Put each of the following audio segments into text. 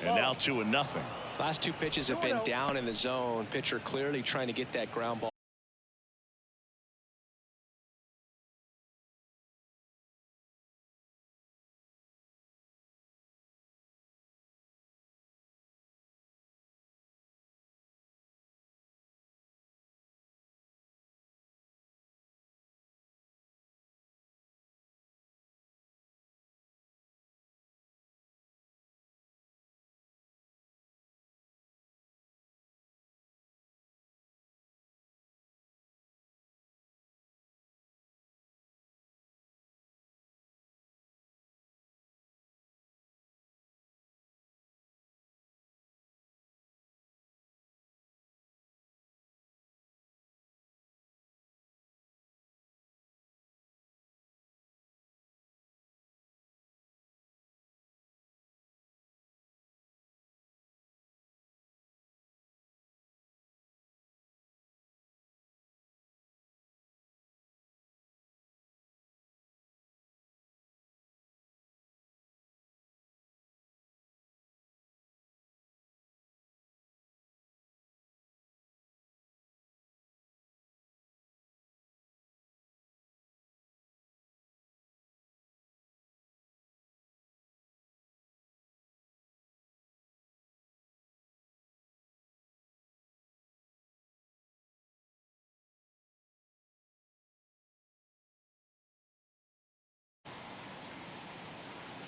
And now 2-0. Last two pitches have been down in the zone. Pitcher clearly trying to get that ground ball.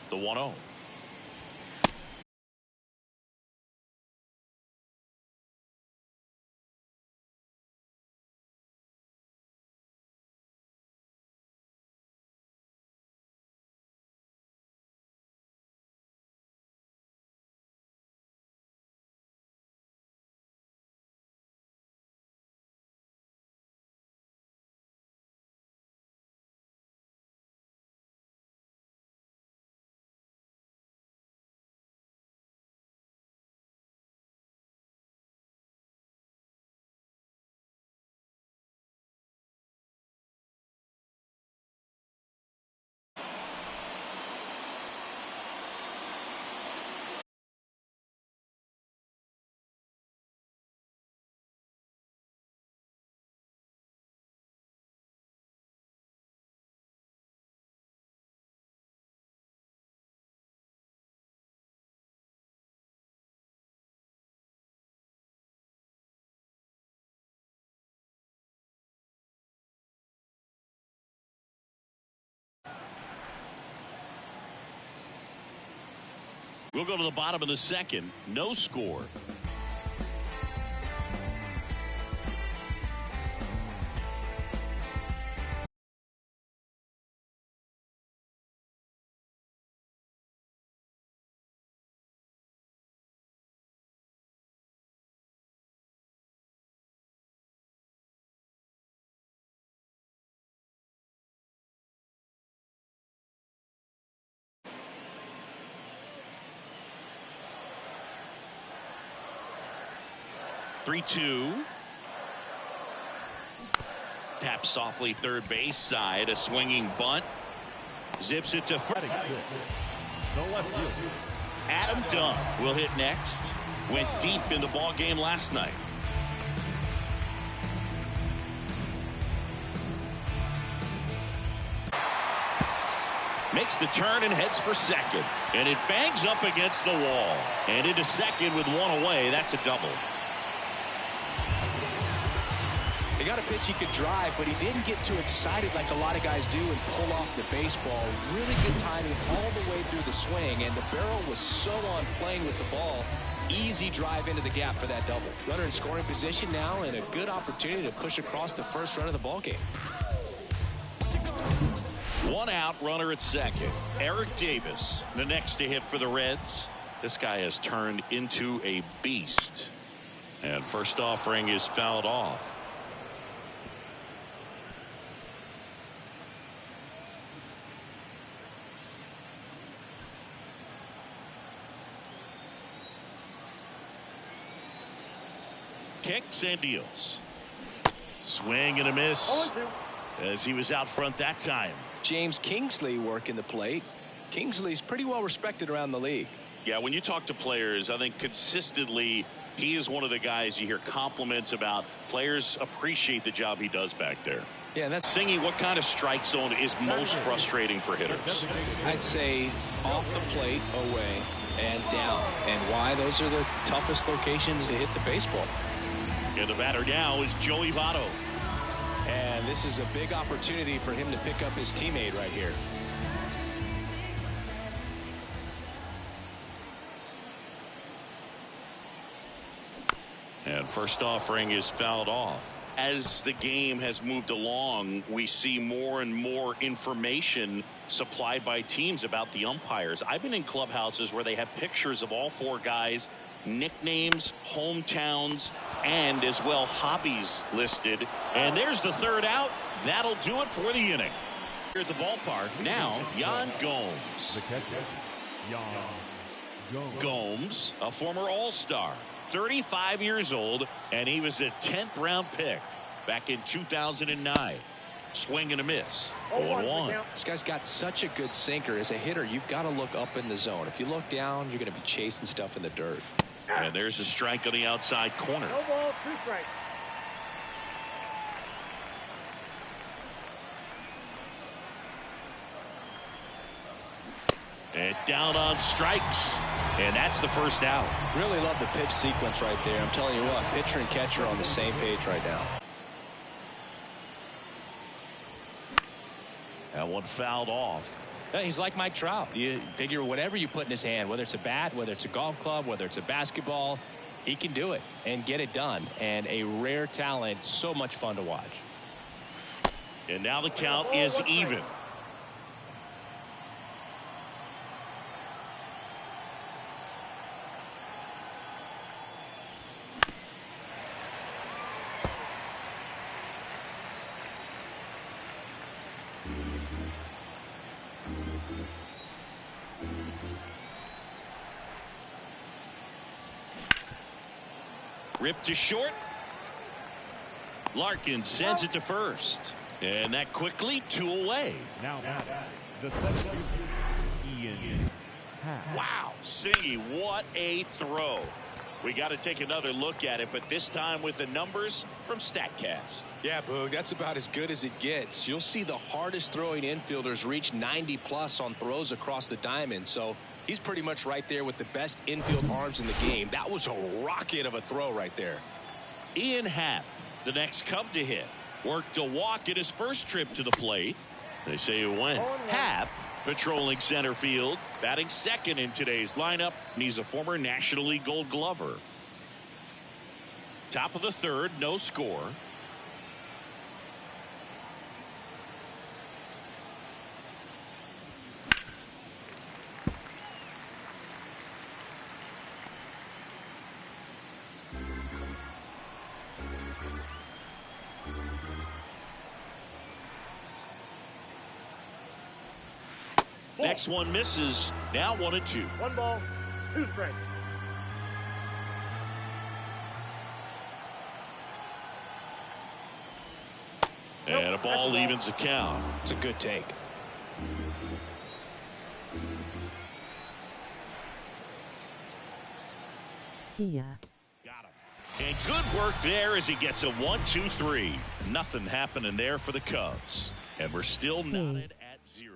The 1-0. We'll go to the bottom of the second. No score. Three-two. Tap softly third base side. A swinging bunt. Zips it to first. Adam Dunn will hit next. Went deep in the ball game last night. Makes the turn and heads for second. And it bangs up against the wall. And into second with one away. That's a double. He got a pitch he could drive, but he didn't get too excited like a lot of guys do and pull off the baseball. Really good timing all the way through the swing, and the barrel was so on playing with the ball. Easy drive into the gap for that double. Runner in scoring position now, and a good opportunity to push across the first run of the ball game. One out, runner at second. Eric Davis, the next to hit for the Reds. This guy has turned into a beast. And first offering is fouled off. Kicks and deals. Swing and a miss as he was out front that time. James Kingsley working the plate. Kingsley's pretty well respected around the league. Yeah, when you talk to players, I think consistently he is one of the guys you hear compliments about. Players appreciate the job he does back there. Yeah, that's Singy, what kind of strike zone is most frustrating for hitters? I'd say off the plate, away, and down. And why? Those are the toughest locations to hit the baseball. And the batter now is Joey Votto. And this is a big opportunity for him to pick up his teammate right here. And first offering is fouled off. As the game has moved along, we see more and more information supplied by teams about the umpires. I've been in clubhouses where they have pictures of all four guys, nicknames, hometowns, and as well hobbies listed. And there's the third out. That'll do it for the inning. Here at the ballpark, now Yan Gomes. Gomes, a former All-Star. 35 years old, and he was a 10th round pick back in 2009. Swing and a miss. 0-1. This guy's got such a good sinker. As a hitter, you've got to look up in the zone. If you look down, you're going to be chasing stuff in the dirt. And there's a strike on the outside corner. No ball, 2 strikes. And down on strikes. And that's the first out. Really love the pitch sequence right there. I'm telling you what, pitcher and catcher are on the same page right now. That one fouled off. He's like Mike Trout. You figure whatever you put in his hand, whether it's a bat, whether it's a golf club, whether it's a basketball, he can do it and get it done. And a rare talent, so much fun to watch. And now the count is even. Ripped to short. Larkin sends it to first. And that quickly 2 away. Now the substitute, Ian. Wow, Singy, what a throw. We got to take another look at it, but this time with the numbers from StatCast. Yeah, Boog, that's about as good as it gets. You'll see the hardest throwing infielders reach 90 plus on throws across the diamond. So he's pretty much right there with the best infield arms in the game. That was a rocket of a throw right there. Ian Happ, the next Cub to hit, worked a walk at his first trip to the plate. They say it went. Happ patrolling center field, batting second in today's lineup, and he's a former National League Gold Glover. Top of the third, no score. Next one misses. Now 1-2. 1 ball, 2 strikes. And a ball evens the count. It's a good take. Here. Got him. And good work there as he gets a 1-2-3. Nothing happening there for the Cubs. And we're still knotted at 0.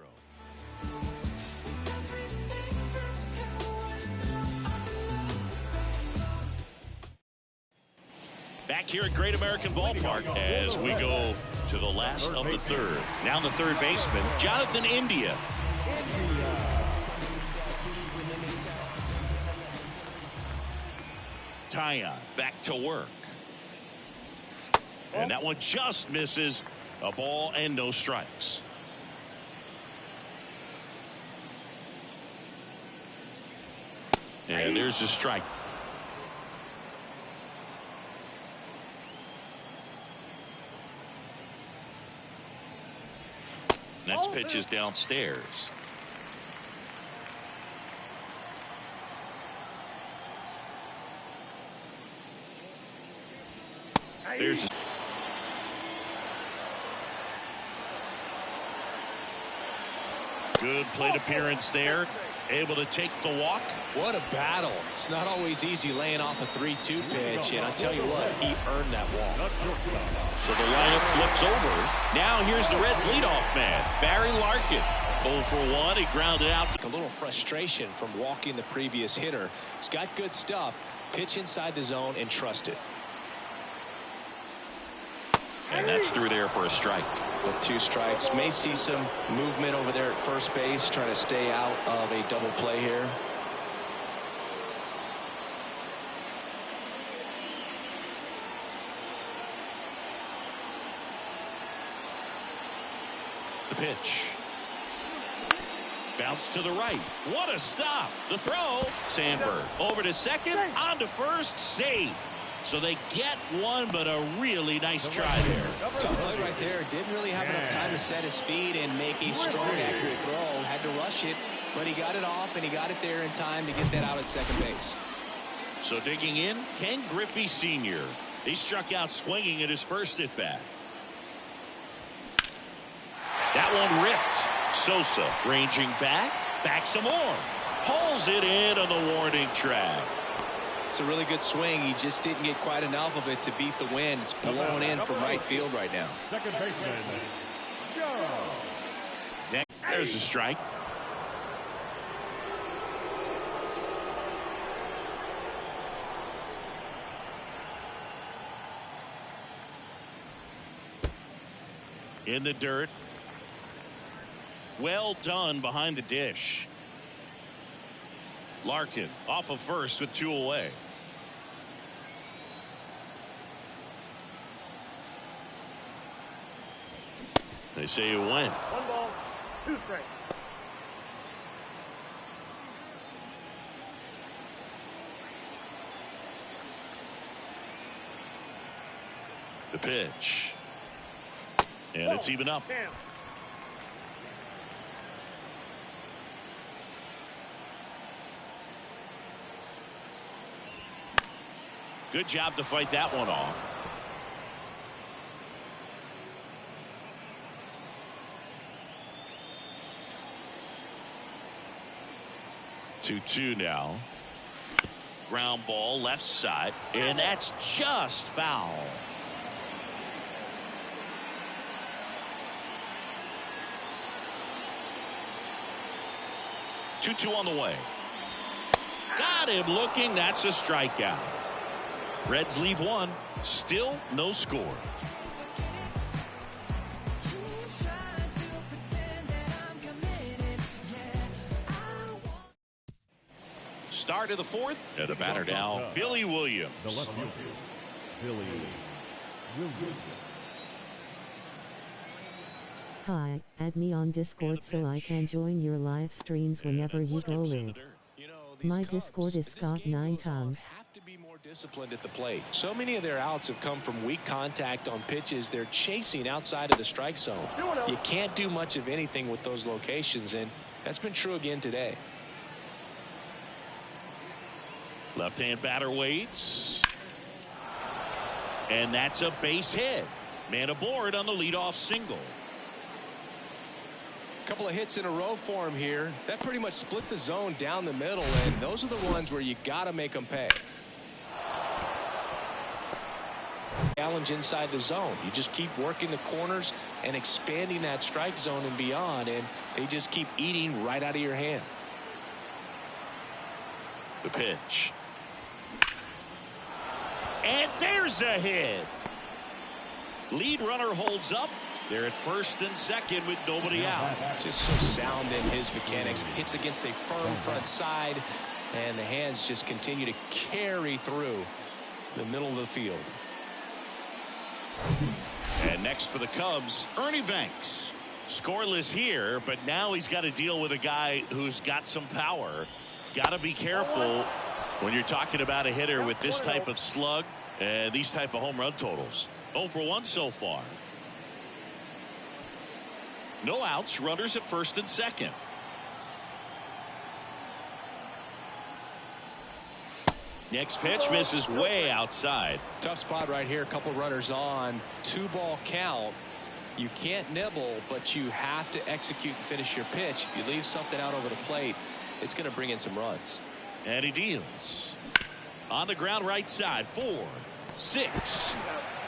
Back here at Great American Ballpark as we go to the last of the third. Now the third baseman, Jonathan India. Tyon back to work. And that one just misses. A ball and no strikes. And there's the strike. Next pitch is downstairs. There's good plate appearance there. able to take the walk. What a battle. It's not always easy laying off a 3-2 pitch, and I'll tell you what, he earned that walk. So the lineup flips over. Now here's the Reds leadoff man, Barry Larkin. 0 for 1. He grounded out. A little frustration from walking the previous hitter. He's got good stuff. Pitch inside the zone and trust it. And that's through there for a strike. With 2 strikes, may see some movement over there at first base, trying to stay out of a double play here. The pitch. Bounce to the right. What a stop. The throw. Sandberg over to second. On to first. Save. So they get one, but a really nice try there. Tough play right there. Didn't really have enough time to set his feet and make a strong, accurate throw. Had to rush it, but he got it off, and he got it there in time to get that out at second base. So digging in, Ken Griffey Sr. He struck out swinging at his first at bat. That one ripped. Sosa ranging back some more. Pulls it in on the warning track. It's a really good swing. He just didn't get quite enough of it to beat the wind. It's blowing in from right field right now. Second baseman, Joe. There's a strike. In the dirt. Well done behind the dish. Larkin off of first with 2 away. They say you win. 1 ball, 2 strikes. The pitch. And it's even up. Damn. Good job to fight that one off. Two now. Ground ball left side, and that's just foul. Two on the way. Got him looking. That's a strikeout. Reds leave one. Still no score. Start of the 4th. And the batter now, Billy Williams. The left fielder, Billy Williams. Hi, add me on Discord so I can join your live streams whenever you go live. My Discord is Scott 9 tons. Have to be more disciplined at the plate. So many of their outs have come from weak contact on pitches they're chasing outside of the strike zone. You can't do much of anything with those locations, and that's been true again today. Left-hand batter waits. And that's a base hit. Man aboard on the leadoff single. Couple of hits in a row for him here. That pretty much split the zone down the middle, and those are the ones where you got to make them pay. Challenge inside the zone. You just keep working the corners and expanding that strike zone and beyond, and they just keep eating right out of your hand. The pitch. And there's a hit. Lead runner holds up. They're at first and second with nobody out. Just so sound in his mechanics. Hits against a firm front side, and the hands just continue to carry through the middle of the field. And next for the Cubs, Ernie Banks. Scoreless here, but now he's got to deal with a guy who's got some power. Got to be careful when you're talking about a hitter with this type of slug and these type of home run totals. 0 for 1 so far. No outs, runners at first and second. Next pitch misses way outside. Tough spot right here. A couple runners on. 2-ball count. You can't nibble, but you have to execute and finish your pitch. If you leave something out over the plate, it's going to bring in some runs. And he deals. On the ground right side. 4, 6,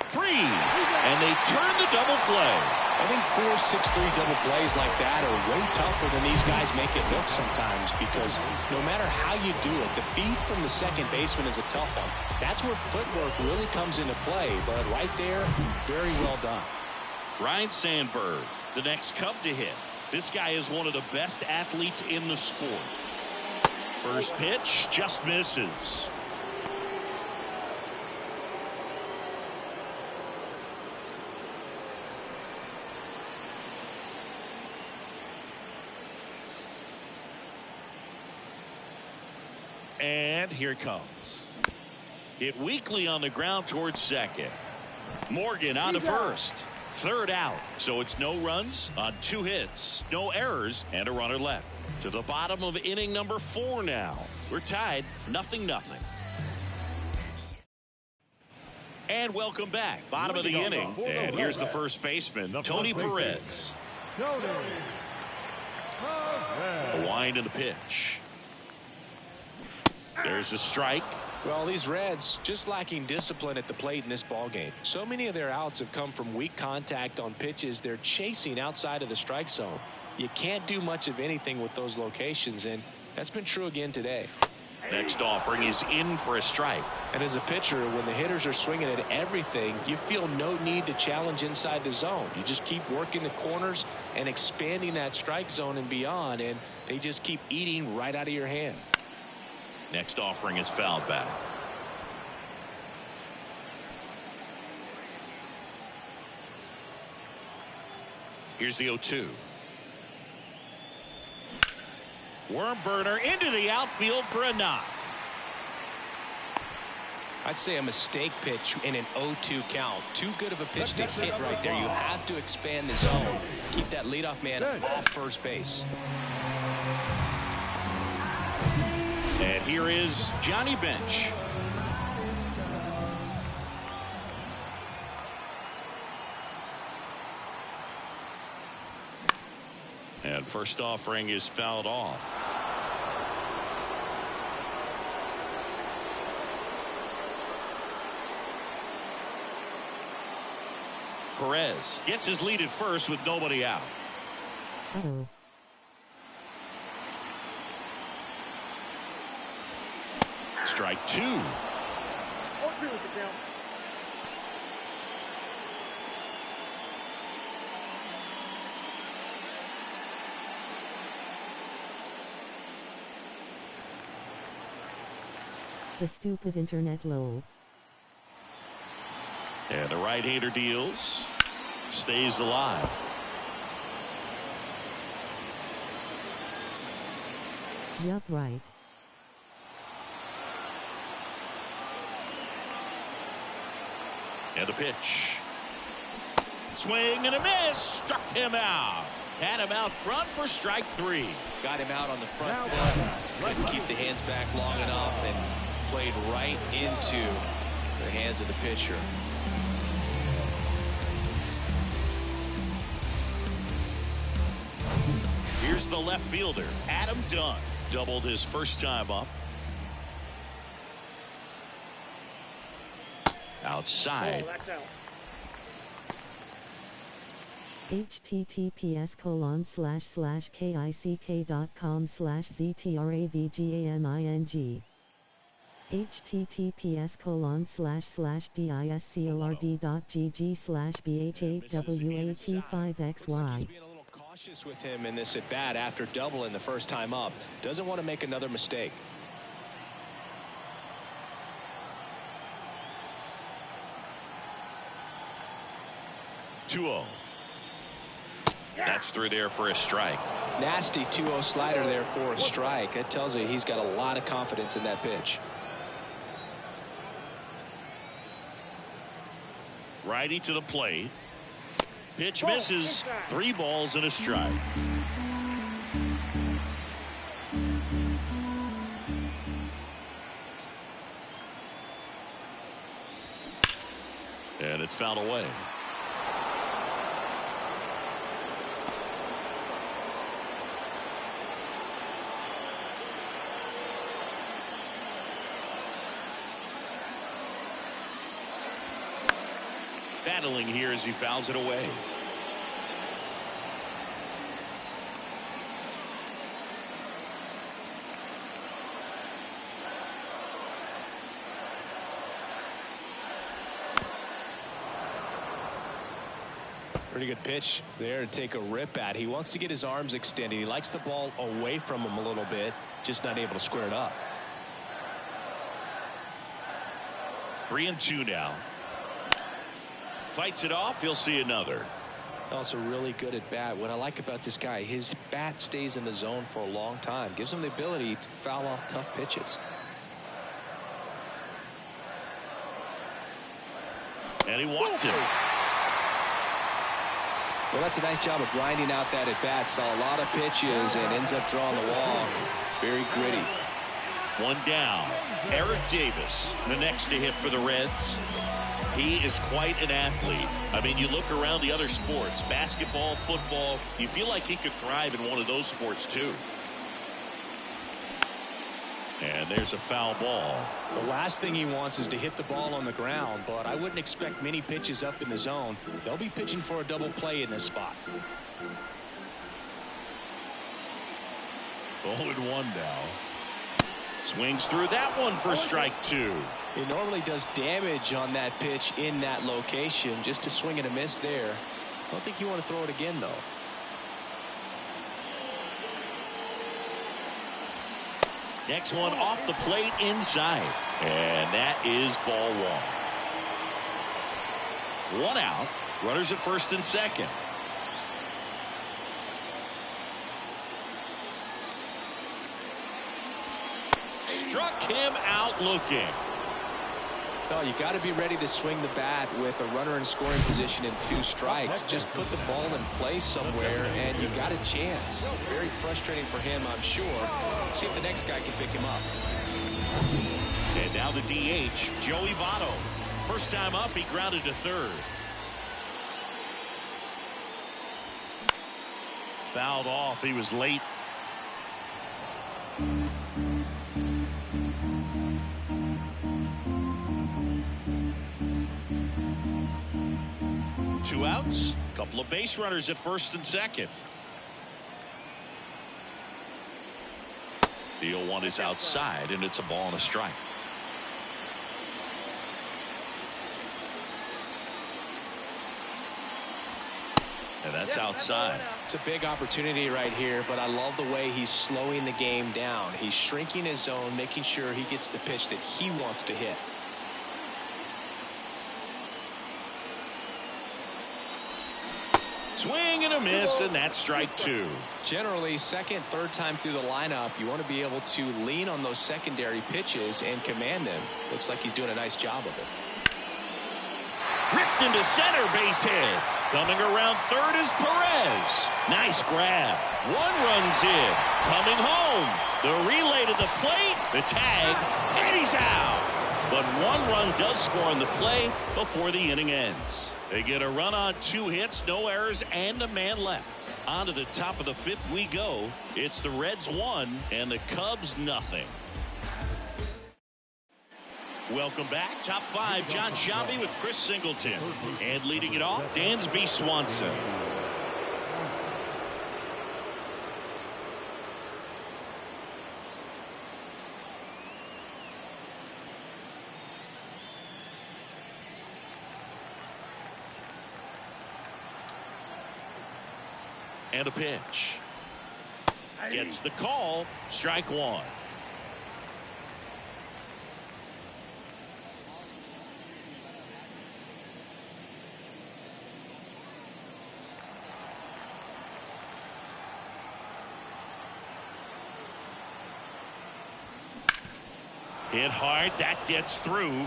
3. And they turn the double play. I think 4, 6, 3 double plays like that are way tougher than these guys make it look sometimes, because no matter how you do it, the feed from the second baseman is a tough one. That's where footwork really comes into play. But right there, very well done. Ryne Sandberg, the next Cub to hit. This guy is one of the best athletes in the sport. First pitch just misses. And here it comes. Hit weakly on the ground towards second. Morgan on to first. Third out. So it's no runs on 2 hits, no errors, and a runner left. To the bottom of inning number 4 now. We're tied 0-0. And welcome back. Bottom of the inning. And here's the first baseman, Tony Perez. A wind in the pitch. There's the strike. Well, these Reds just lacking discipline at the plate in this ballgame. So many of their outs have come from weak contact on pitches they're chasing outside of the strike zone. You can't do much of anything with those locations, and that's been true again today. Next offering is in for a strike. And as a pitcher, when the hitters are swinging at everything, you feel no need to challenge inside the zone. You just keep working the corners and expanding that strike zone and beyond, and they just keep eating right out of your hand. Next offering is fouled back. Here's the 0-2. Worm burner into the outfield for a knock. I'd say a mistake pitch in an 0-2 count. Too good of a pitch to hit right there. You have to expand the zone. Keep that leadoff man off first base. And here is Johnny Bench. And first offering is fouled off. Perez gets his lead at first with nobody out. Uh-oh. Strike 2. The stupid internet lol. And the right-hander deals. Stays alive. Yup, right. And the pitch. Swing and a miss. Struck him out. Had him out front for strike 3. Got him out on the front foot. Couldn't keep the hands back long enough and played right into the hands of the pitcher. Here's the left fielder, Adam Dunn. Doubled his first time up. Outside. https://kick.com/ztravgaming https://discord.gg/bh8wat5xy. Being a little cautious with him in this at bat after doubling the first time up. Doesn't want to make another mistake. That's through there for a strike. Nasty 2-0 slider there for a strike. That tells you he's got a lot of confidence in that pitch. Righty to the plate. Pitch misses. 3 balls and a strike. And it's fouled away. battling here as he fouls it away. Pretty good pitch there to take a rip at. He wants to get his arms extended. He likes the ball away from him a little bit, just not able to square it up. 3-2 now. Fights it off. He'll see another. Also really good at bat. What I like about this guy, his bat stays in the zone for a long time. Gives him the ability to foul off tough pitches. And he walked it. Well, that's a nice job of grinding out that at bat. Saw a lot of pitches and ends up drawing the walk. Very gritty. One down. Eric Davis, the next to hit for the Reds. He is quite an athlete. I mean, you look around the other sports, basketball, football, you feel like he could thrive in one of those sports too. And there's a foul ball. The last thing he wants is to hit the ball on the ground, but I wouldn't expect many pitches up in the zone. They'll be pitching for a double play in this spot. 0-1 now. Swings through that one for strike two. He normally does damage on that pitch in that location. Just a swing and a miss there. I don't think you want to throw it again, though. Next one off the plate inside. And that is ball one. One out. Runners at first and second. Struck him out looking. No, you got to be ready to swing the bat with a runner in scoring position and 2 strikes. Just put the ball in place somewhere and you got a chance. Very frustrating for him, I'm sure. See if the next guy can pick him up. And now the DH, Joey Votto. First time up, he grounded to third. Fouled off. He was late. Two outs, couple of base runners at first and second. The 0-1 is outside, and it's a ball and a strike. And that's outside. It's a big opportunity right here, but I love the way he's slowing the game down. He's shrinking his zone, making sure he gets the pitch that he wants to hit. Swing and a miss, and that's strike two. Generally, second, third time through the lineup, you want to be able to lean on those secondary pitches and command them. Looks like he's doing a nice job of it. Ripped into center, base hit. Coming around third is Perez. Nice grab. One runs in. Coming home. The relay to the plate. The tag. And he's out. But one run does score on the play before the inning ends. They get a run on 2 hits, no errors, and a man left. On to the top of the 5th we go. It's the Reds 1 and the Cubs nothing. Welcome back. Top 5, John Shambi with Chris Singleton. And leading it off, Dansby Swanson. And a pitch. Gets the call. Strike one. Hit hard. That gets through.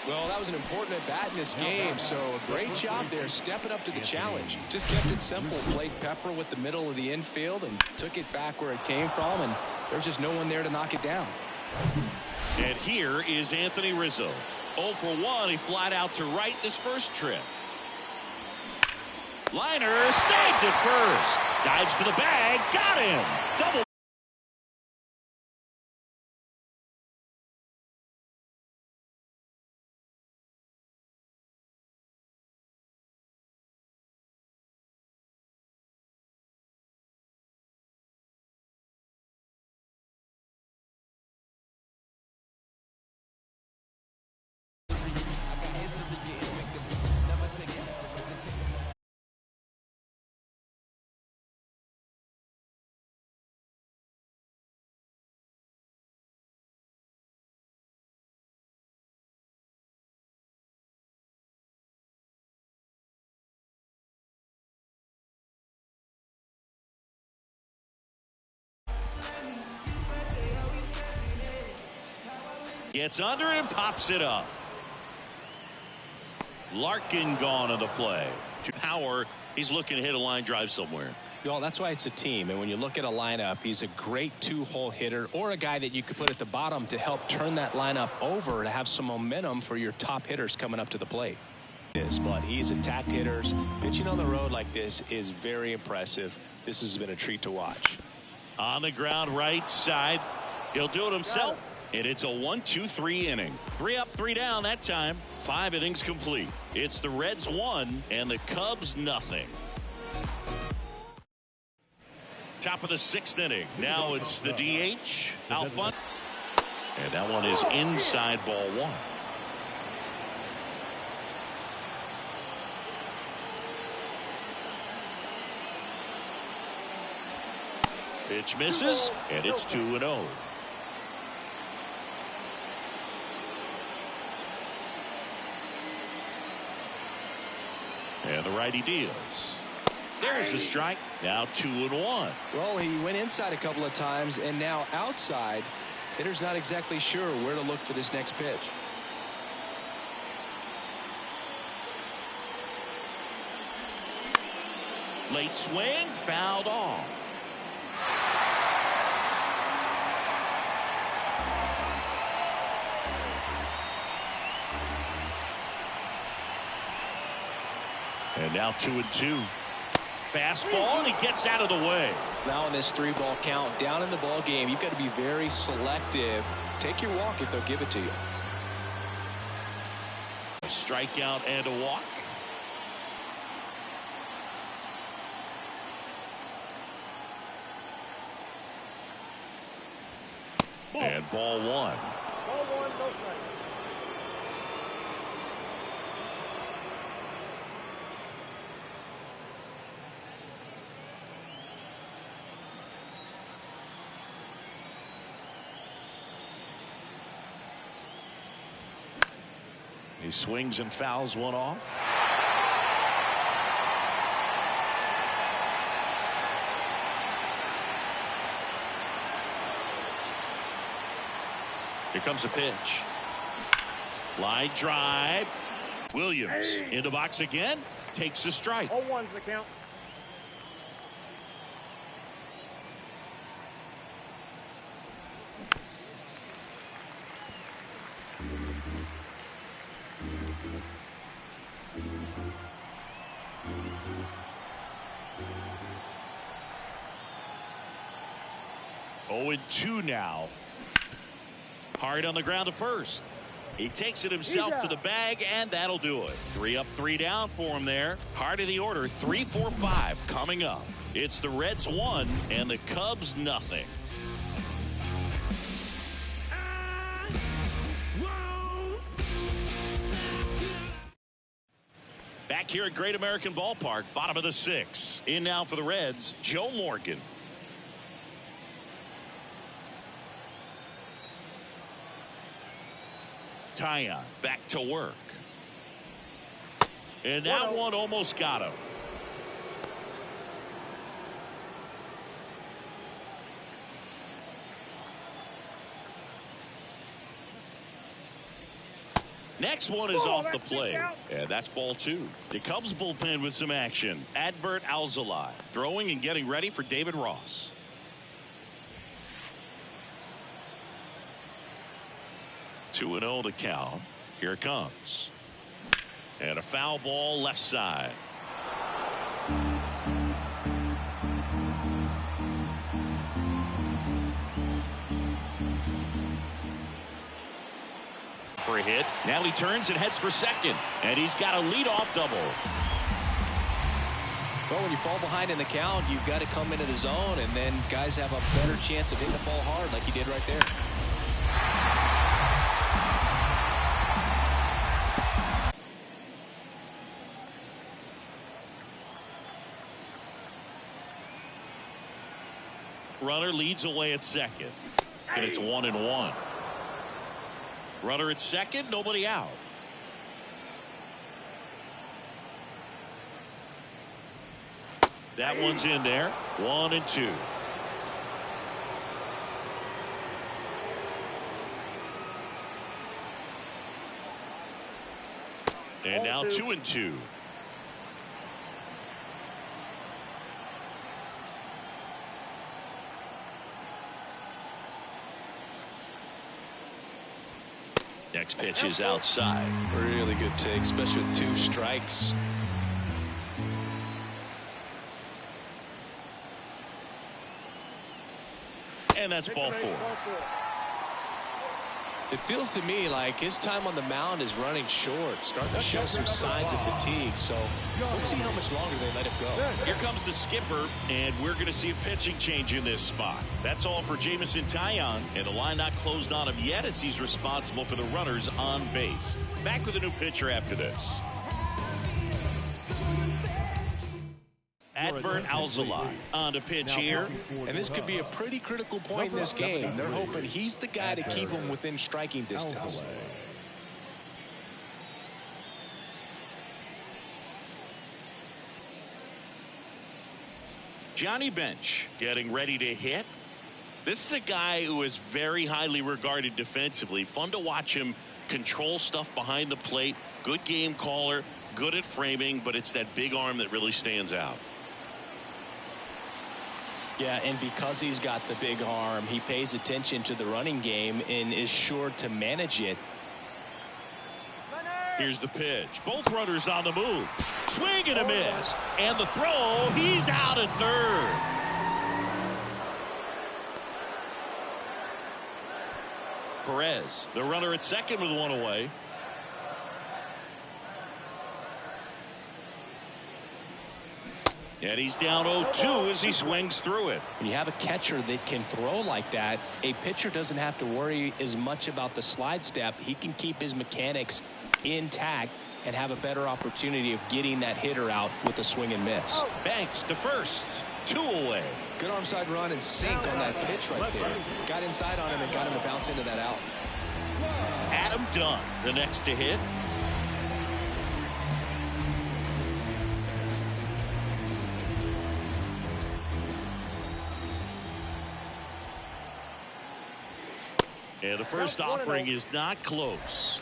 Well, that was an important at-bat in this game, so a great job there stepping up to the challenge. Just kept it simple, played Pepper with the middle of the infield and took it back where it came from, and there's just no one there to knock it down. And here is Anthony Rizzo. 0 for 1, he flied out to right in his first trip. Liner snagged at first. Dives for the bag, got him. Double Gets under it and pops it up. Larkin gone on the play. To Power, he's looking to hit a line drive somewhere. Well, that's why it's a team. And when you look at a lineup, he's a great two-hole hitter or a guy that you could put at the bottom to help turn that lineup over to have some momentum for your top hitters coming up to the plate. But he's attacked hitters. Pitching on the road like this is very impressive. This has been a treat to watch. On the ground right side. He'll do it himself. And it's a 1-2-3 inning. 3 up, 3 down that time. 5 innings complete. It's the Reds 1 and the Cubs nothing. Top of the 6th inning. Now it's the DH, Alfont. And that one is inside ball 1. Pitch misses, and it's 2-0. And the righty deals. There's the strike. Now 2-1. Well, he went inside a couple of times, and now outside. Hitter's not exactly sure where to look for this next pitch. Late swing, fouled off. And now 2-2. Fastball, and he gets out of the way. Now in this 3-ball count, down in the ball game, you've got to be very selective. Take your walk if they'll give it to you. A strikeout and a walk. And ball 1. Ball 1, no strike. He swings and fouls one off. Here comes a pitch. Line drive. Williams in the box again. Takes a strike. 0-1's the count. Oh, 2 now. Hard on the ground to first. He takes it himself to the bag, and that'll do it. 3 up, 3 down for him there. Heart of the order, 3, 4, 5 coming up. It's the Reds 1 and the Cubs nothing. Back here at Great American Ballpark, bottom of the 6th. In now for the Reds, Joe Morgan. Tyon back to work. And that one almost got him. Next one is off the plate. And that's ball 2. The Cubs bullpen with some action. Adbert Alzolay throwing and getting ready for David Ross. Two and 0 to count. Here it comes. And a foul ball left side. For a hit. Now he turns and heads for second. And he's got a leadoff double. Well, when you fall behind in the count, you've got to come into the zone, and then guys have a better chance of hitting the ball hard like he did right there. Runner leads away at second. And it's 1-1. Runner at second, nobody out. That one's in there. 1-2. And now 2-2. Next pitch is outside. Really good take, especially with 2 strikes. And that's ball 4. It feels to me like his time on the mound is running short, starting to show some signs of fatigue. So we'll see how much longer they let him go. Here comes the skipper, and we're going to see a pitching change in this spot. That's all for Jamison Taillon, and the line not closed on him yet as he's responsible for the runners on base. Back with a new pitcher after this. Adbert Alzolay on to pitch here. And this could be a pretty critical point in this game. They're hoping he's the guy to keep him within striking distance. Johnny Bench getting ready to hit. This is a guy who is very highly regarded defensively. Fun to watch him control stuff behind the plate. Good game caller, good at framing, but it's that big arm that really stands out. Yeah, and because he's got the big arm, he pays attention to the running game and is sure to manage it. Here's the pitch. Both runners on the move. Swing and a miss. And the throw, he's out at third. Perez, the runner at second with 1 away. And he's down 0-2 as he swings through it. When you have a catcher that can throw like that, a pitcher doesn't have to worry as much about the slide step. He can keep his mechanics intact and have a better opportunity of getting that hitter out with a swing and miss. Banks to first. 2 away. Good arm side run and sink on that pitch right there. Got inside on him and got him to bounce into that out. Adam Dunn, the next to hit. And the first offering is not close.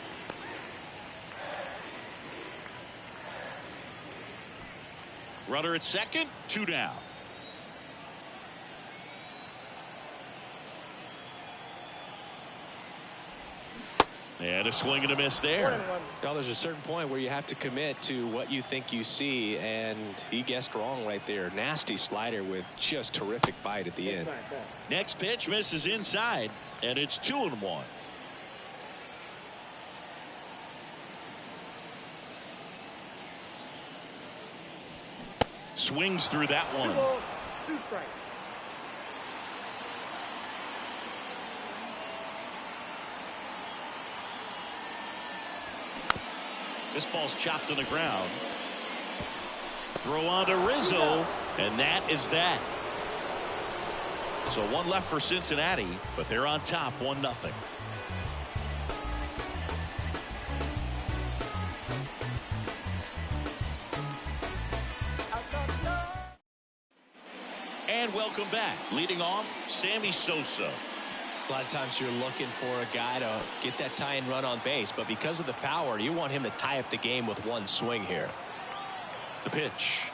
Runner at second, 2 down. And a swing and a miss there. Well, there's a certain point where you have to commit to what you think you see, and he guessed wrong right there. Nasty slider with just terrific bite at the end. Next pitch misses inside, and it's 2-1. Swings through that one. 2 strikes. This ball's chopped on the ground. Throw on to Rizzo, and that is that. So 1 left for Cincinnati, but they're on top 1-0. And welcome back. Leading off, Sammy Sosa. A lot of times you're looking for a guy to get that tie and run on base, but because of the power, you want him to tie up the game with 1 swing here. The pitch.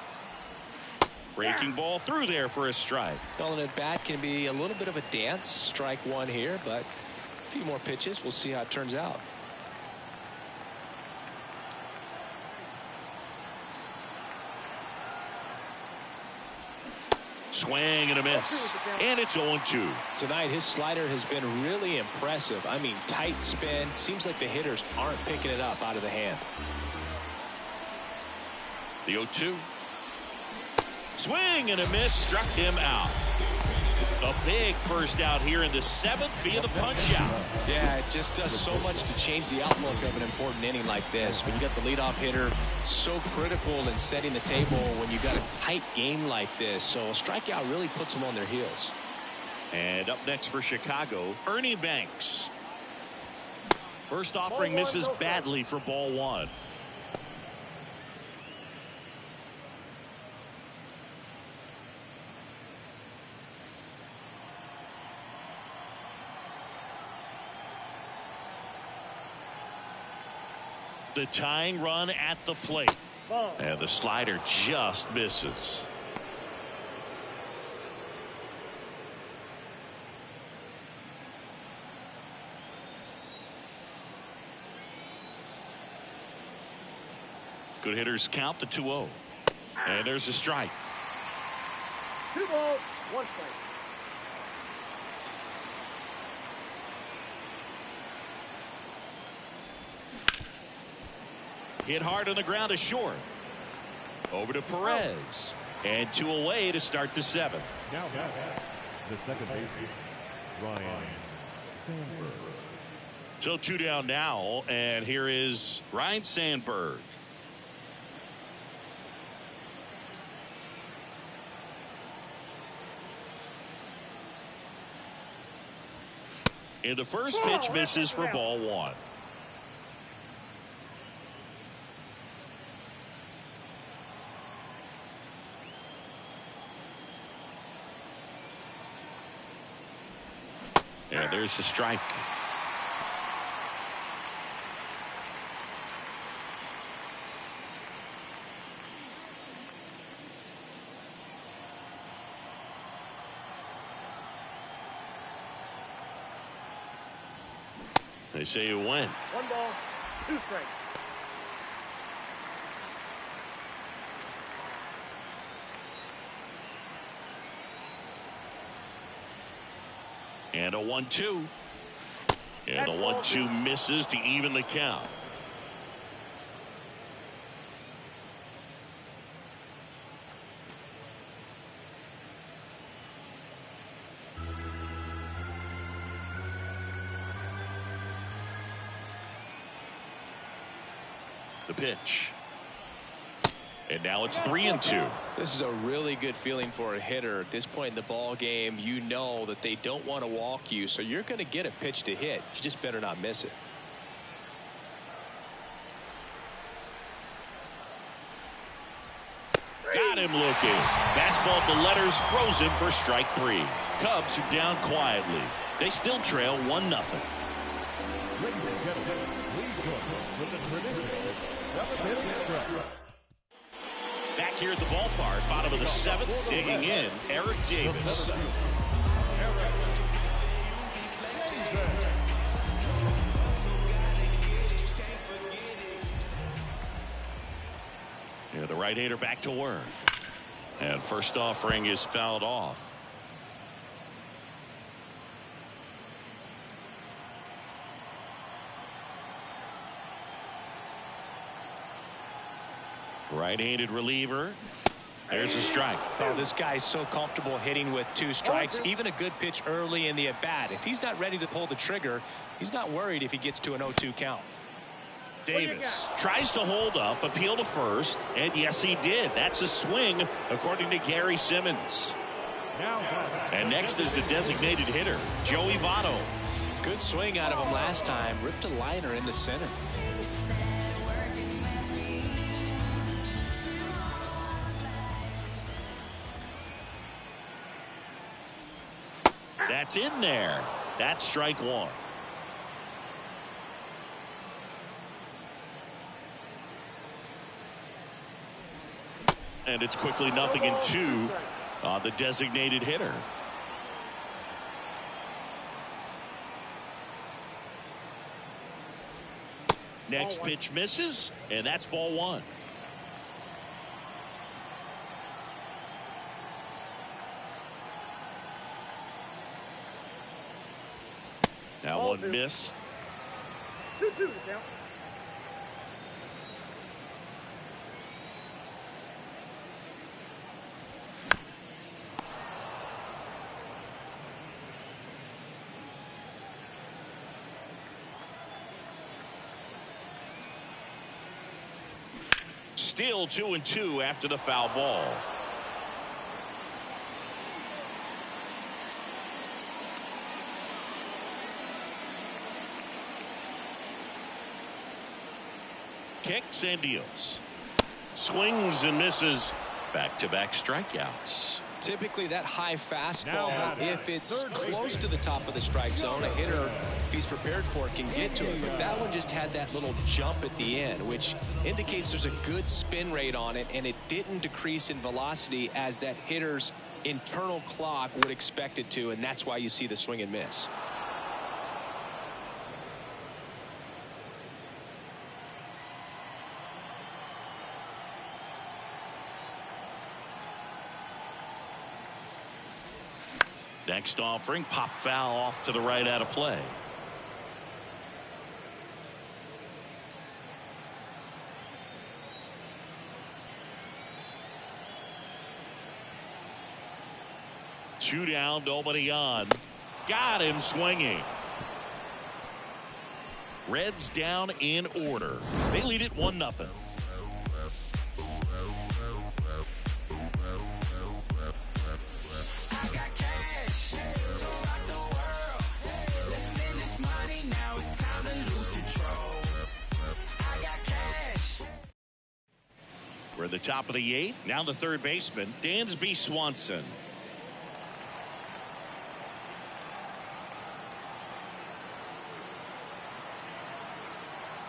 Breaking ball through there for a strike. Well, an at bat can be a little bit of a dance. Strike 1 here, but a few more pitches. We'll see how it turns out. Swing and a miss. And it's 0-2. Tonight, his slider has been really impressive. I mean, tight spin. Seems like the hitters aren't picking it up out of the hand. The 0-2. Swing and a miss. Struck him out. A big first out here in the 7th via the punch out. Yeah, it just does so much to change the outlook of an important inning like this. When you got the leadoff hitter, so critical in setting the table when you got a tight game like this. So a strikeout really puts them on their heels. And up next for Chicago, Ernie Banks. First offering misses badly for ball 1. The tying run at the plate. And the slider just misses. Good hitters count the 2-0. And there's a strike. 2 balls, 1 strike. Hit hard on the ground to short. Over to Perez. And 2 away to start the 7th. Now the second baseman, Ryan Sandberg. So 2 down now, and here is Ryan Sandberg. And the first pitch misses for ball 1. And there's the strike. They say you win. 1 ball, 2 strikes. And a 1-2. And the 1-2 misses to even the count. The pitch. And now it's 3-2. This is a really good feeling for a hitter. At this point in the ball game, you know that they don't want to walk you, so you're going to get a pitch to hit. You just better not miss it. Got him looking. Fastball at the letters, throws him for strike 3. Cubs are down quietly. They still trail 1-0. Ladies and gentlemen, please join us with the traditional 7th stretch. Back here at the ballpark, bottom of the 7th, digging in, Eric Davis. Yeah, the right-hander back to work. And first offering is fouled off. Right-handed reliever. There's a strike. Oh, this guy's so comfortable hitting with 2 strikes. Even a good pitch early in the at-bat. If he's not ready to pull the trigger, he's not worried if he gets to an 0-2 count. Davis tries to hold up, appeal to first, and yes, he did. That's a swing, according to Gary Simmons. And next is the designated hitter, Joey Votto. Good swing out of him last time. Ripped a liner into center. That's in there. That's strike 1. And it's quickly 0-2 on the designated hitter. Next pitch misses, and that's ball 1. Now 1 missed. 2-2 to count. Still 2-2 after the foul ball. Kicks and deals. Swings and misses. Back-to-back strikeouts. Typically that high fastball, if it's close to the top of the strike zone, a hitter, if he's prepared for it, can get to it. But that one just had that little jump at the end, which indicates there's a good spin rate on it, and it didn't decrease in velocity as that hitter's internal clock would expect it to, and that's why you see the swing and miss. Next offering, pop foul off to the right out of play. Two down, nobody on. Got him swinging. Reds down in order. They lead it 1-0. We're at the top of the 8th. Now the third baseman, Dansby Swanson.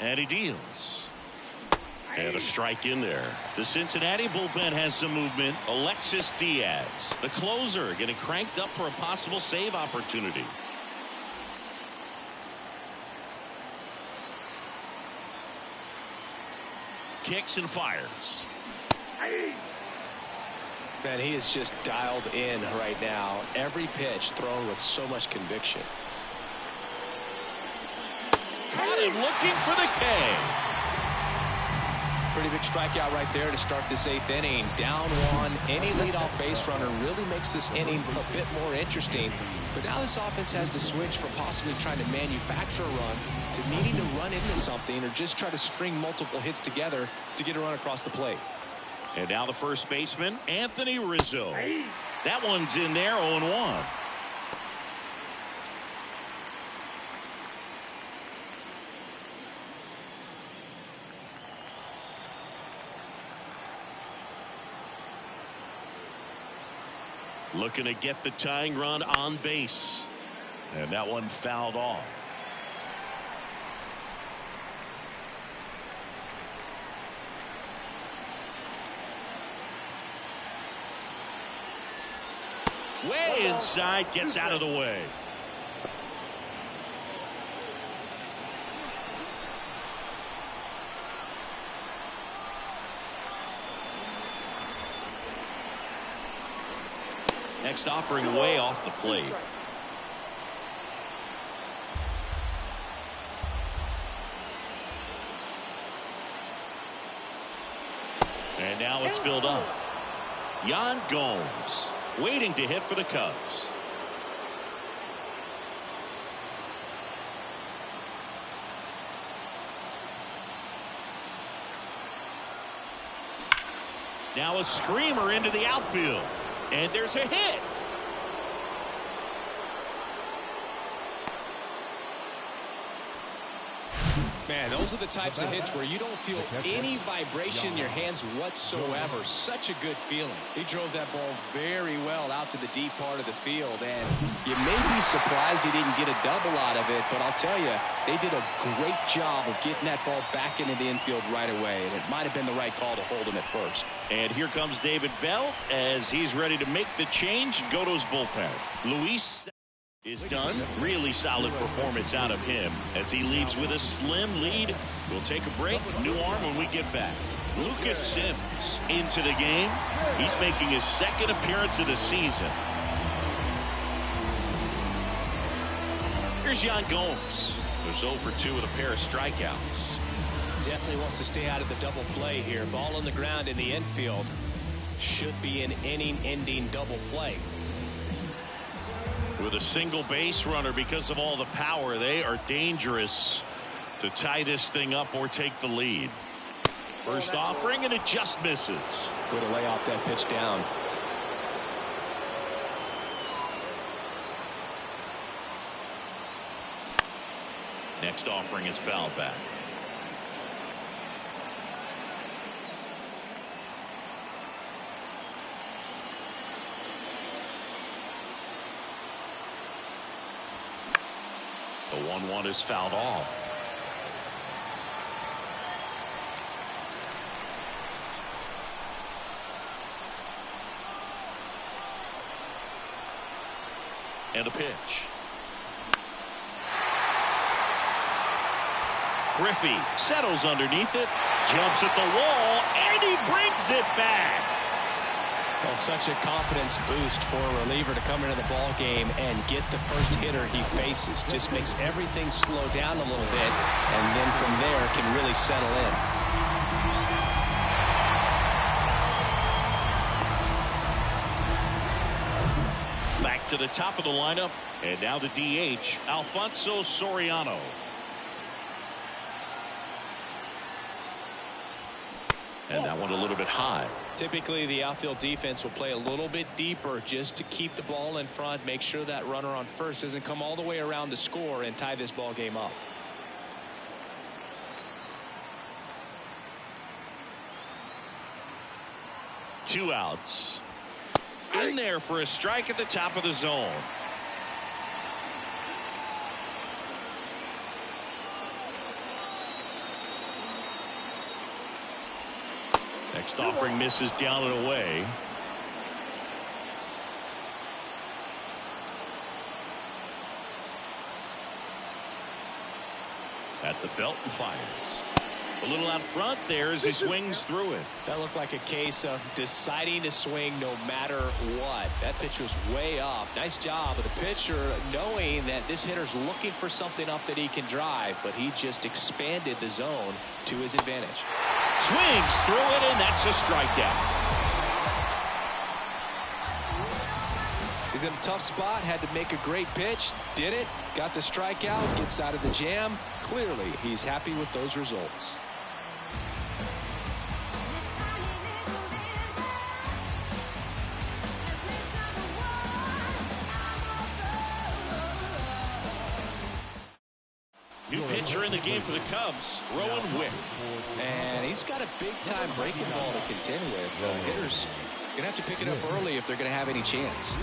And he deals. And a strike in there. The Cincinnati bullpen has some movement. Alexis Diaz, the closer, getting cranked up for a possible save opportunity. Kicks and fires. Man, he is just dialed in right now. Every pitch thrown with so much conviction. Got him looking for the K. Pretty big strikeout right there to start this 8th inning. Down one. Any leadoff base runner really makes this inning a bit more interesting. But now this offense has to switch from possibly trying to manufacture a run to needing to run into something or just try to string multiple hits together to get a run across the plate. And now the first baseman, Anthony Rizzo. That one's in there, 0-1. Looking to get the tying run on base. And that one fouled off. Way inside, gets out of the way. Next offering way off the plate. And now it's filled up. Yan Gomes waiting to hit for the Cubs. Now a screamer into the outfield. And there's a hit. Man, those are the types of hits where you don't feel any vibration in your hands whatsoever. Such a good feeling. He drove that ball very well out to the deep part of the field, and you may be surprised he didn't get a double out of it, but I'll tell you, they did a great job of getting that ball back into the infield right away, and it might have been the right call to hold him at first. And here comes David Bell as he's ready to make the change and go to his bullpen. Luis is done. Really solid performance out of him as he leaves with a slim lead. We'll take a break. New arm when we get back. Lucas Sims into the game. He's making his second appearance of the season. Here's Yan Gomes, who's 0 for 2 with a pair of strikeouts. Definitely wants to stay out of the double play here. Ball on the ground in the infield. Should be an inning-ending double play. With a single base runner, because of all the power, they are dangerous to tie this thing up or take the lead. First offering, and it just misses. Way to lay off that pitch down. Next offering is fouled back. The 1-1 is fouled off. And a pitch. Griffey settles underneath it, jumps at the wall, and he brings it back. Well, such a confidence boost for a reliever to come into the ball game and get the first hitter he faces. Just makes everything slow down a little bit, and then from there can really settle in. Back to the top of the lineup, and now the DH, Alfonso Soriano. And that one a little bit high. Typically, the outfield defense will play a little bit deeper just to keep the ball in front, make sure that runner on first doesn't come all the way around to score and tie this ball game up. Two outs. In there for a strike at the top of the zone. Next offering misses down and away. At the belt and fires. A little out front there as he swings through it. That looked like a case of deciding to swing no matter what. That pitch was way up. Nice job of the pitcher knowing that this hitter's looking for something up that he can drive, but he just expanded the zone to his advantage. Swings through it, and that's a strikeout. He's in a tough spot, had to make a great pitch, did it, got the strikeout, gets out of the jam. Clearly, he's happy with those results. New pitcher in the game for the Cubs, Rowan Wick. And he's got a big-time breaking ball to contend with. Hitters going to have to pick it up early if they're going to have any chance.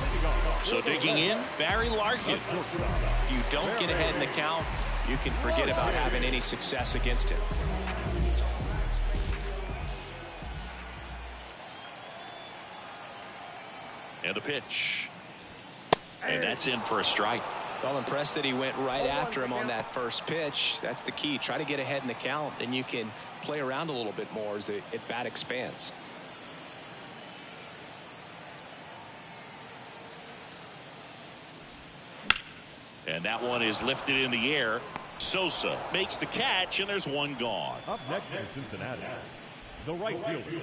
So digging in, Barry Larkin. If you don't get ahead in the count, you can forget about having any success against him. And a pitch. And that's in for a strike. Well, impressed that he went right after him on that first pitch. That's the key. Try to get ahead in the count, then you can play around a little bit more as the at-bat expands. And that one is lifted in the air. Sosa makes the catch, and there's one gone. Up next in Cincinnati, the right fielder,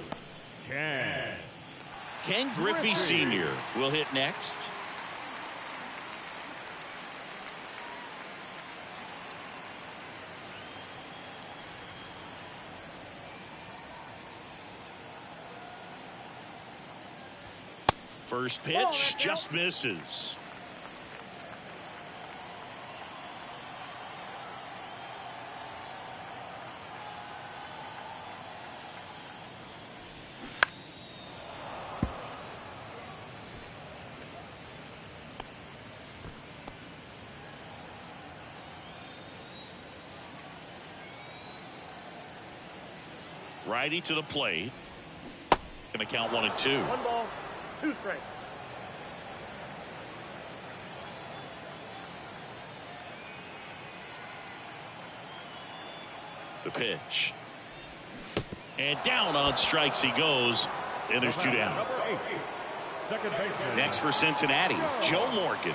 Ken Griffey Sr. will hit next. First pitch just misses. Righty to the plate. Going to count 1-2. 1 ball, 2 strikes. The pitch. And down on strikes he goes. And there's 2 down. second baseman. Next for Cincinnati, Joe Morgan.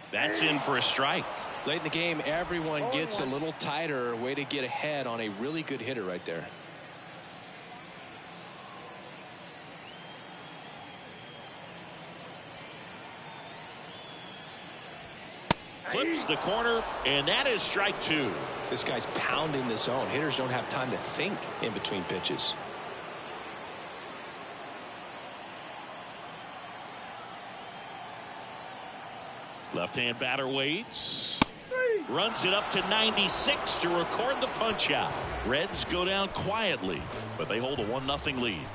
That's in for a strike. Late in the game, everyone gets a little tighter. Way to get ahead on a really good hitter right there. Clips the corner, and that is strike 2. This guy's pounding the zone. Hitters don't have time to think in between pitches. Left-hand batter waits. runs it up to 96 to record the punch out. Reds go down quietly, but they hold a 1-0 lead.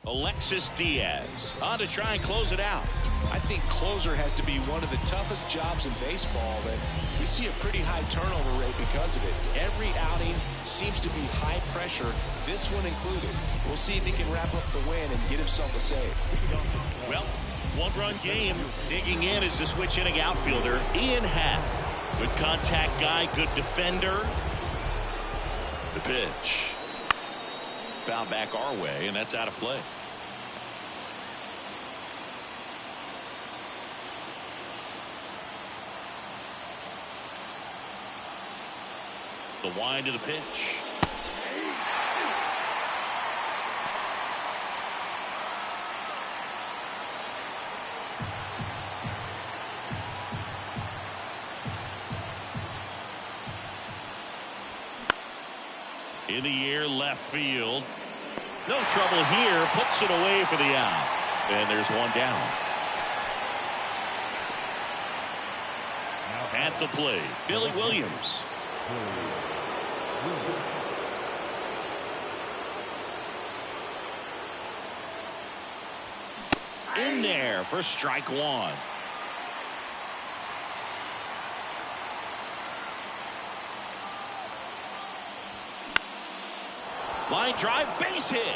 Alexis Diaz on to try and close it out. I think closer has to be one of the toughest jobs in baseball, but we see a pretty high turnover rate because of it. Every outing seems to be high pressure, this one included. We'll see if he can wrap up the win and get himself a save. Well, one-run game. Digging in is the switch inning outfielder, Ian Happ. Good contact guy, good defender. The pitch. Foul back our way, and that's out of play. The wind to the pitch. In the air, left field. No trouble here. Puts it away for the out. And there's one down. At the plate, Billy Williams. In there for strike one. Line drive, base hit.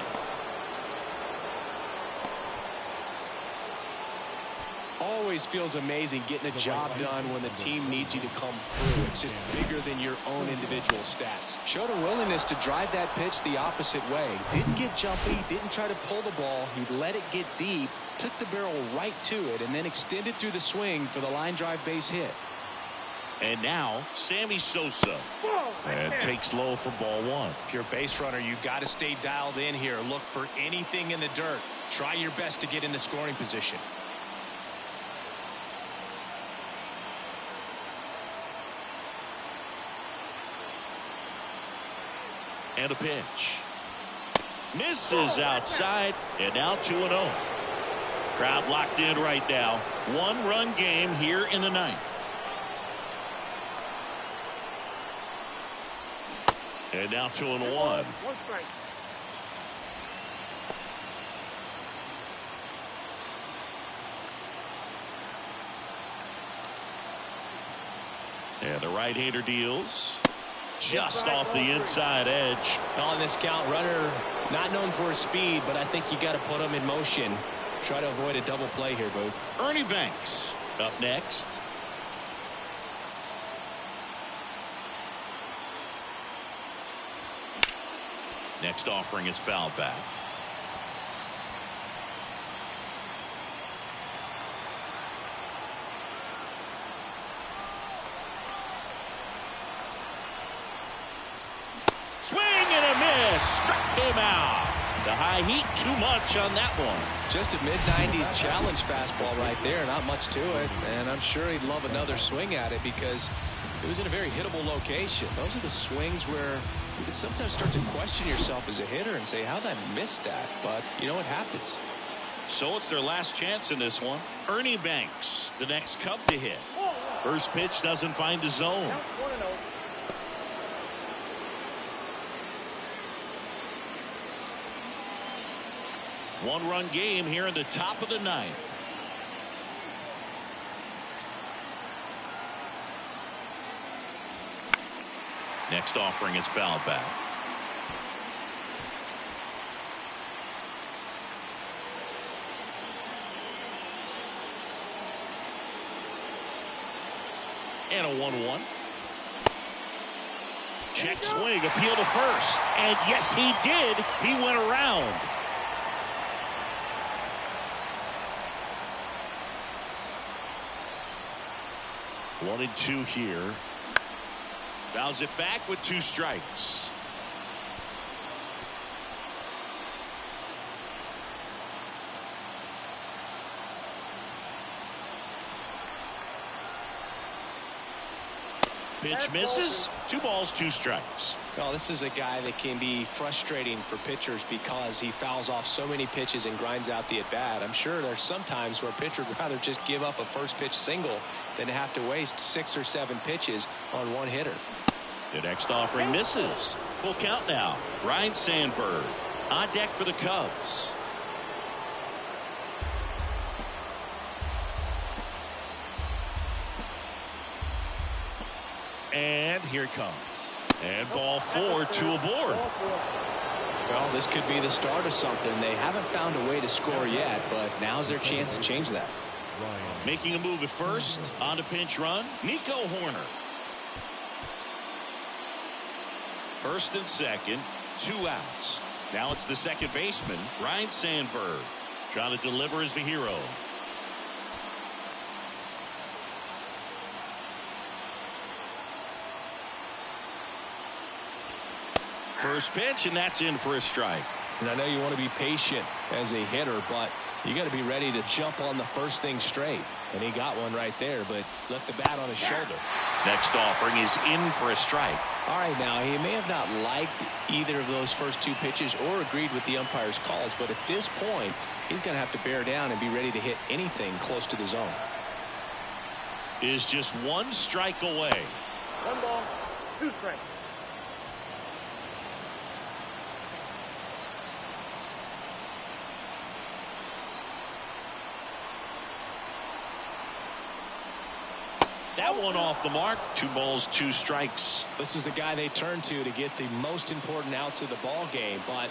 Always feels amazing getting a job done when the team needs you to come through. It's just bigger than your own individual stats. Showed a willingness to drive that pitch the opposite way. Didn't get jumpy, didn't try to pull the ball. He let it get deep, took the barrel right to it, and then extended through the swing for the line drive base hit. And now, Sammy Sosa. And takes low for ball one. If you're a base runner, you've got to stay dialed in here. Look for anything in the dirt. Try your best to get into scoring position. And a pitch. Misses outside, and now 2-0. Crowd locked in right now. One-run game here in the ninth. And now 2-1. One strike. And the right-hander deals. Just off the inside edge. On this count, runner not known for his speed, but I think you got to put him in motion. Try to avoid a double play here, Booth. Ernie Banks up next. Next offering is fouled back. Swing and a miss. Struck him out. The high heat, too much on that one. Just a mid-90s challenge fastball right there. Not much to it. And I'm sure he'd love another swing at it because it was in a very hittable location. Those are the swings where you can sometimes start to question yourself as a hitter and say, how did I miss that? But, you know, it happens. So it's their last chance in this one. Ernie Banks, the next Cub to hit. First pitch doesn't find the zone. Count 1-0. One-run game here in the top of the ninth. Next offering is fouled back. And a 1-1. Check swing, appeal to first. And yes, he did. He went around. One and two here. Fouls it back with 2 strikes. Pitch misses. 2 balls, 2 strikes. Well, this is a guy that can be frustrating for pitchers because he fouls off so many pitches and grinds out the at-bat. I'm sure there's some times where a pitcher would rather just give up a first pitch single than have to waste 6 or 7 pitches on one hitter. The next offering misses. Full count now. Ryne Sandberg on deck for the Cubs. And here it comes. And ball 4, 2 aboard. Well, this could be the start of something. They haven't found a way to score yet, but now's their chance to change that. Making a move at first. On to pinch run. Nico Horner. First and second. 2 outs. Now it's the second baseman, Ryne Sandberg. Trying to deliver as the hero. First pitch, and that's in for a strike. And I know you want to be patient as a hitter, but you got to be ready to jump on the first thing straight. And he got one right there, but left the bat on his shoulder. Next offering is in for a strike. All right, now he may have not liked either of those first 2 pitches or agreed with the umpire's calls, but at this point, he's going to have to bear down and be ready to hit anything close to the zone. Is just 1 strike away. 1 ball, 2 strikes. That one off the mark. 2 balls, 2 strikes. This is the guy they turn to get the most important outs of the ball game, but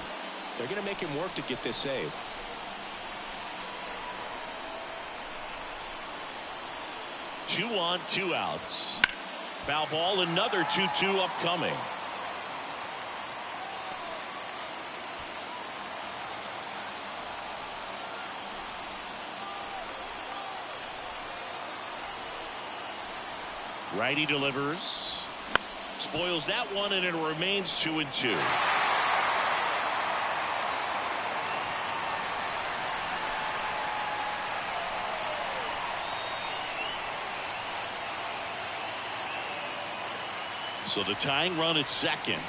they're going to make him work to get this save. Two on, 2 outs. Foul ball, another 2-2 upcoming. Righty delivers. Spoils that one, and it remains 2-2. So the tying run at second.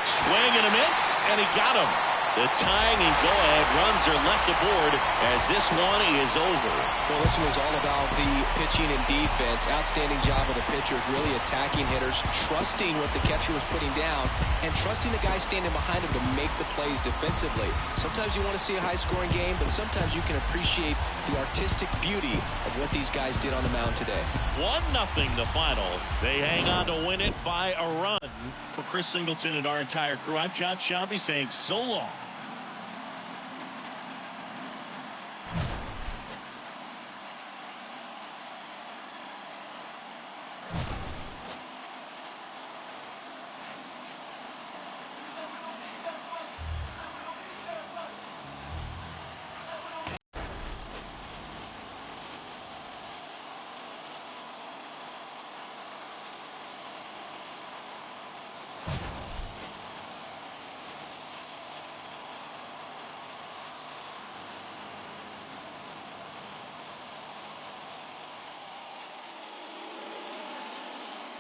Swing and a miss, and he got him. The tying and go-ahead runs are left aboard as this one is over. Well, this one was all about the pitching and defense. Outstanding job of the pitchers, really attacking hitters, trusting what the catcher was putting down, and trusting the guy standing behind him to make the plays defensively. Sometimes you want to see a high-scoring game, but sometimes you can appreciate the artistic beauty of what these guys did on the mound today. 1-0 the final. They hang on to win it by a run. For Chris Singleton and our entire crew, I'm John Shelby saying so long.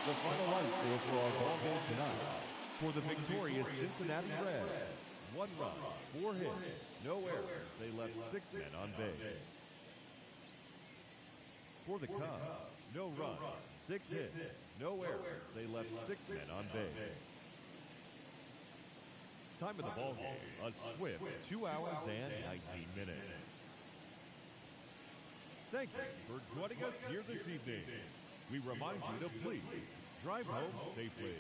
The final line score for our ball game tonight. For the victorious Cincinnati Reds, 1 run, 4 hits, no errors. They left 6 men on base. For the Cubs, no runs, 6 hits, no errors. They left 6 men on base. Time of the ball game, a swift 2 hours and 19 minutes. Thank you for joining us here this evening. We remind you to please drive home safely.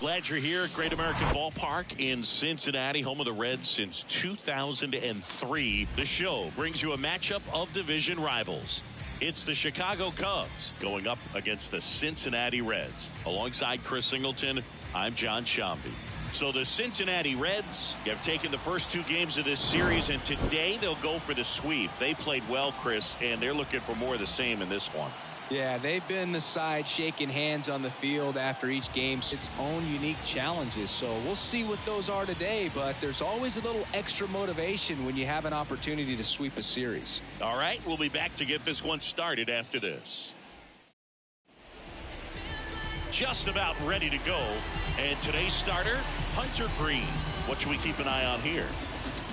Glad you're here at Great American Ballpark in Cincinnati, home of the Reds since 2003. The show brings you a matchup of division rivals. It's the Chicago Cubs going up against the Cincinnati Reds. Alongside Chris Singleton, I'm John Shambi. So the Cincinnati Reds have taken the first two games of this series, and today they'll go for the sweep. They played well, Chris, and they're looking for more of the same in this one. Yeah, they've been the side shaking hands on the field after each game. Its own unique challenges. So we'll see what those are today, but there's always a little extra motivation when you have an opportunity to sweep a series. All right, we'll be back to get this one started after this. Just about ready to go. And today's starter, Hunter Green. What should we keep an eye on here?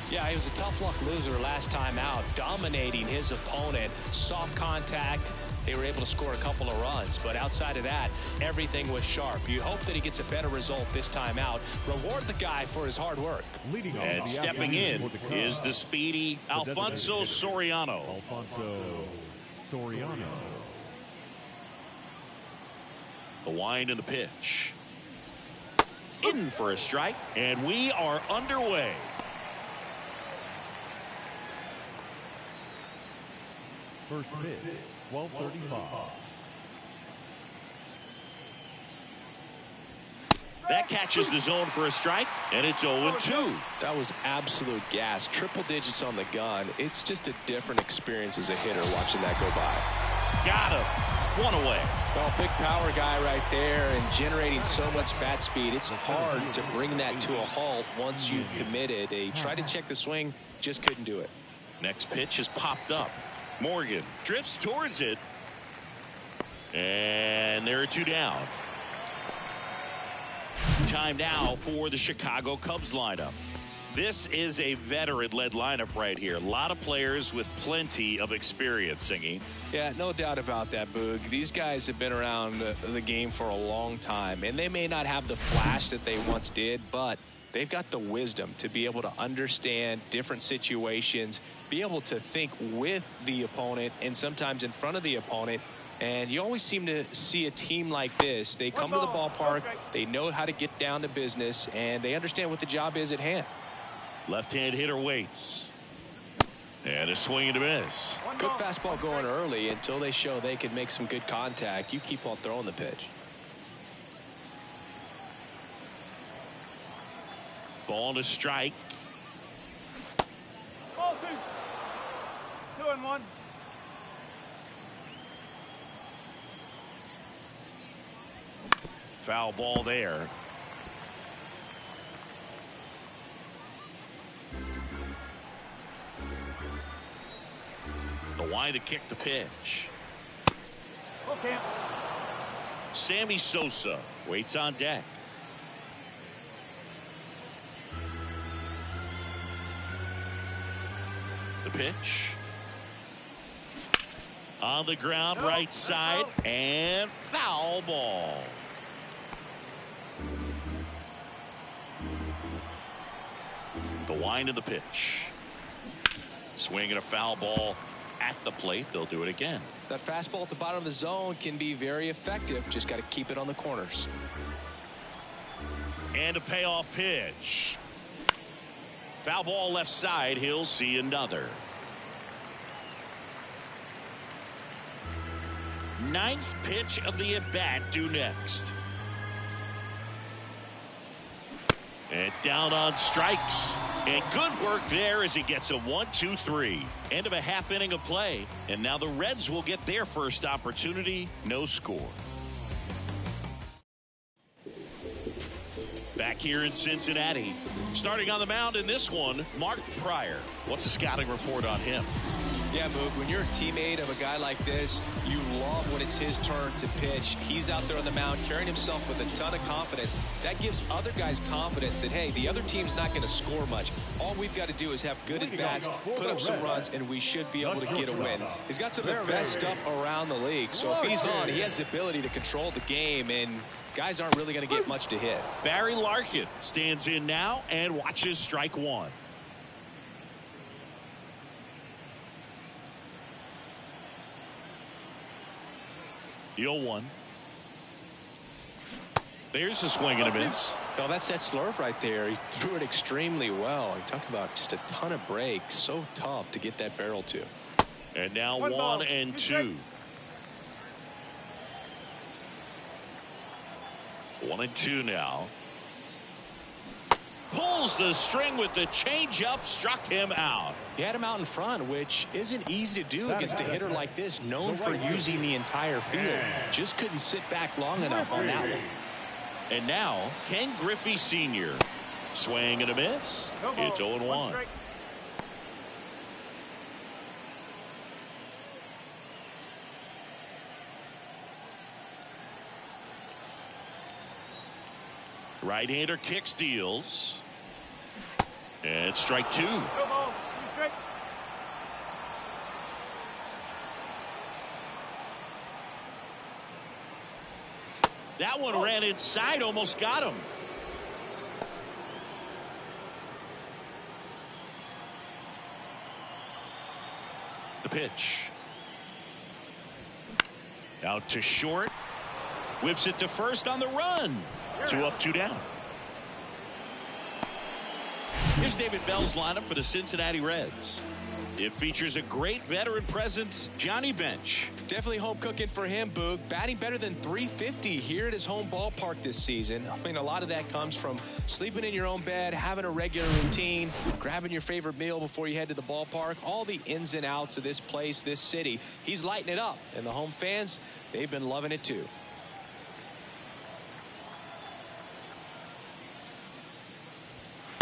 Yeah, he was a tough luck loser last time out, dominating his opponent. Soft contact. They were able to score a couple of runs, but outside of that, everything was sharp. You hope that he gets a better result this time out. Reward the guy for his hard work. And stepping in is the speedy Alfonso Soriano. The wind and the pitch. In for a strike, and we are underway. First pitch, 12:35. That catches the zone for a strike, and it's 0-2. That was absolute gas. Triple digits on the gun. It's just a different experience as a hitter watching that go by. Got him. One away. Well, big power guy right there and generating so much bat speed. It's hard to bring that to a halt once you've committed. They tried to check the swing, just couldn't do it. Next pitch is popped up. Morgan drifts towards it. And there are two down. Time now for the Chicago Cubs lineup. This is a veteran-led lineup right here. A lot of players with plenty of experience, Singy. Yeah, no doubt about that, Boog. These guys have been around the game for a long time, and they may not have the flash that they once did, but they've got the wisdom to be able to understand different situations, be able to think with the opponent and sometimes in front of the opponent. And you always seem to see a team like this. They come to the ballpark, they know how to get down to business, and they understand what the job is at hand. Left-hand hitter waits. And a swing and a miss. Good fastball going early until they show they can make some good contact. You keep on throwing the pitch. Ball to strike. Ball 2. 2-1. Foul ball there. The wind to kick the pitch. Okay. Sammy Sosa waits on deck. The pitch. On the ground, right side, and foul ball. The wind of the pitch. Swing and a foul ball at the plate. They'll do it again. That fastball at the bottom of the zone can be very effective. Just got to keep it on the corners. And a payoff pitch. Foul ball left side. He'll see another. Ninth pitch of the at-bat due next. And down on strikes. And good work there as he gets a 1-2-3. End of a half inning of play. And now the Reds will get their first opportunity. No score. Back here in Cincinnati. Starting on the mound in this one, Mark Pryor. What's the scouting report on him? Yeah, Moog, when you're a teammate of a guy like this, you love when it's his turn to pitch. He's out there on the mound carrying himself with a ton of confidence. That gives other guys confidence that, hey, the other team's not going to score much. All we've got to do is have good at-bats, put up some runs, and we should be able to get a win. He's got some of the best stuff around the league, so if he's on, he has the ability to control the game, and guys aren't really going to get much to hit. Barry Larkin stands in now and watches strike one. The 0-1. There's a swing and a miss. No, that's that slurve right there. He threw it extremely well. You talk about just a ton of breaks. So tough to get that barrel to. And now 1 and 2. 1 and 2 now. Pulls the string with the changeup, struck him out. He had him out in front, which isn't easy to do against a hitter like this, known for using the entire field. Just couldn't sit back long enough on that one. And now, Ken Griffey Sr. Swing and a miss. It's 0-1. Right-hander kicks, deals. And strike 2. That one ran inside, almost got him. The pitch. Out to short. Whips it to first on the run. 2 up, 2 down. Here's David Bell's lineup for the Cincinnati Reds. It features a great veteran presence, Johnny Bench. Definitely home cooking for him, Boog. Batting better than .350 here at his home ballpark this season. I mean, a lot of that comes from sleeping in your own bed, having a regular routine, grabbing your favorite meal before you head to the ballpark, all the ins and outs of this place, this city. He's lighting it up, and the home fans, they've been loving it too.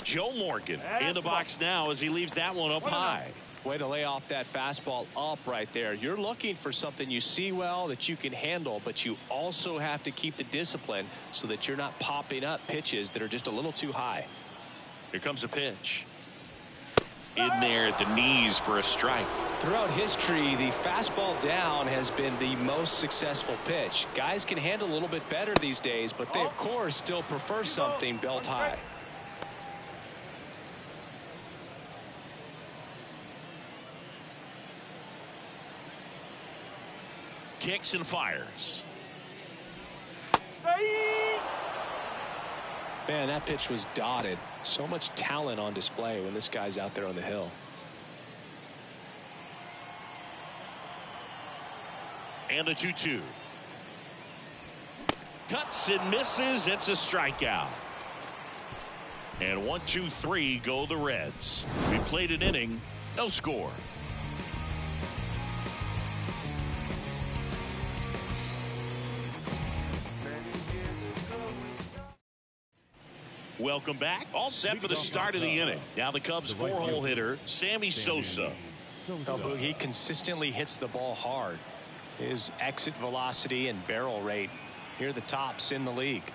Joe Morgan in the box now as he leaves that one up high. Way to lay off that fastball up right there. You're looking for something you see well that you can handle, but you also have to keep the discipline so that you're not popping up pitches that are just a little too high. Here comes a pitch. In there at the knees for a strike. Throughout history, the fastball down has been the most successful pitch. Guys can handle a little bit better these days, but they, of course, still prefer something belt high. Kicks and fires. Man, that pitch was dotted. So much talent on display when this guy's out there on the hill. And the 2-2. Cuts and misses. It's a strikeout. And 1, 2, 3 go the Reds. We played an inning. No score. Welcome back. All set for the start of the inning. Now the Cubs 4-hole hitter, Sammy Sosa. Oh, he consistently hits the ball hard. His exit velocity and barrel rate, here are the tops in the league.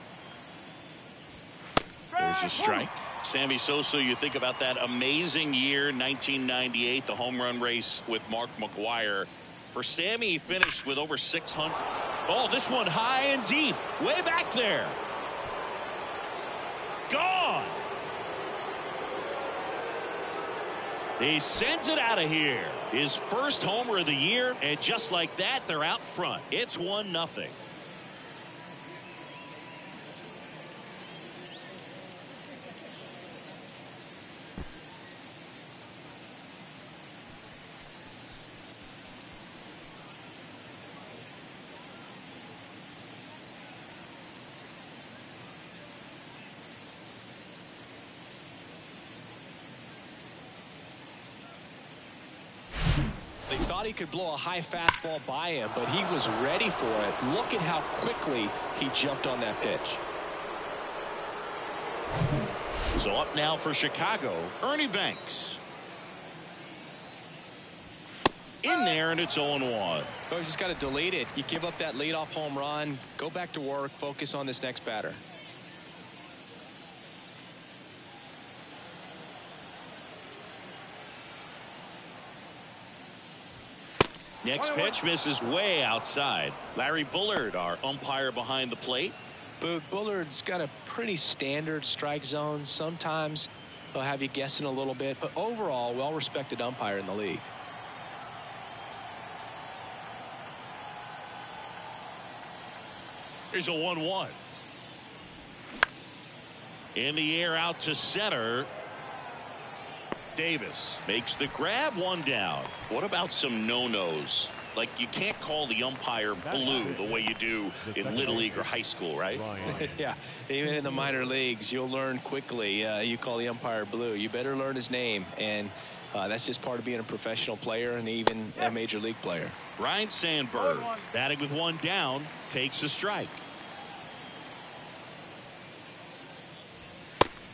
There's a strike. Sammy Sosa, you think about that amazing year, 1998, the home run race with Mark McGwire. For Sammy, he finished with over 600. Oh, this one high and deep, way back there. Gone. He sends it out of here. His first homer of the year, and just like that, they're out front. It's 1-0. They thought he could blow a high fastball by him, but he was ready for it. Look at how quickly he jumped on that pitch. So up now for Chicago, Ernie Banks. in there, and it's 0-1. So you just got to delete it. You give up that leadoff home run, go back to work, focus on this next batter. Next pitch misses way outside. Larry Bullard, our umpire behind the plate. Bullard's got a pretty standard strike zone. Sometimes he'll have you guessing a little bit, but overall, well-respected umpire in the league. Here's a 1-1. In the air out to center. Davis makes the grab, one down. What about some no-nos? Like, you can't call the umpire blue the way you do in Little League or high school, right? Yeah, even in the minor leagues, you'll learn quickly. You call the umpire blue. You better learn his name, and that's just part of being a professional player and even a major league player. Ryan Sandberg, batting with one down, takes a strike.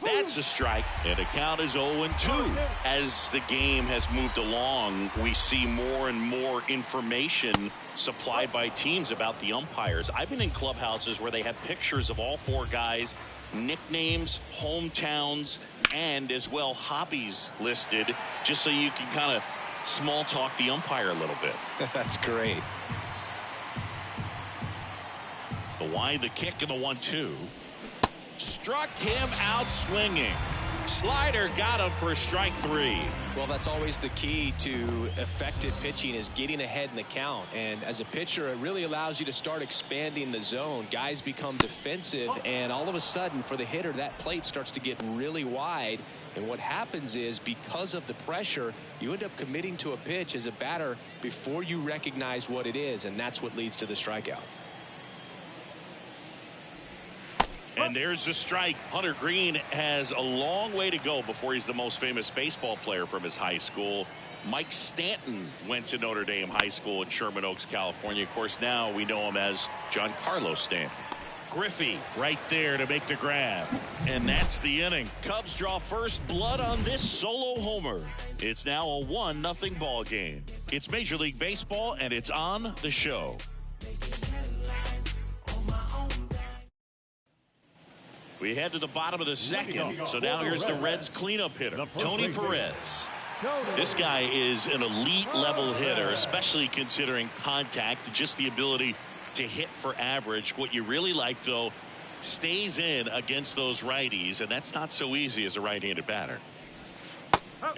That's a strike, and the count is 0-2. As the game has moved along, we see more and more information supplied by teams about the umpires. I've been in clubhouses where they have pictures of all four guys, nicknames, hometowns, and as well hobbies listed, just so you can kind of small talk the umpire a little bit. That's great. The wind, the kick, and the 1-2. Struck him out swinging. Slider got him for strike 3. Well, that's always the key to effective pitching, is getting ahead in the count. And as a pitcher, it really allows you to start expanding the zone. Guys become defensive, and all of a sudden, for the hitter, that plate starts to get really wide. And what happens is, because of the pressure, you end up committing to a pitch as a batter before you recognize what it is, and that's what leads to the strikeout. And there's the strike. Hunter Green has a long way to go before he's the most famous baseball player from his high school. Mike Stanton went to Notre Dame High School in Sherman Oaks, California. Of course, now we know him as Giancarlo Stanton. Griffey right there to make the grab. And that's the inning. Cubs draw first blood on this solo homer. It's now a 1-0 ball game. It's Major League Baseball, and it's on the show. We head to the bottom of the second. So now here's the Reds cleanup hitter, Tony Perez. This guy is an elite level hitter, especially considering contact, just the ability to hit for average. What you really like, though, stays in against those righties, and that's not so easy as a right-handed batter.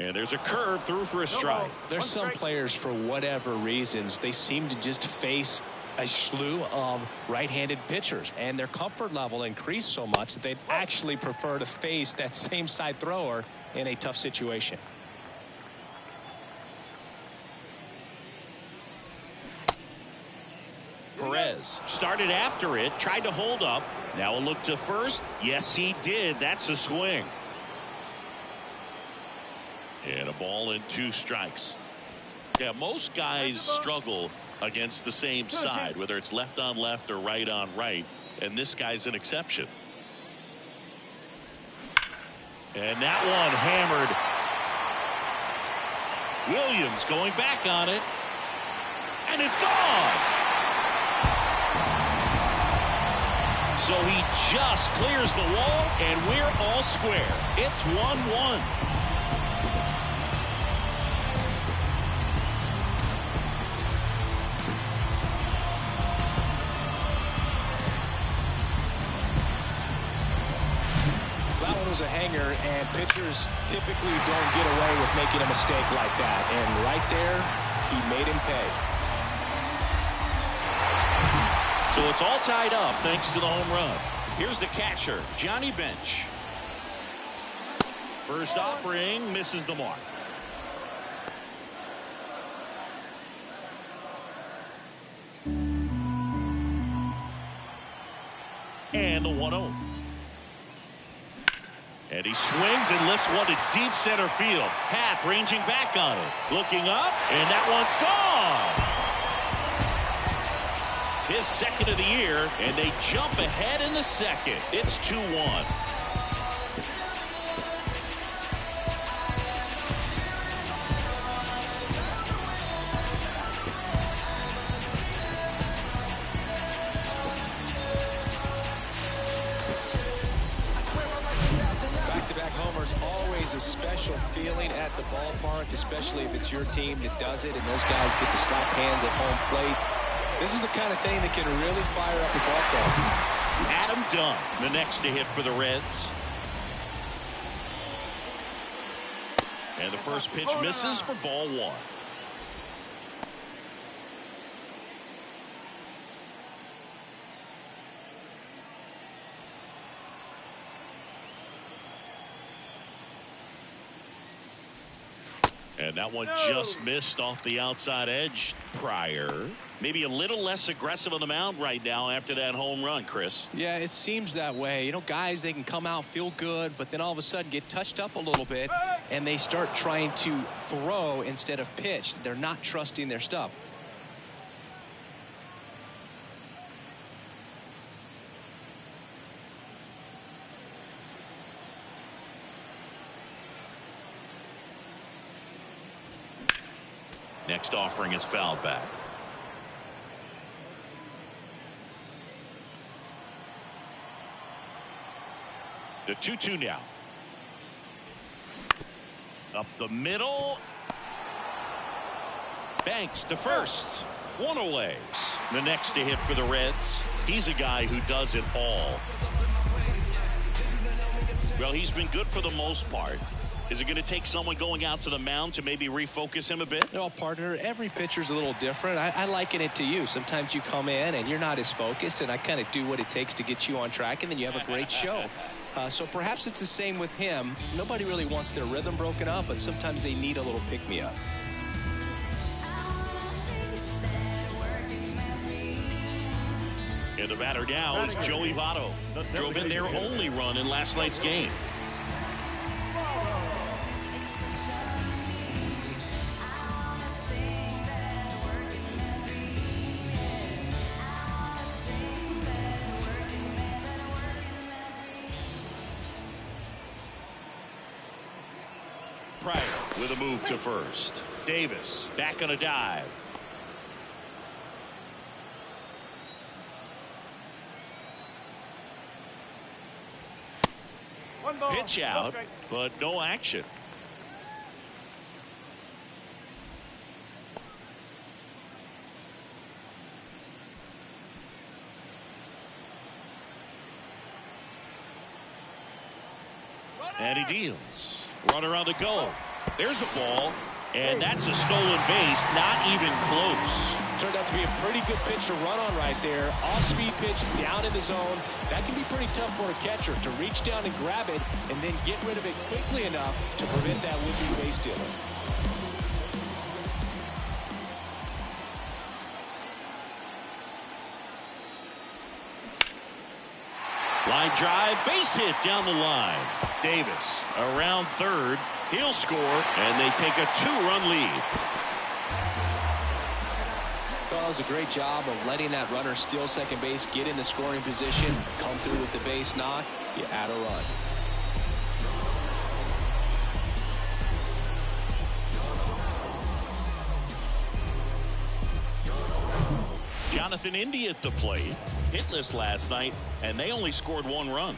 And there's a curve through for a strike. There's some players, for whatever reasons, they seem to just face a slew of right-handed pitchers, and their comfort level increased so much that they'd actually prefer to face that same side thrower in a tough situation. Perez started after it, tried to hold up. Now a look to first. Yes, he did. That's a swing. And a ball and 2 strikes. Yeah, most guys struggle against the same side, whether it's left on left or right on right, and this guy's an exception. And that one hammered. Williams going back on it, and it's gone. So he just clears the wall, and we're all square. It's 1-1. A hanger, and pitchers typically don't get away with making a mistake like that, and right there he made him pay. So it's all tied up thanks to the home run. Here's the catcher, Johnny Bench. First offering misses the mark. And the 1-0. And he swings and lifts one to deep center field. Happ ranging back on it. Looking up, and that one's gone. His second of the year, and they jump ahead in the second. It's 2-1. always a special feeling at the ballpark, especially if it's your team that does it and those guys get to slap hands at home plate. This is the kind of thing that can really fire up a ball club. Adam Dunn, the next to hit for the Reds. And the first pitch misses for ball one. And that one just missed off the outside edge prior. Maybe a little less aggressive on the mound right now after that home run, Chris. Yeah, it seems that way. You know, guys, they can come out, feel good, but then all of a sudden get touched up a little bit, and they start trying to throw instead of pitch. They're not trusting their stuff. Next offering is fouled back. The 2-2 now. Up the middle. Banks to first. One away. The next to hit for the Reds. He's a guy who does it all. Well, he's been good for the most part. Is it going to take someone going out to the mound to maybe refocus him a bit? No, partner, every pitcher's a little different. I liken it to you. Sometimes you come in and you're not as focused, and I kind of do what it takes to get you on track, and then you have a great show. So perhaps it's the same with him. Nobody really wants their rhythm broken up, but sometimes they need a little pick-me-up. And the batter now is Joey Votto. Drove in their only run in last night's game. Pryor with a move to first. Davis back on a dive. Pitch out, but no action. And he deals. Runner on the go. There's a ball, and that's a stolen base. Not even close. Turned out to be a pretty good pitch to run on right there. Off-speed pitch down in the zone. That can be pretty tough for a catcher to reach down and grab it and then get rid of it quickly enough to prevent that would-be base stealer. Line drive, base hit down the line. Davis around third. He'll score, and they take a two-run lead. Well, it was a great job of letting that runner steal second base, get in the scoring position, come through with the base knock. You add a run. Jonathan India at the plate. Hitless last night, and they only scored one run.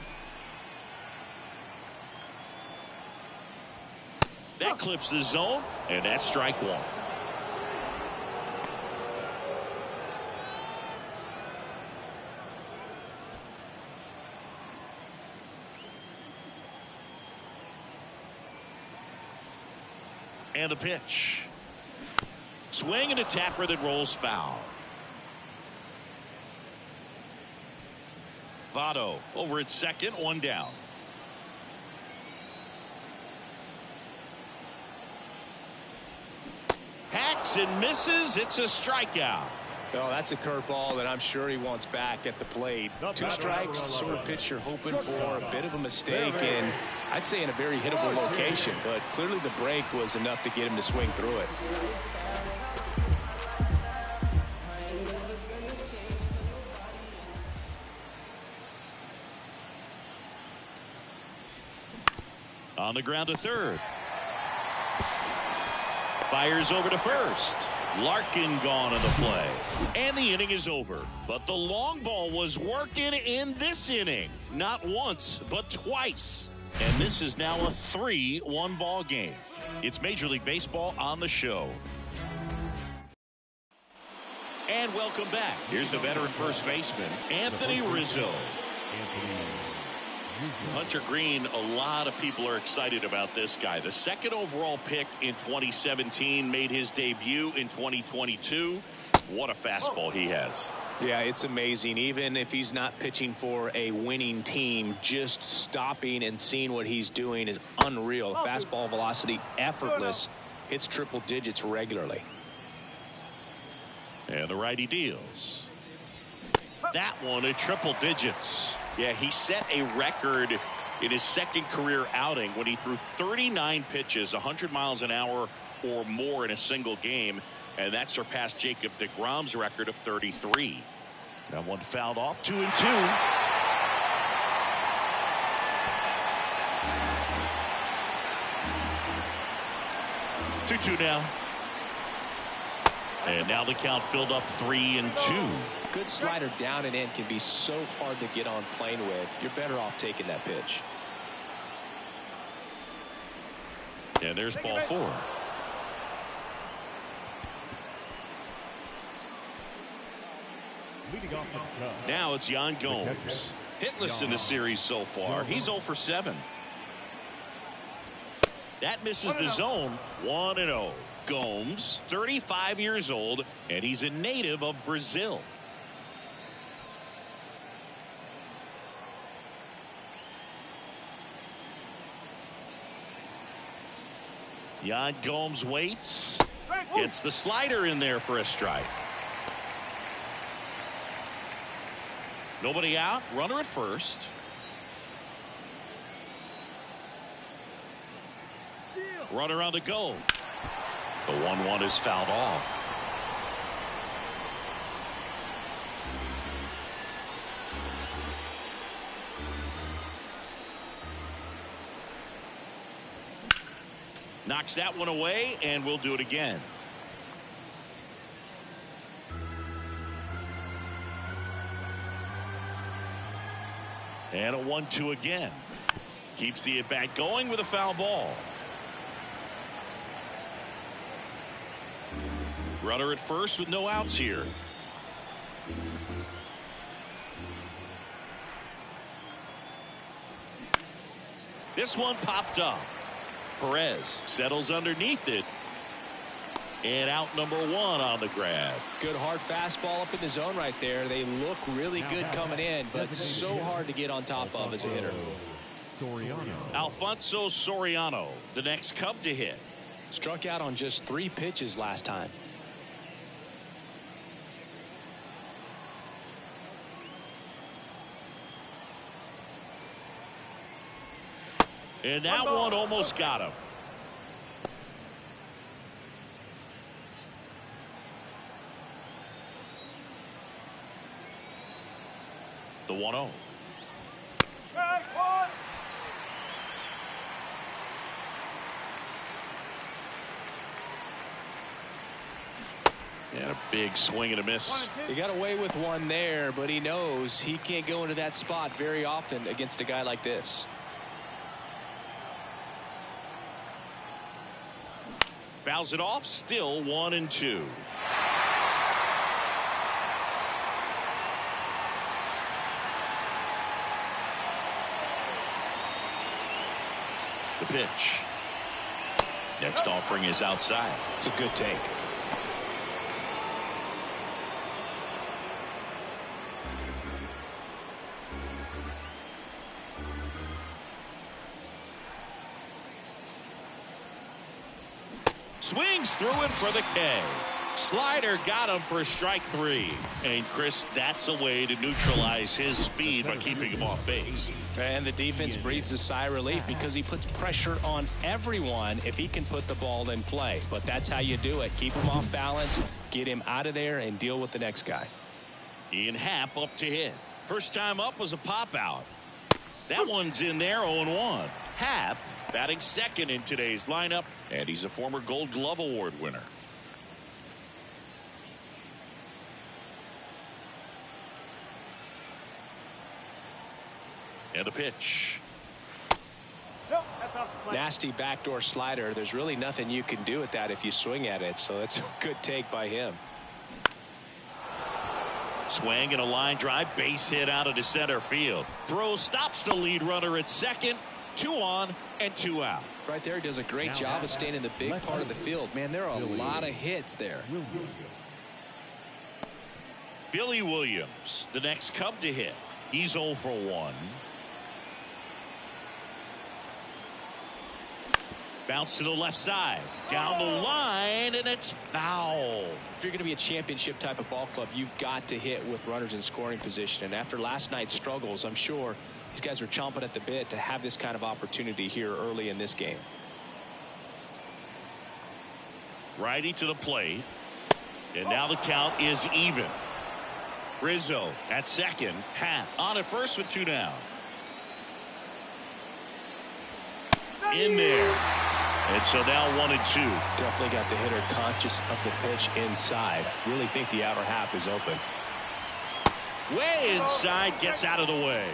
That clips the zone, and that's strike one. And the pitch. Swing and a tapper that rolls foul. Votto over at second, one down. Hacks and misses. It's a strikeout. Oh, that's a curveball that I'm sure he wants back at the plate. Two strikes, the sort of pitch you're hoping for. A bit of a mistake, and I'd say in a very hittable location, but clearly the break was enough to get him to swing through it. On the ground to third. Fires over to first. Larkin gone in the play. And the inning is over. But the long ball was working in this inning. Not once, but twice. And this is now a 3-1 ball game. It's Major League Baseball on the show. And welcome back. Here's the veteran first baseman, Anthony Rizzo. Hunter Green, a lot of people are excited about this guy. The second overall pick in 2017, made his debut in 2022. What a fastball he has. Yeah, it's amazing. Even if he's not pitching for a winning team, just stopping and seeing what he's doing is unreal. Fastball velocity, effortless. Hits triple digits regularly. And the righty deals. That one at triple digits. Yeah, he set a record in his second career outing when he threw 39 pitches, 100 miles an hour or more in a single game. And that surpassed Jacob deGrom's record of 33. That one fouled off. 2-2. 2-2 now. And now the count filled up 3-2. Good slider down and in can be so hard to get on plane with. You're better off taking that pitch. And there's ball 4. Now it's Yan Gomes. Hitless in the series so far. He's 0 for 7. That misses the zone. 1-0. Gomes, 35 years old, and he's a native of Brazil. Yan Gomes waits. Gets the slider in there for a strike. Nobody out. Runner at first. Runner on the go. The 1-1 is fouled off. Knocks that one away, and we'll do it again. And a 1-2 again. Keeps the at-bat going with a foul ball. Runner at first with no outs here. This one popped up. Perez settles underneath it. And out number 1 on the grab. Good hard fastball up in the zone right there. They look really good coming in, but so hard to get on top of as a hitter. Alfonso Soriano, the next Cub to hit. Struck out on just 3 pitches last time. And that one almost got him. The 1-0. And a big swing and a miss. He got away with one there, but he knows he can't go into that spot very often against a guy like this. Fouls it off. Still 1-2. The pitch. Next offering is outside. It's a good take. Swings through it for the K. Slider got him for strike 3. And Chris, that's a way to neutralize his speed by keeping him off base. And the defense breathes a sigh of relief because he puts pressure on everyone if he can put the ball in play. But that's how you do it. Keep him off balance, get him out of there, and deal with the next guy. Ian Happ up to hit. First time up was a pop out. That one's in there. 0-1. Happ batting second in today's lineup, and he's a former Gold Glove Award winner. And a pitch. Nasty backdoor slider. There's really nothing you can do with that if you swing at it. So that's a good take by him. Swing and a line drive, base hit out of the center field. Throw stops the lead runner at second. 2 on and 2 out. Right there, he does a great job of staying in the big part of the field. Man, there are a lot of hits there. Billy Williams, the next Cub to hit. He's 0 for 1. Bounce to the left side. Down the line, and it's foul. If you're going to be a championship type of ball club, you've got to hit with runners in scoring position. And after last night's struggles, I'm sure these guys are chomping at the bit to have this kind of opportunity here early in this game. Righty to the plate. And now the count is even. Rizzo at second. Hat on at first with 2 down. In there. And so now 1 and 2. Definitely got the hitter conscious of the pitch inside. Really think the outer half is open. Way inside, gets out of the way.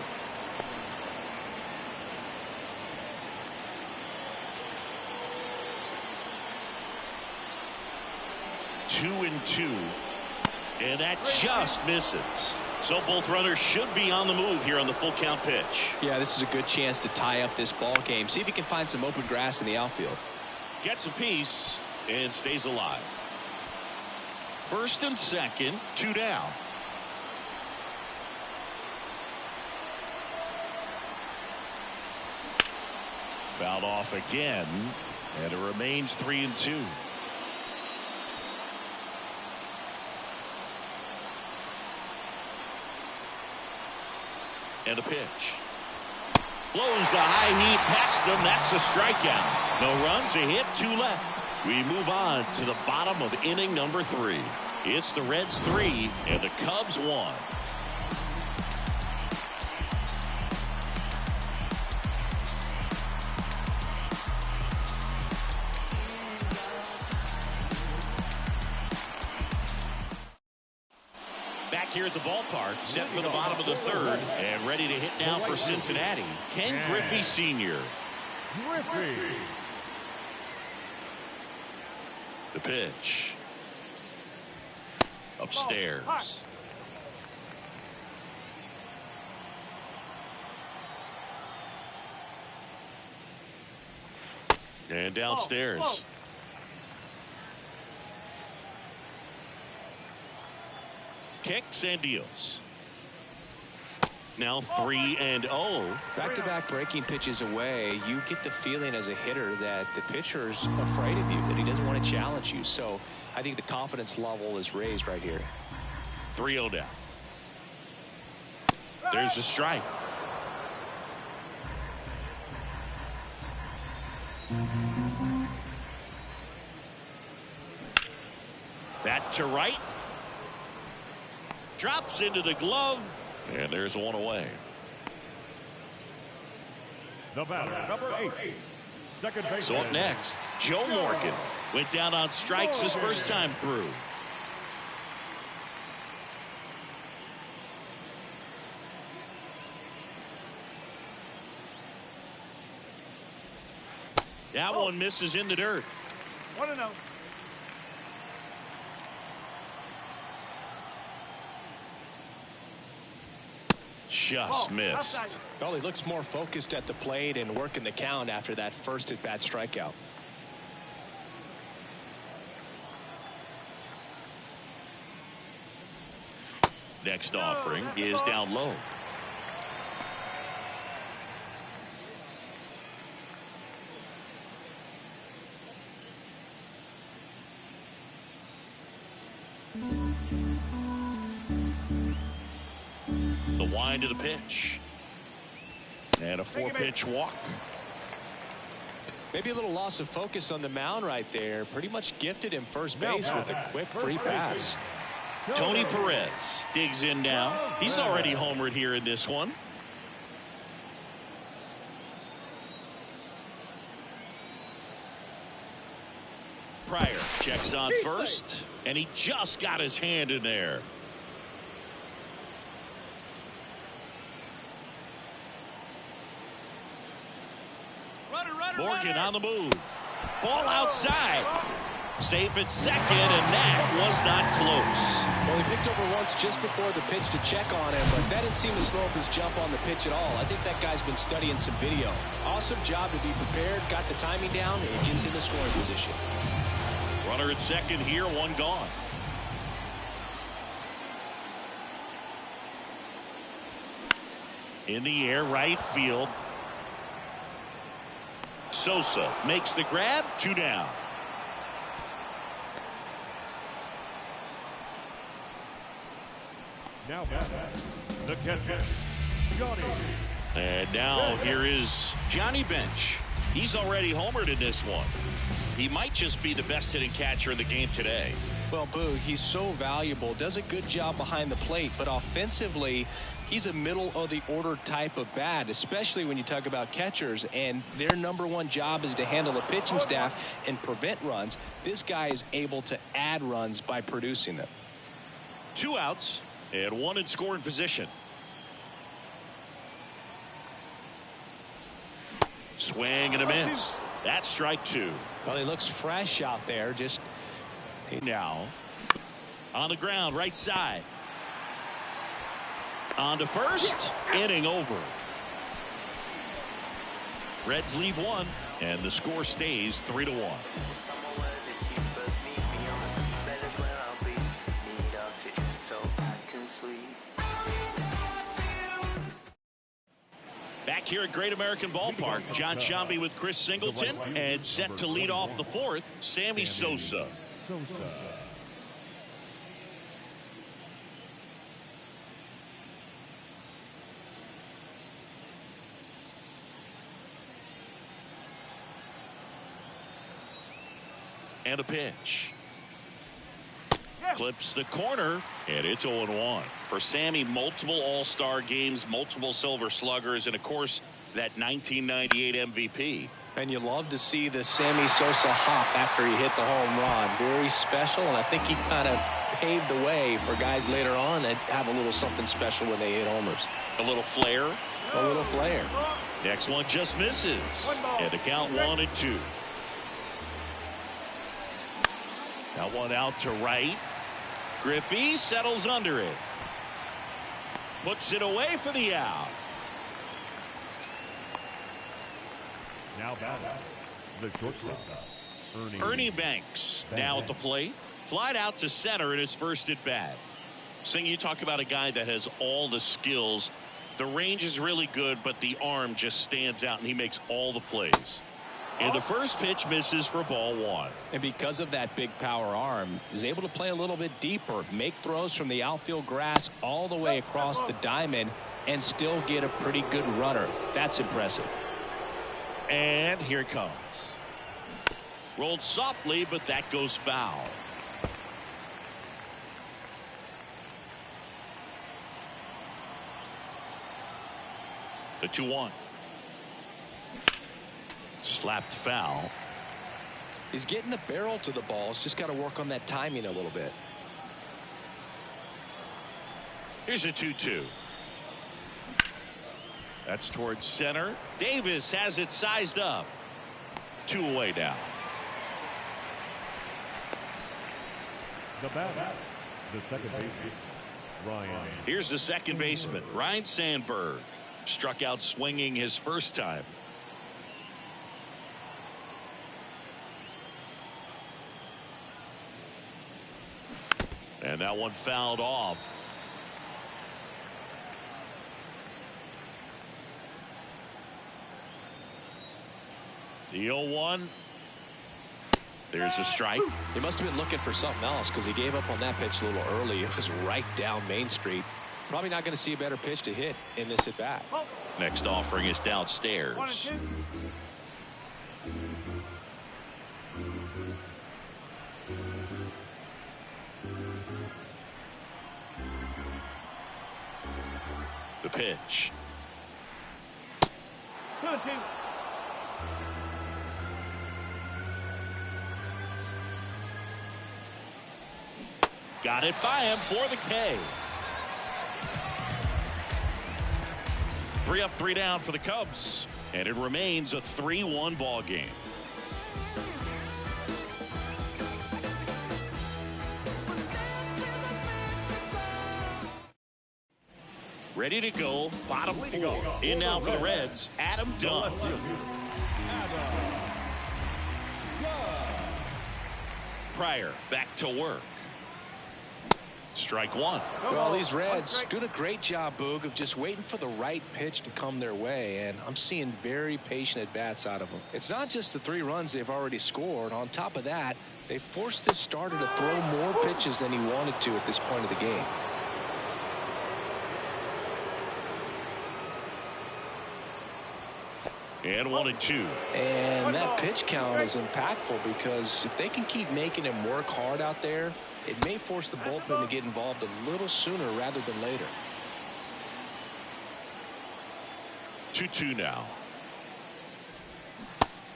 Two and 2. And that just misses. So both runners should be on the move here on the full count pitch. Yeah, this is a good chance to tie up this ball game. See if you can find some open grass in the outfield. Gets a piece and stays alive. First and second, 2 down. Fouled off again, and it remains 3 and 2. And a pitch. Blows the high heat past him. That's a strikeout. No runs, a hit, 2 left. We move on to the bottom of inning number 3. It's the Reds 3 and the Cubs 1. Back here at the ballpark, set for the bottom of the 3rd, and ready to hit now for Cincinnati, Ken Griffey Sr. Griffey. The pitch. Upstairs. And downstairs. Kicks and deals. Now 3 and 0. Back-to-back breaking pitches away, you get the feeling as a hitter that the pitcher's afraid of you, that he doesn't want to challenge you. So I think the confidence level is raised right here. 3-0 down. There's the strike. That to right. Drops into the glove, and there's 1 away. The batter, number 8. Second baseman. So up next, Joe Morgan went down on strikes his first time through. That one misses in the dirt. 1-0. Just missed. Well, he looks more focused at the plate and working the count after that first at-bat strikeout. Next offering is down low. The wind to the pitch. And a 4-pitch walk. Maybe a little loss of focus on the mound right there. Pretty much gifted him first base with a quick free pass. Tony Perez digs in now. He's already homered here in this one. Pryor checks on first, and he just got his hand in there. Morgan on the move. Ball outside. Safe at second, and that was not close. Well, he picked over once just before the pitch to check on him, but that didn't seem to slow up his jump on the pitch at all. I think that guy's been studying some video. Awesome job to be prepared, got the timing down, and gets in the scoring position. Runner at second here, one gone. In the air, right field. Sosa makes the grab, 2 down. Now the catcher, Johnny. And now here is Johnny Bench. He's already homered in this one. He might just be the best hitting catcher in the game today. Well, Boog, he's so valuable, does a good job behind the plate, but offensively, he's a middle-of-the-order type of bat, especially when you talk about catchers, and their #1 job is to handle the pitching staff and prevent runs. This guy is able to add runs by producing them. 2 outs and 1 in scoring position. Swing and a miss. That's strike 2. Well, he looks fresh out there. Just now on the ground, right side. On to first. Inning over. Reds leave 1, and the score stays 3-1. Back here at Great American Ballpark, John Sciambi with Chris Singleton, and set to lead off the 4th, Sammy Sosa. And a pitch. Clips the corner, and it's 0-1. For Sammy, multiple All-Star games, multiple Silver Sluggers, and of course, that 1998 MVP. And you love to see the Sammy Sosa hop after he hit the home run. Very special, and I think he kind of paved the way for guys later on that have a little something special when they hit homers. A little flair. A little flair. Next one just misses. And the count 1-2. That one out to right. Griffey settles under it. Puts it away for the out. Now batting, the shortstop, Ernie Banks now at the plate. Flied out to center in his first at bat. Sing, you talk about a guy that has all the skills. The range is really good, but the arm just stands out, and he makes all the plays. And the first pitch misses for ball 1. And because of that big power arm, he's able to play a little bit deeper, make throws from the outfield grass all the way across the diamond, and still get a pretty good runner. That's impressive. And here it comes. Rolled softly, but that goes foul. The 2-1. Slapped foul. He's getting the barrel to the ball. He's just got to work on that timing a little bit. Here's a 2-2. That's towards center. Davis has it sized up. 2 away now. The batter, the second baseman, Ryan. Here's the second baseman, Ryan Sandberg. Struck out swinging his first time. And that one fouled off. The 0-1. There's a strike. He must have been looking for something else because he gave up on that pitch a little early. It was right down Main Street. Probably not going to see a better pitch to hit in this at bat. Next offering is downstairs. The pitch. 2-2. Got it by him for the K. 3 up, 3 down for the Cubs. And it remains a 3-1 ball game. Ready to go, bottom 4. In now for the Reds, Adam Dunn. Pryor back to work. Strike 1. Well, these Reds doing a great job, Boog, of just waiting for the right pitch to come their way, and I'm seeing very patient at-bats out of them. It's not just the 3 runs they've already scored. On top of that, they forced this starter to throw more pitches than he wanted to at this point of the game. And 1-2. And that pitch count is impactful because if they can keep making him work hard out there, it may force the bullpen to get involved a little sooner rather than later. 2-2 now.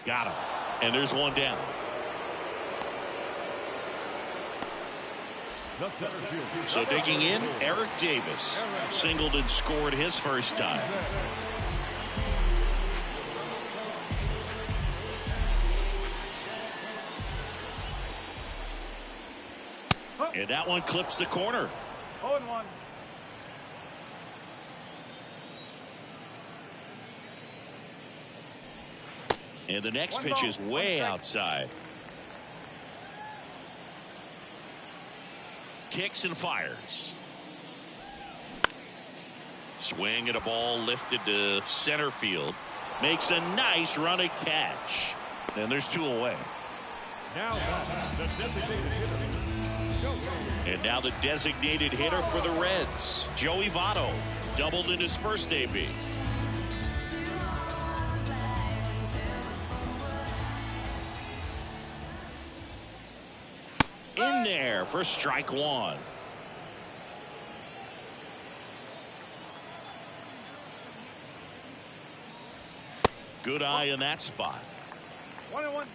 Got him. And there's 1 down. So digging in, Eric Davis singled and scored his first time. And that one clips the corner. 0-1. And the next pitch is way outside. Kicks and fires. Swing at a ball lifted to center field. Makes a nice running catch. And there's 2 away. Now the designated hitter. And now the designated hitter for the Reds, Joey Votto, doubled in his first AB. In there for strike 1. Good eye in that spot. 1-1.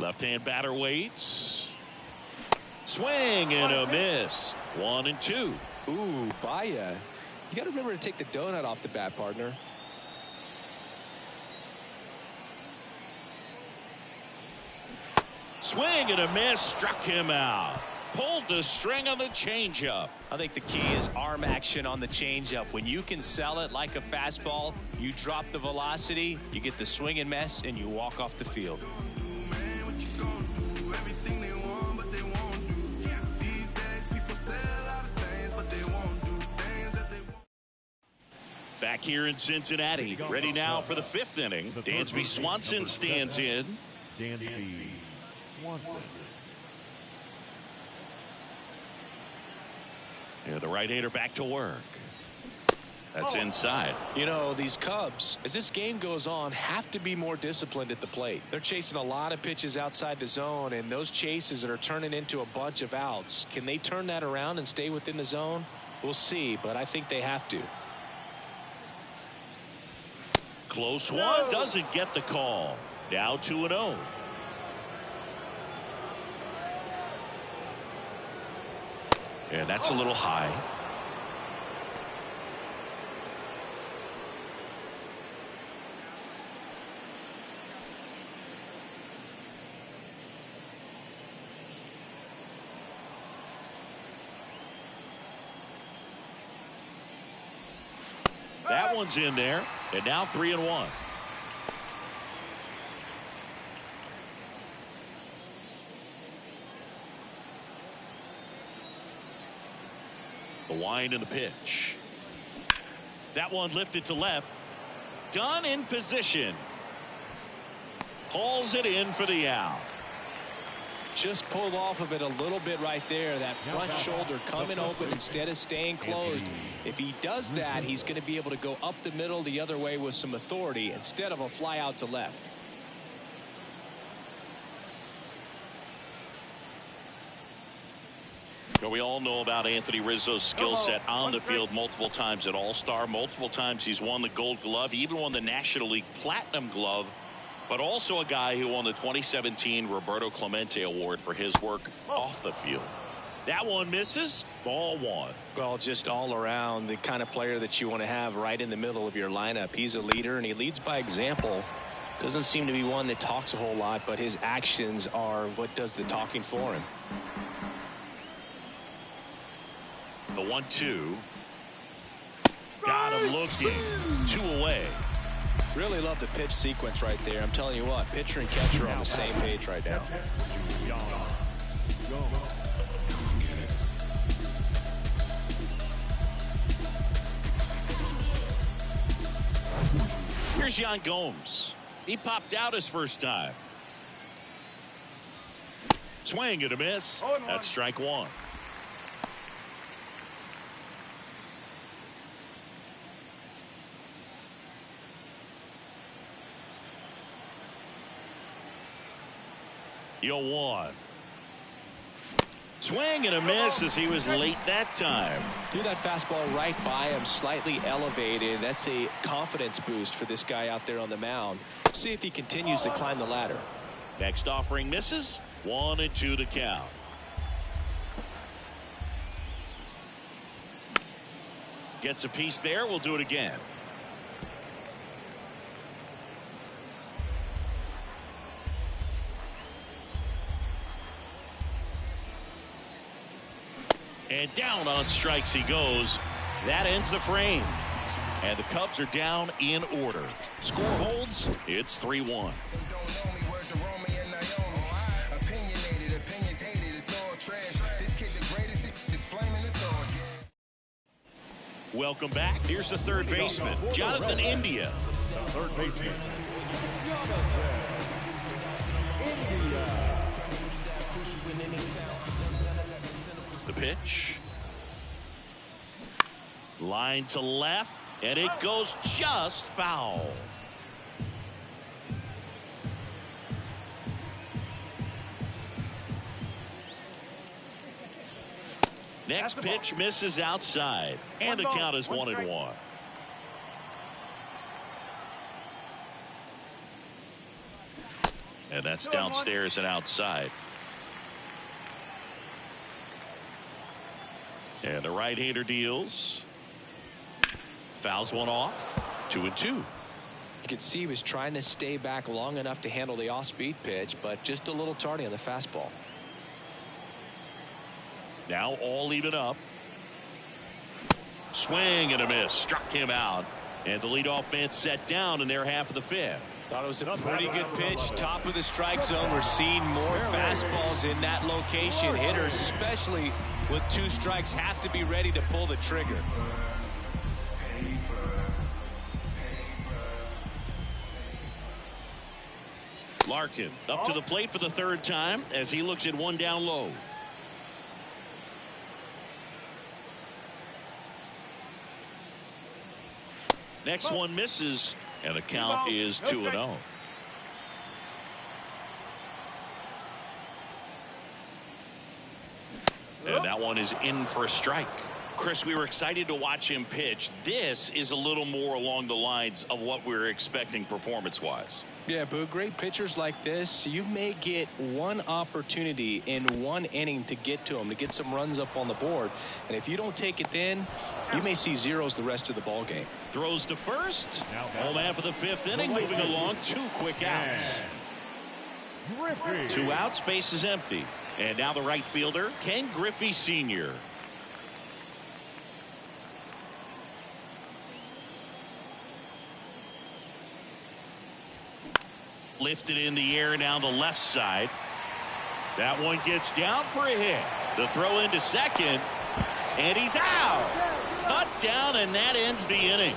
Left-hand batter waits. Swing and a miss. 1-2. Ooh, Baya. You got to remember to take the donut off the bat, partner. Swing and a miss. Struck him out. Pulled the string on the changeup. I think the key is arm action on the changeup. When you can sell it like a fastball, you drop the velocity, you get the swing and miss, and you walk off the field. Back here in Cincinnati, ready now for the 5th inning. Dansby Swanson stands in. Dansby Swanson. Yeah, the right-hander back to work. That's inside. You know, these Cubs, as this game goes on, have to be more disciplined at the plate. They're chasing a lot of pitches outside the zone, and those chases that are turning into a bunch of outs. Can they turn that around and stay within the zone? We'll see, but I think they have to. Close one, doesn't get the call. Now 2-0. And that's a little high. That one's in there, and now 3-1. The wind and the pitch. That one lifted to left. Dunn in position. Pulls it in for the out. Just pulled off of it a little bit right there. That front shoulder coming open instead of staying closed. If he does that, he's going to be able to go up the middle the other way with some authority instead of a fly out to left. Well, we all know about Anthony Rizzo's skill set on the field. Multiple times at All-Star. Multiple times he's won the Gold Glove. He even won the National League Platinum Glove but also a guy who won the 2017 Roberto Clemente Award for his work off the field. That one misses. Ball one. Well, just all around the kind of player that you want to have right in the middle of your lineup. He's a leader, and he leads by example. Doesn't seem to be one that talks a whole lot, but his actions are what does the talking for him. The 1-2. Got him looking. 2 away. Really love the pitch sequence right there. I'm telling you what, pitcher and catcher are on the same page right now. Here's Yan Gomes. He popped out his first time. Swing and a miss. That's strike one. Yo one. Swing and a miss as he was late that time. Threw that fastball right by him, slightly elevated. That's a confidence boost for this guy out there on the mound. See if he continues to climb the ladder. Next offering misses. 1-2 to count. Gets a piece there. We'll do it again. And down on strikes he goes. That ends the frame. And the Cubs are down in order. Score holds. It's 3-1. Welcome back. Here's the third baseman, Jonathan India. Third baseman, The pitch. Line to left, and it goes just foul. Next pitch misses outside, and the count is 1-1. And that's downstairs and outside. And the right-hander deals. Fouls one off. 2-2. You could see he was trying to stay back long enough to handle the off-speed pitch, but just a little tardy on the fastball. Now all even up. Swing and a miss. Struck him out. And the leadoff man set down in their half of the fifth. Thought it was a pretty good pitch. Top of the strike zone. We're seeing more fastballs in that location. Hitters, especially with 2 strikes, have to be ready to pull the trigger. Larkin up to the plate for the third time as he looks at one down low. Next one misses, and the count is 2-0. And that one is in for a strike. Chris, we were excited to watch him pitch. This is a little more along the lines of what we were expecting performance-wise. Yeah, but great pitchers like this, you may get one opportunity in one inning to get to them, to get some runs up on the board. And if you don't take it then, you may see zeros the rest of the ball game. Throws to first. Home half of the fifth inning, moving along. 2 quick outs. 2 outs, base is empty. And now the right fielder, Ken Griffey Sr. Lifted in the air down the left side. That one gets down for a hit. The throw into second, and he's out. Cut down, and that ends the inning.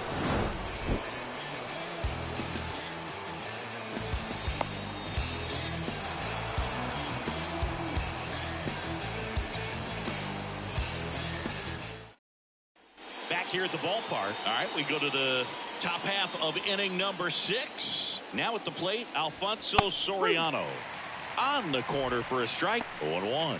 Back here at the ballpark. All right, we go to the top half of inning number 6. Now at the plate, Alfonso Soriano. On the corner for a strike. 0-1.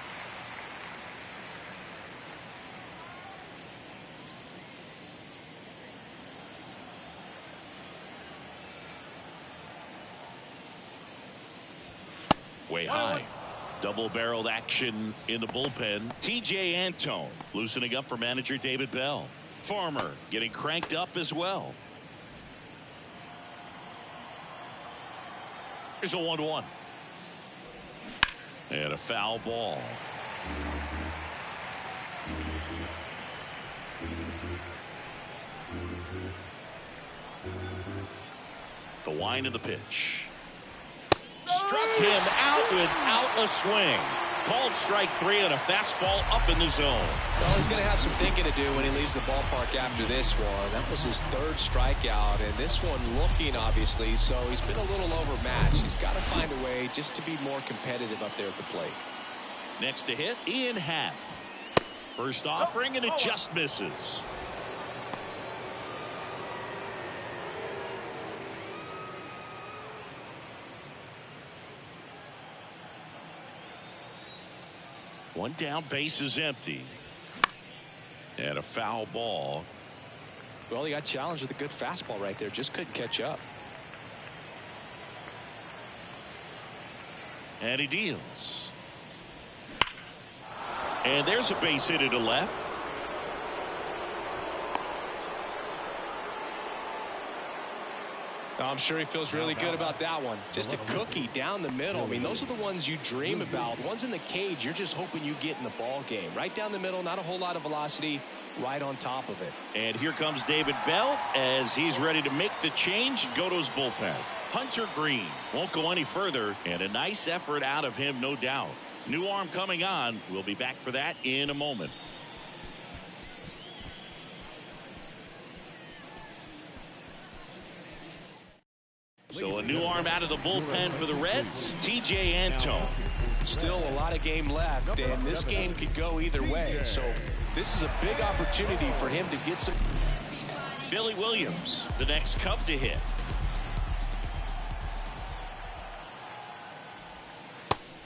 Way high. Double-barreled action in the bullpen. T.J. Antone loosening up for manager David Bell. Farmer getting cranked up as well. Here's a 1-1. And a foul ball. The wind of the pitch. Struck him out without a swing. Called strike 3 on a fastball up in the zone. Well, he's going to have some thinking to do when he leaves the ballpark after this one. That was his 3rd strikeout, and this one looking, obviously, so he's been a little overmatched. He's got to find a way just to be more competitive up there at the plate. Next to hit, Ian Happ. First offering, and it just misses. One down, base is empty. And a foul ball. Well, he got challenged with a good fastball right there. Just couldn't catch up. And he deals. And there's a base hit to left. I'm sure he feels really good about that one. Just a cookie down the middle. I mean, those are the ones you dream about. Ones in the cage, you're just hoping you get in the ball game. Right down the middle, not a whole lot of velocity, right on top of it. And here comes David Bell as he's ready to make the change and go to his bullpen. Hunter Green won't go any further, and a nice effort out of him, no doubt. New arm coming on. We'll be back for that in a moment. So a new arm out of the bullpen for the Reds, T.J. Antone. Still a lot of game left, and this game could go either way. So this is a big opportunity for him to get some. Billy Williams, the next Cub to hit.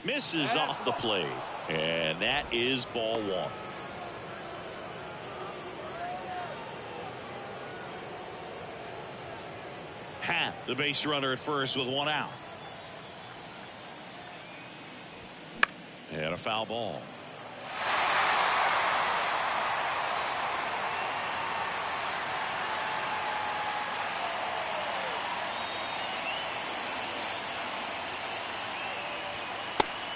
Misses off the plate, and that is ball 1. Happ, the base runner at first with 1 out. And a foul ball.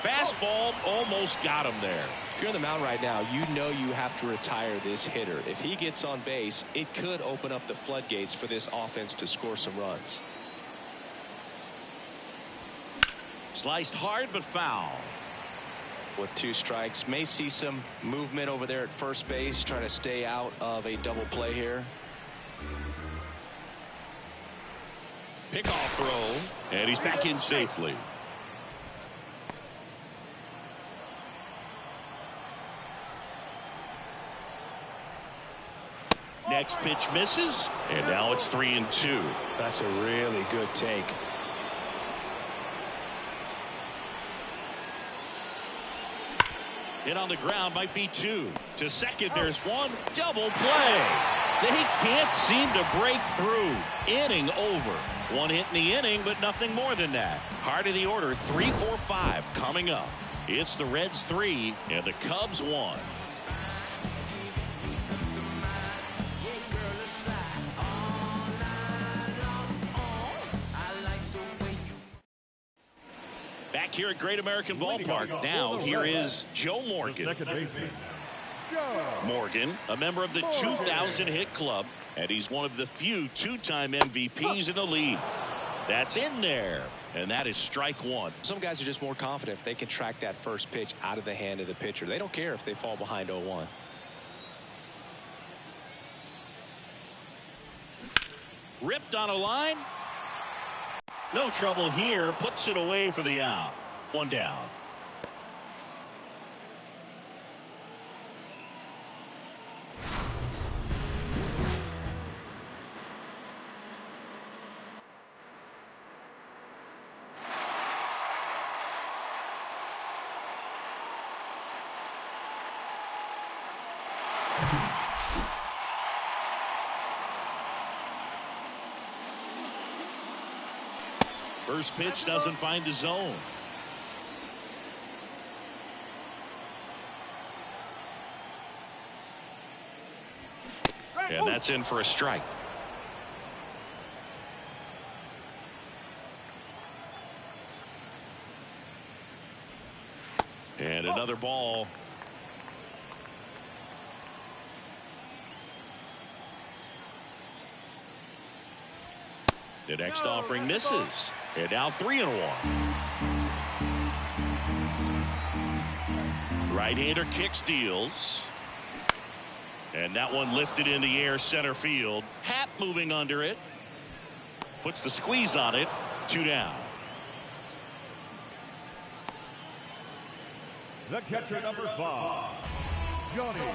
Fastball almost got him there. If you're on the mound right now, you know you have to retire this hitter. If he gets on base, it could open up the floodgates for this offense to score some runs. Sliced hard but foul. With 2 strikes, may see some movement over there at first base, trying to stay out of a double play here. Pickoff throw, and he's back in safely. Next pitch misses, and now it's 3-2. That's a really good take. Hit on the ground, might be 2. To second, there's 1. Double play. They can't seem to break through. Inning over. 1 hit in the inning, but nothing more than that. Heart of the order, 3, 4, 5 coming up. It's the Reds 3 and the Cubs 1. Back here at Great American Ballpark. Now here is Joe Morgan. Morgan, a member of the 2000 hit club, and he's one of the few 2-time MVPs in the league. That's in there, and that is strike 1. Some guys are just more confident if they can track that first pitch out of the hand of the pitcher. They don't care if they fall behind 0-1. Ripped on a line. No trouble here. Puts it away for the out. 1 down. First pitch doesn't find the zone. And that's in for a strike. And another ball. The next offering misses. And now 3-1. Right-hander kicks, deals. And that one lifted in the air, center field. Happ moving under it. Puts the squeeze on it. 2 down. The catcher, number 5,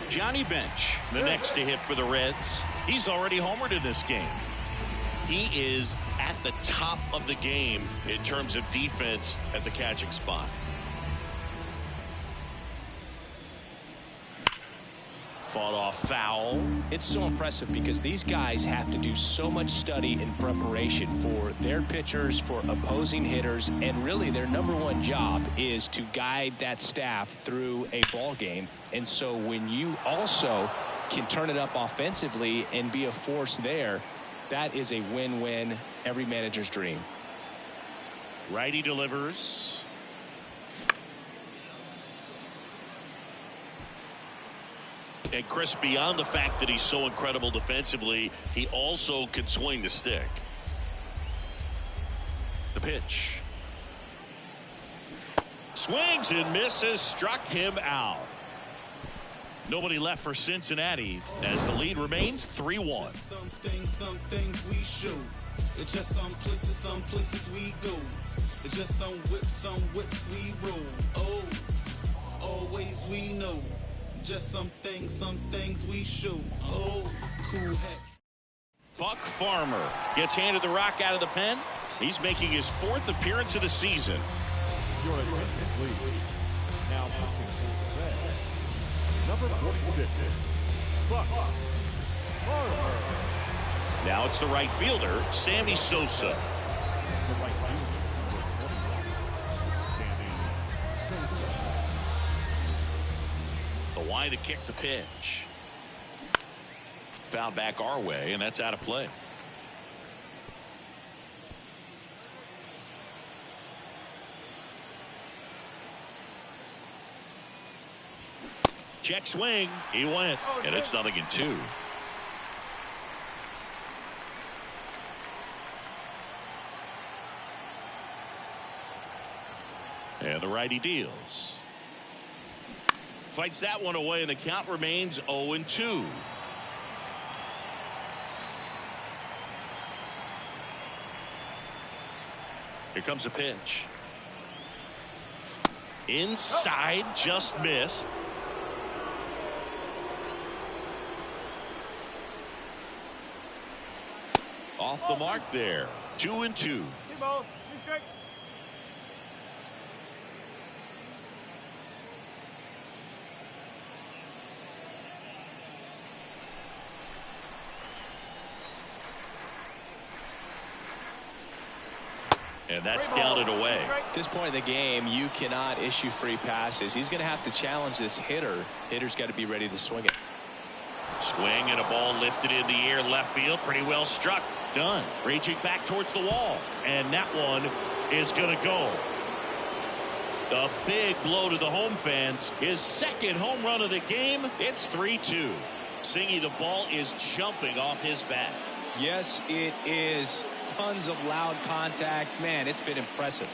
Johnny Bench, the next to hit for the Reds. He's already homered in this game. He is at the top of the game in terms of defense at the catching spot. Fought off foul. It's so impressive because these guys have to do so much study and preparation for their pitchers, for opposing hitters, and really their #1 job is to guide that staff through a ball game. And so when you also can turn it up offensively and be a force there, that is a win-win, every manager's dream. Righty delivers. And Chris, beyond the fact that he's so incredible defensively, he also can swing the stick. The pitch. Swings and misses, struck him out. Nobody left for Cincinnati as the lead remains 3-1. Some things we show. It's just some places we go. It's just some whips we roll. Oh, always we know. Just some things we show. Oh, cool hat. Buck Farmer gets handed the rock out of the pen. He's making his 4th appearance of the season. Your attention, please. Now pitching for the Reds, number 46, Buck Farmer. Now it's the right fielder, Sammy Sosa. The right fielder, number 21, Sammy Sosa. The wide to kick the pitch. Foul back our way, and that's out of play. Check swing. He went, and it's 0-2. And the righty deals. Fights that one away, and the count remains 0-2. Here comes a pitch. Inside, just missed. Off the mark there. 2-2. And that's down and away. At this point in the game, you cannot issue free passes. He's going to have to challenge this hitter. Hitter's got to be ready to swing it. Swing and a ball lifted in the air, left field, pretty well struck. Done. Reaching back towards the wall, and that one is going to go. A big blow to the home fans. His 2nd home run of the game. It's 3-2. Singy, the ball is jumping off his bat. Yes, it is. Tons of loud contact. Man, it's been impressive.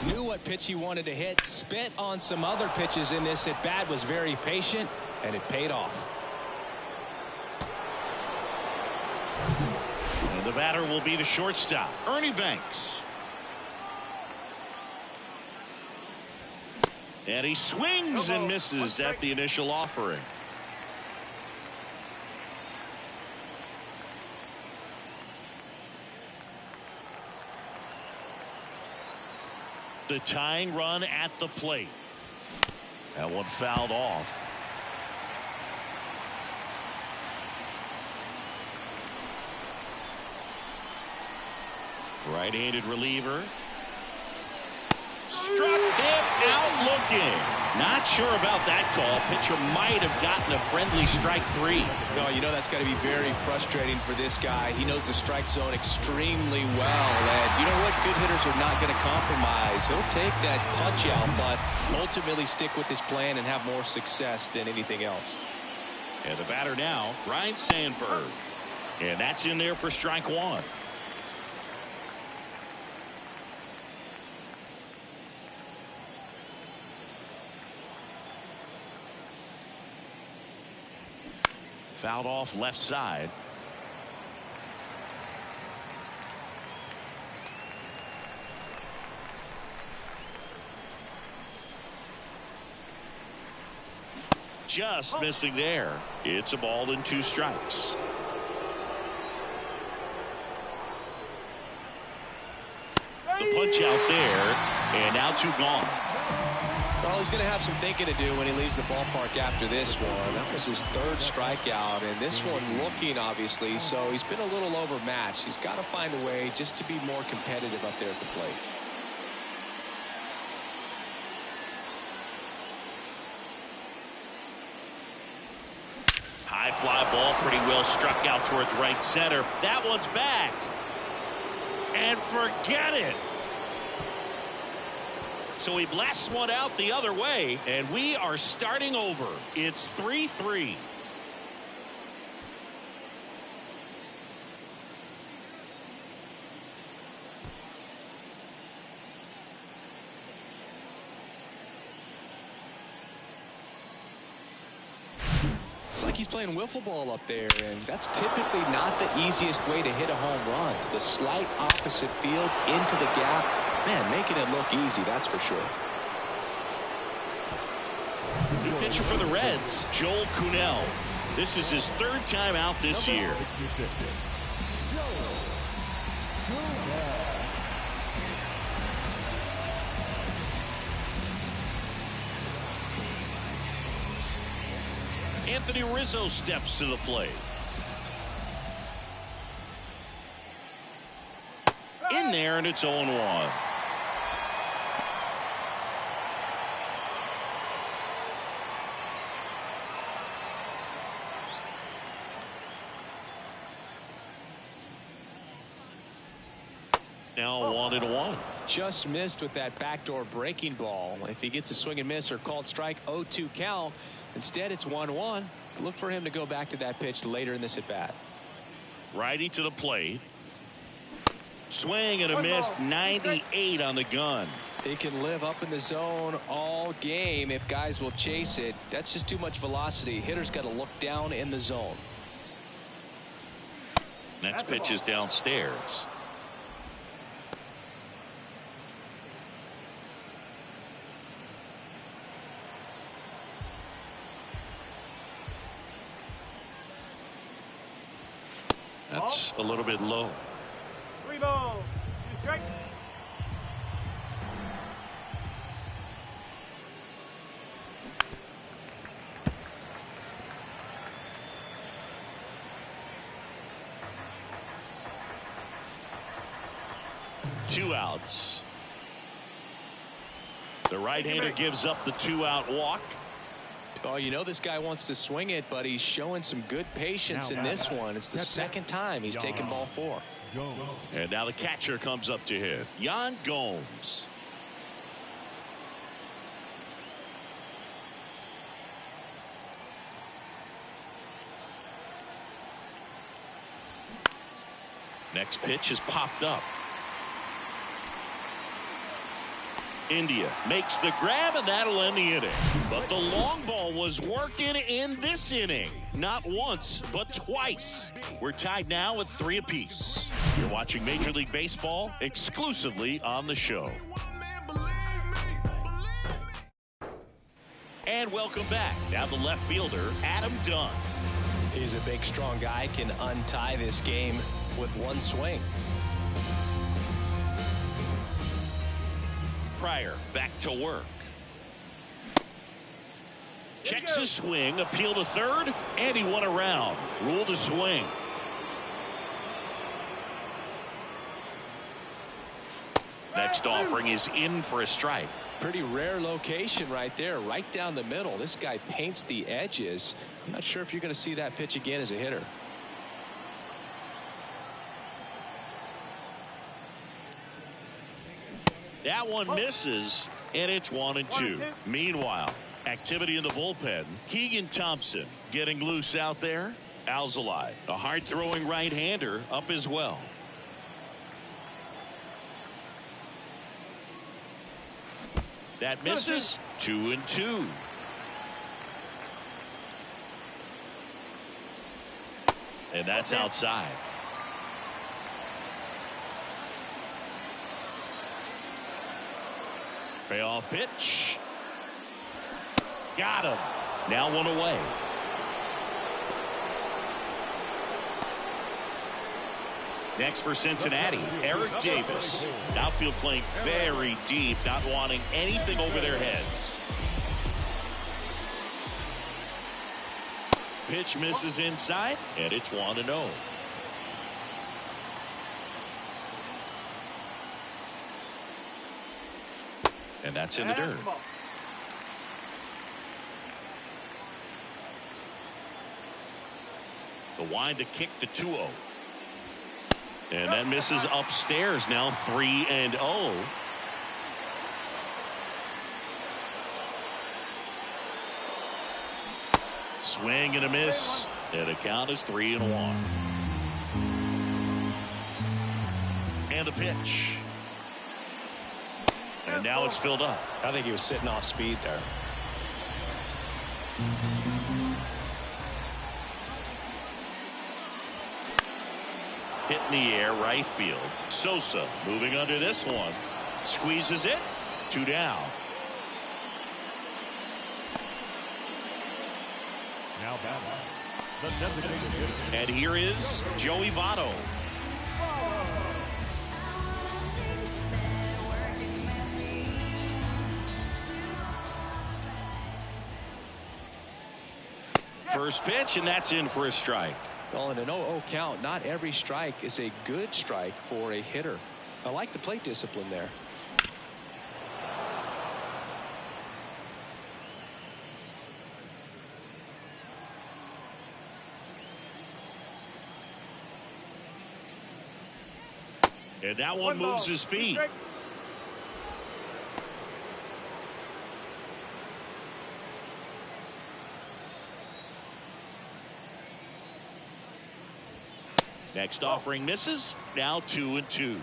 Knew what pitch he wanted to hit. Spit on some other pitches in this at bat. Was very patient, and it paid off. And the batter will be the shortstop, Ernie Banks. And he swings and misses at the initial offering. The tying run at the plate. That one fouled off. Right-handed reliever. Struck him out looking. Not sure about that call. Pitcher might have gotten a friendly strike 3. No, you know that's got to be very frustrating for this guy. He knows the strike zone extremely well. And you know what? Good hitters are not going to compromise. He'll take that punch out, but ultimately stick with his plan and have more success than anything else. And the batter now, Ryne Sandberg. And that's in there for strike 1. Fouled off left side. Just missing there. It's a ball and 2 strikes. The punch out there, and now 2 gone. Well, he's going to have some thinking to do when he leaves the ballpark after this one. That was his 3rd strikeout, and this one looking, obviously, so he's been a little overmatched. He's got to find a way just to be more competitive up there at the plate. High fly ball, pretty well struck out towards right center. That one's back. And forget it. So he blasts one out the other way, and we are starting over. It's 3-3. It's like he's playing wiffle ball up there, and that's typically not the easiest way to hit a home run. To the slight opposite field, into the gap. Man, making it look easy, that's for sure. New pitcher for the Reds, Joel Kuhnel. This is his 3rd time out this year. Anthony Rizzo steps to the plate. In there, and it's 0-1. Now 1-1. Just missed with that backdoor breaking ball. If he gets a swing and miss or called strike, 0-2 count. Instead, it's 1-1. Look for him to go back to that pitch later in this at bat. Righty to the plate. Swing and a miss. 98 on the gun. He can live up in the zone all game if guys will chase it. That's just too much velocity. Hitter's got to look down in the zone. Next pitch is downstairs. That's a little bit low. 3 balls, 2 strikes. Two outs. The right-hander gives up the 2-out walk. Oh, you know this guy wants to swing it, but he's showing some good patience in this one. It's the 2nd time he's taken ball 4. And now the catcher comes up to hit. Yan Gomes. Next pitch is popped up. India makes the grab, and that'll end the inning. But the long ball was working in this inning. Not once, but twice. We're tied now at 3 apiece. You're watching Major League Baseball exclusively on the show. And welcome back. Now the left fielder, Adam Dunn. He's a big, strong guy, can untie this game with one swing. Pryor back to work. Checks his swing, appeal to third, and he won around. Rule to swing. Next offering is in for a strike. Pretty rare location right there, right down the middle. This guy paints the edges. I'm not sure if you're going to see that pitch again as a hitter. That one misses, and it's 1-2. Meanwhile, activity in the bullpen. Keegan Thompson getting loose out there. Alzolay, a hard-throwing right-hander, up as well. That misses. 2-2. And that's outside. Payoff pitch. Got him. Now one away. Next for Cincinnati, Eric Davis. Outfield playing very deep, not wanting anything over their heads. Pitch misses inside, and it's 1-0. And that's in the dirt. The wind to kick the 2-0. And that misses upstairs. Now 3-0. Swing and a miss. And the count is 3-1. And the pitch. And now it's filled up. I think he was sitting off speed there. Hit in the air, right field. Sosa moving under this one. Squeezes it. 2 down. Now batting, the designated hitter. And here is Joey Votto. First pitch, and that's in for a strike. Well, in an 0-0 count, not every strike is a good strike for a hitter. I like the plate discipline there. And that one moves his feet. Next offering misses. Now 2-2.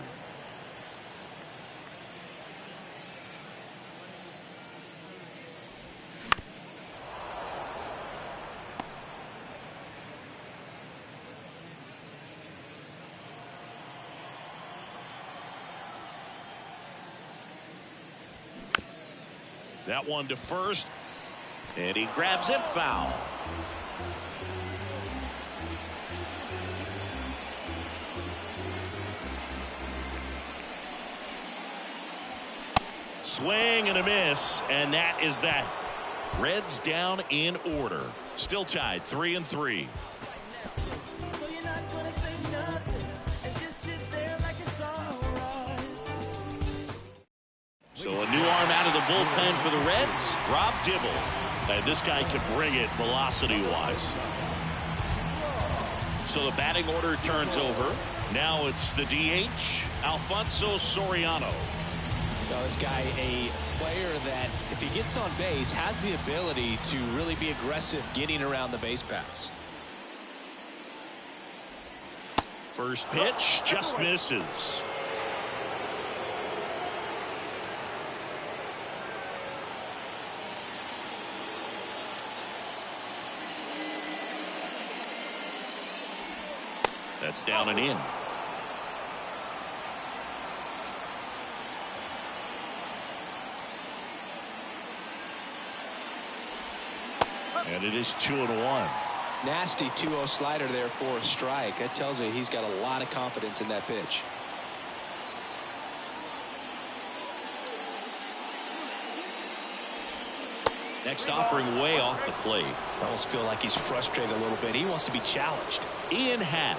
That one to first, and he grabs it foul. Swing and a miss, and that is that. Reds down in order. Still tied 3-3. So a new arm out of the bullpen for the Reds, Rob Dibble. And this guy can bring it velocity-wise. So the batting order turns over. Now it's the DH, Alfonso Soriano. Now this guy, a player that, if he gets on base, has the ability to really be aggressive getting around the base paths. First pitch just misses. That's down and in. And it is 2-1. Nasty 2-0 slider there for a strike. That tells you he's got a lot of confidence in that pitch. Next offering way off the plate. I almost feel like he's frustrated a little bit. He wants to be challenged. Ian Happ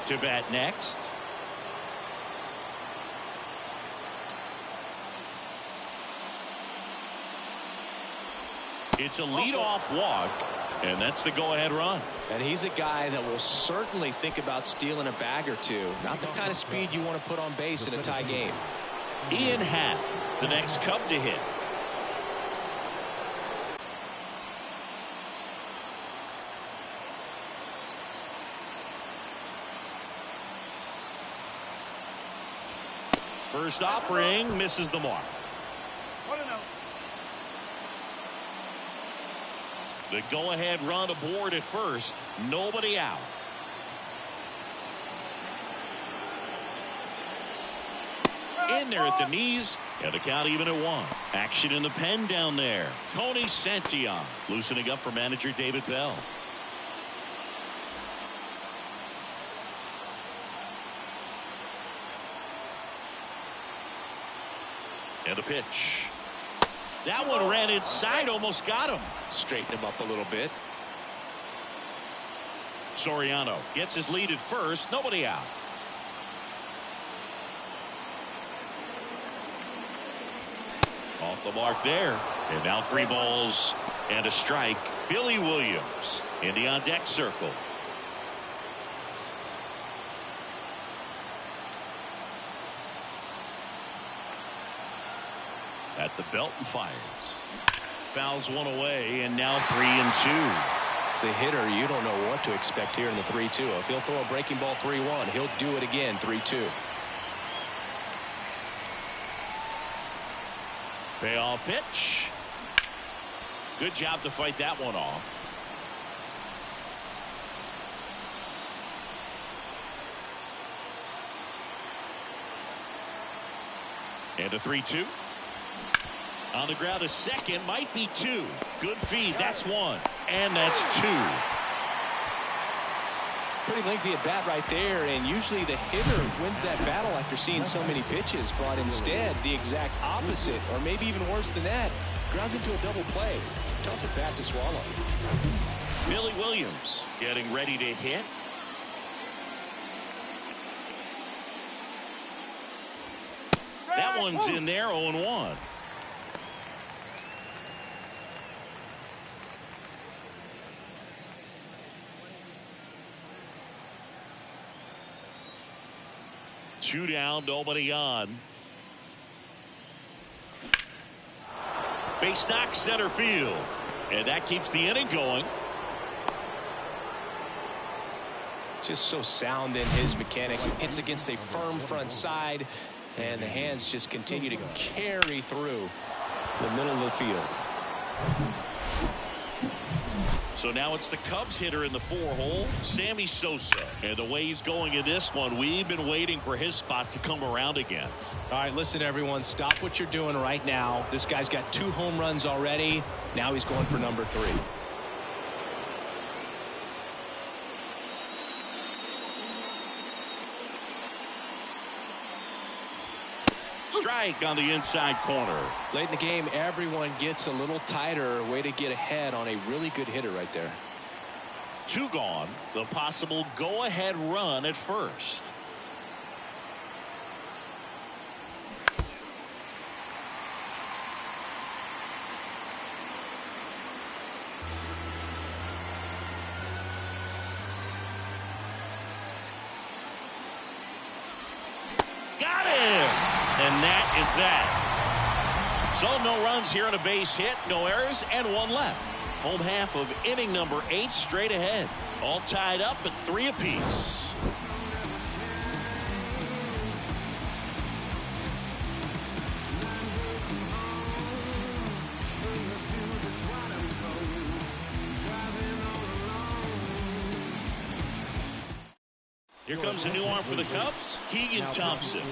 to bat next. It's a leadoff walk, and that's the go-ahead run. And he's a guy that will certainly think about stealing a bag or two. Not the kind of speed you want to put on base in a tie game. Ian Happ, the next Cub to hit. First offering misses the mark. The go-ahead run aboard at first. Nobody out. In there at the knees, and the count even at 1. Action in the pen down there. Tony Santillan loosening up for manager David Bell. And a pitch. That one ran inside, almost got him. Straighten him up a little bit. Soriano gets his lead at first. Nobody out. Off the mark there. And now 3 balls and a strike. Billy Williams in the on-deck circle. At the belt and fires. Fouls one away, and now 3-2. As a hitter, you don't know what to expect here in the 3-2. If he'll throw a breaking ball 3-1, he'll do it again 3-2. Payoff pitch. Good job to fight that one off. And a 3-2. On the ground, a second, might be 2. Good feed, that's 1. And that's 2. Pretty lengthy at bat right there, and usually the hitter wins that battle after seeing so many pitches, but instead the exact opposite, or maybe even worse than that, grounds into a double play. Tough at bat to swallow. Billy Williams getting ready to hit. That one's in there, 0-1. Two down, nobody on. Base knock center field, and that keeps the inning going. Just so sound in his mechanics. It hits against a firm front side, and the hands just continue to carry through the middle of the field. So now it's the Cubs hitter in the 4-hole, Sammy Sosa. And the way he's going in this one, we've been waiting for his spot to come around again. All right, listen, everyone, stop what you're doing right now. This guy's got 2 home runs already. Now he's going for number 3. Strike on the inside corner. Late in the game, everyone gets a little tighter. Way to get ahead on a really good hitter right there. 2 gone. The possible go-ahead run at first. Got him! And that is that. So no runs here on a base hit, no errors, and 1 left. Home half of inning number 8 straight ahead. All tied up at 3 apiece. Here comes a new arm for the Cubs, Keegan Thompson.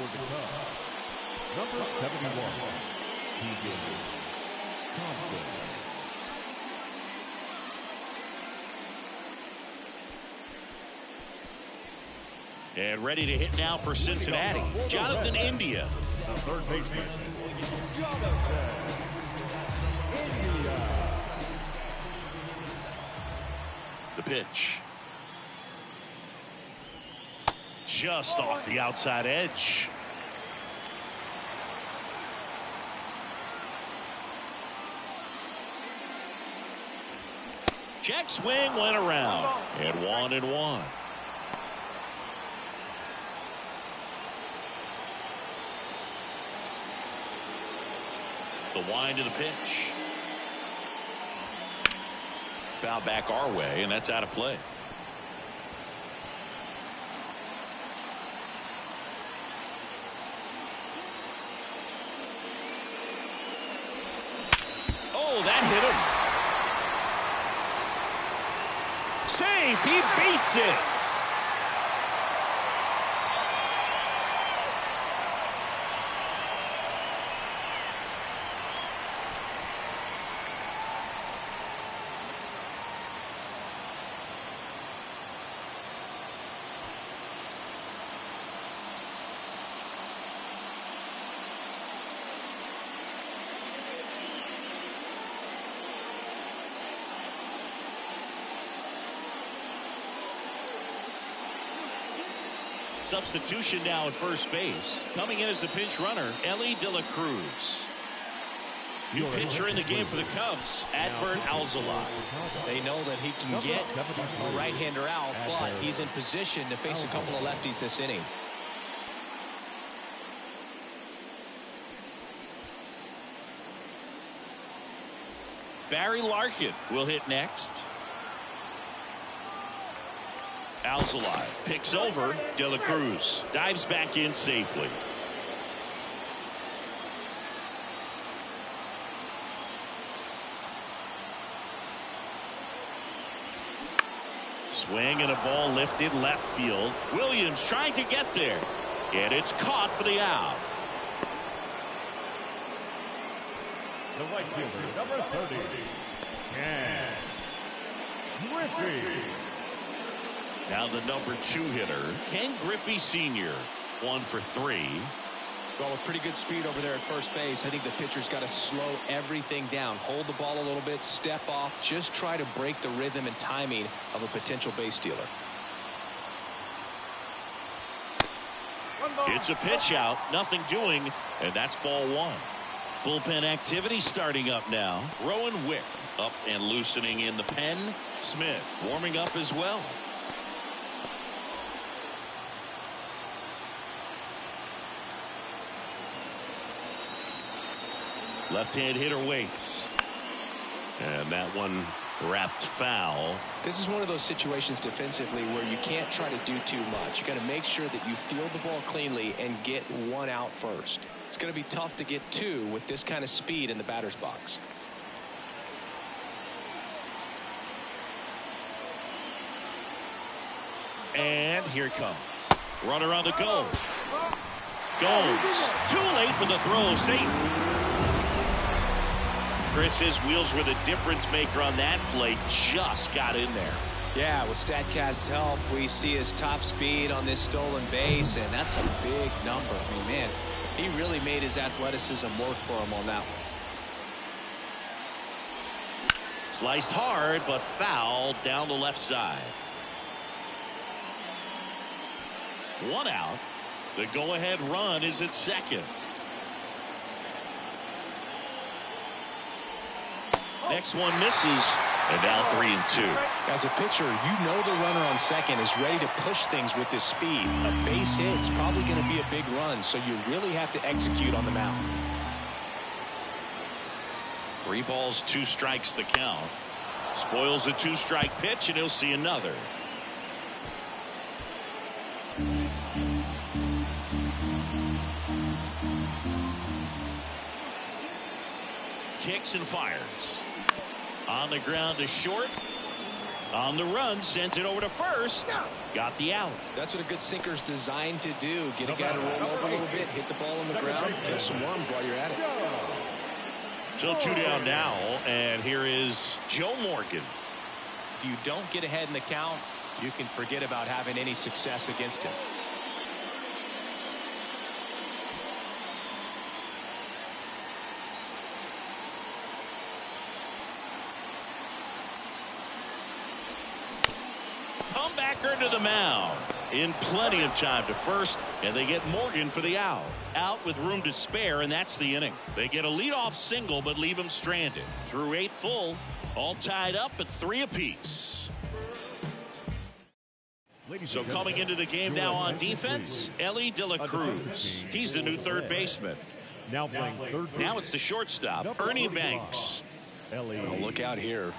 Number 71, Keegan Thompson. And ready to hit now for Cincinnati, Jonathan India. The third baseman, The pitch. Just off the outside edge. Check swing went around. And 1-1. The wind of the pitch. Foul back our way, and that's out of play. Oh, that hit him. Safe. He beats it. Substitution now at first base. Coming in as the pinch runner, Ellie De La Cruz. New pitcher in the game for the Cubs, Adbert Alzolay. They know that he can get a right-hander out, but he's in position to face a couple of lefties this inning. Barry Larkin will hit next. Alzolay picks over De La Cruz. Dives back in safely. Swing and a ball lifted left field. Williams trying to get there. And it's caught for the out. The right fielder, number 30, Ken Griffey. Now the number 2 hitter, Ken Griffey Sr., 1 for 3. Well, with pretty good speed over there at first base, I think the pitcher's got to slow everything down. Hold the ball a little bit, step off, just try to break the rhythm and timing of a potential base stealer. It's a pitch out, nothing doing, and that's ball 1. Bullpen activity starting up now. Rowan Wick up and loosening in the pen. Smith warming up as well. Left-hand hitter waits. And that one wrapped foul. This is one of those situations defensively where you can't try to do too much. You got to make sure that you field the ball cleanly and get 1 out first. It's going to be tough to get 2 with this kind of speed in the batter's box. And here it comes. Runner on the go. Goes. Too late for the throw. Safe. Chris, his wheels were the difference maker on that play. Just got in there. Yeah, with StatCast's help, we see his top speed on this stolen base, and that's a big number. I mean, man, he really made his athleticism work for him on that one. Sliced hard, but foul down the left side. 1 out. The go-ahead run is at second. Next one misses, and now 3-2. As a pitcher, you know the runner on second is ready to push things with his speed. A base hit's probably going to be a big run, so you really have to execute on the mound. 3 balls, 2 strikes the count. Spoils the 2-strike pitch, and he'll see another. Kicks and fires. On the ground to short. On the run, sent it over to first. Got the out. That's what a good sinker's designed to do. Get a guy to roll over a little bit, hit the ball on the ground, kill some worms while you're at it. So 2 down now, and here is Joe Morgan. If you don't get ahead in the count, you can forget about having any success against him. Comebacker to the mound. in plenty of time to first, and they get Morgan for the out. Out with room to spare, and that's the inning. They get a leadoff single, but leave him stranded. Through 8 full, all tied up at 3 apiece. So coming into the game now on defense, Ellie De La Cruz. He's the new third baseman. Now playing third. Now it's the shortstop, Ernie Banks. Well, look out here.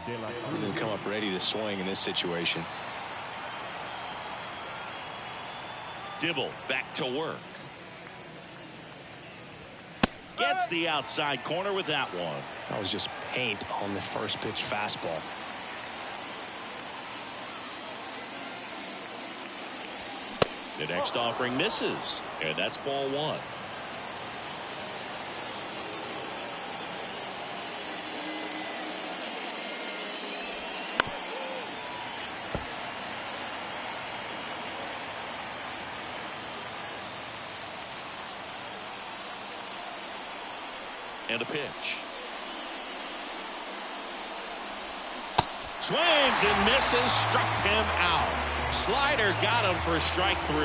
He's going to come up ready to swing in this situation. Dibble back to work. Gets the outside corner with that one. That was just paint on the first pitch fastball. The next offering misses, and that's ball 1. And a pitch. Swings and misses, struck him out. Slider got him for strike 3.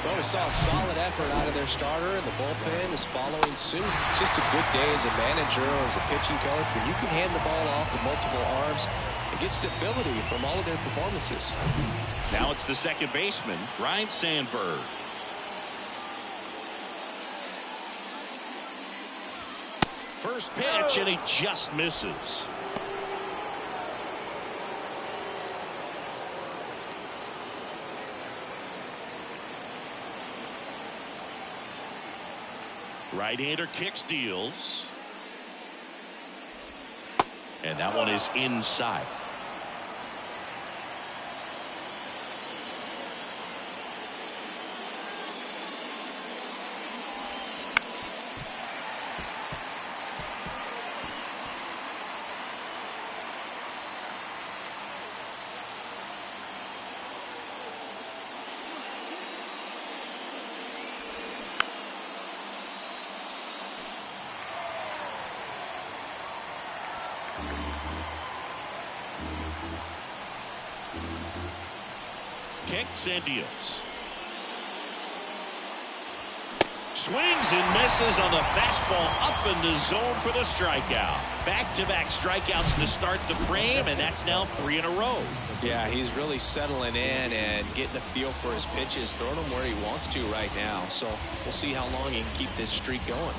Well, we saw a solid effort out of their starter, and the bullpen is following suit. Just a good day as a manager or as a pitching coach. When you can hand the ball off to multiple arms and get stability from all of their performances. Now it's the second baseman, Ryan Sandberg. First pitch, and he just misses. Right-hander kicks, deals. And that one is inside. Kicks and deals. Swings and misses on the fastball up in the zone for the strikeout. Back-to-back strikeouts to start the frame, and that's now 3 in a row. Yeah, he's really settling in and getting a feel for his pitches, throwing them where he wants to right now. So we'll see how long he can keep this streak going.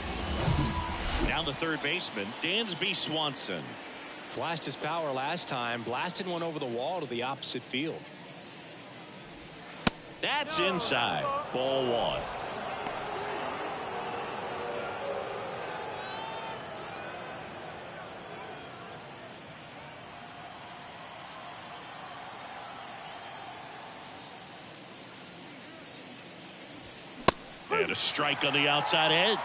Now the third baseman, Dansby Swanson. Flashed his power last time, blasted one over the wall to the opposite field. That's inside. Ball 1. And a strike on the outside edge.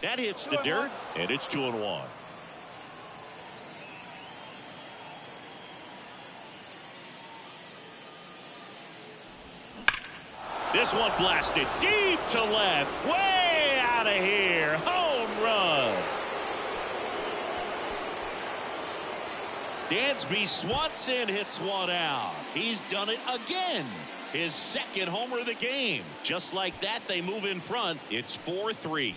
That hits the dirt, and it's 2-1. This one blasted deep to left, way out of here. Home run. Dansby Swanson hits one out. He's done it again. His second homer of the game. Just like that, they move in front. It's 4-3.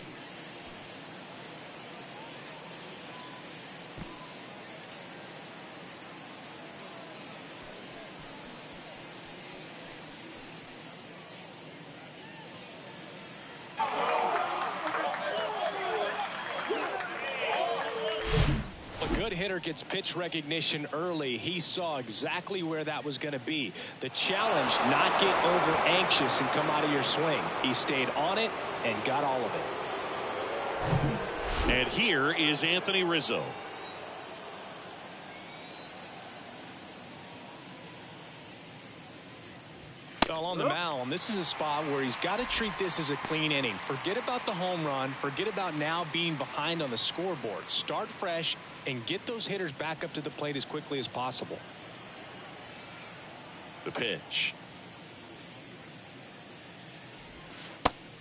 Hitter gets pitch recognition early. He saw exactly where that was going to be. The challenge, not get over anxious and come out of your swing. He stayed on it and got all of it. And here is Anthony Rizzo. On the mound, this is a spot where he's got to treat this as a clean inning. Forget about the home run. Forget about now being behind on the scoreboard. Start fresh and get those hitters back up to the plate as quickly as possible. The pitch.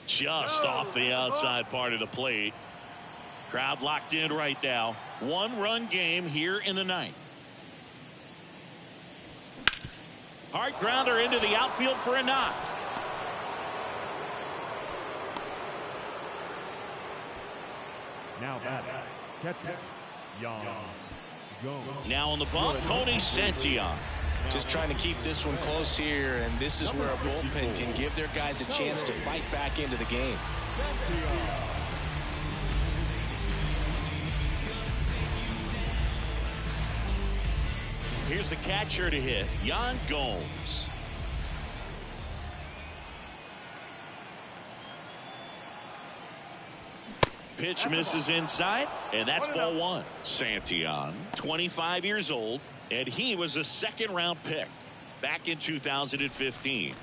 Just off the outside part of the plate. Crowd locked in right now. 1-run game here in the 9th. Hard grounder into the outfield for a knock. Now batting, catcher, Yan Gomes. Now on the bump, Tony Santillan. Just trying to keep this one close here, and this is where a bullpen can give their guys a chance to fight back into the game. Here's the catcher to hit, Yan Gomes. Pitch misses inside, and that's ball 1. Santillan, 25 years old, and he was a second-round pick back in 2015.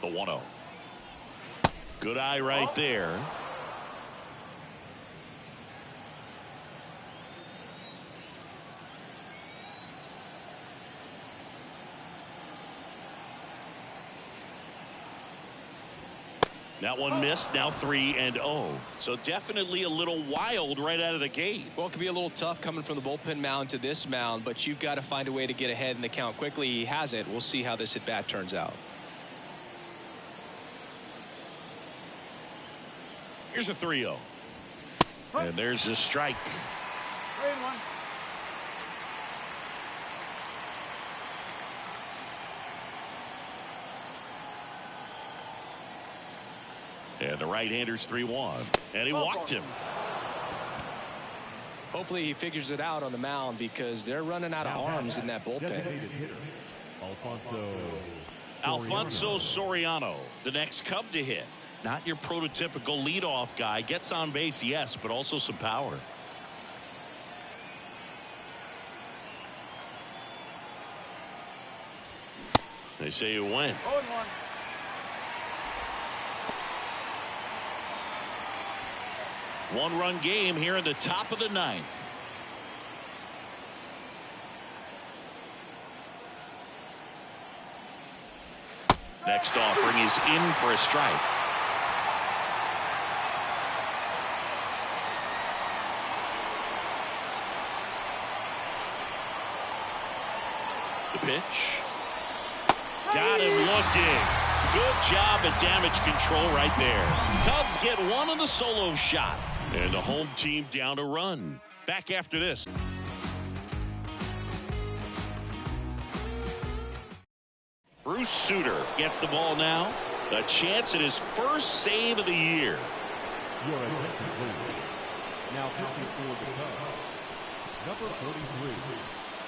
The 1-0. Good eye right there. That one missed. Now 3-0. So definitely a little wild right out of the gate. Well, it can be a little tough coming from the bullpen mound to this mound, but you've got to find a way to get ahead in the count quickly. He hasn't. We'll see how this at bat turns out. Here's a 3-0. And there's a strike. 3-1. And the right-hander's 3-1. And he walked him. Hopefully he figures it out on the mound because they're running out of arms in that bullpen. Alfonso Soriano, the next Cub to hit. Not your prototypical leadoff guy. Gets on base, yes, but also some power. They say you win. 0-1. One-run game here in the top of the 9th. Next offering is in for a strike. The pitch. Got him looking. Good job at damage control right there. Cubs get one on the solo shot. And the home team down a run. Back after this. Bruce Sutter gets the ball now. A chance at his first save of the year. Your attention, please. Now pitching for the Cubs, number 43,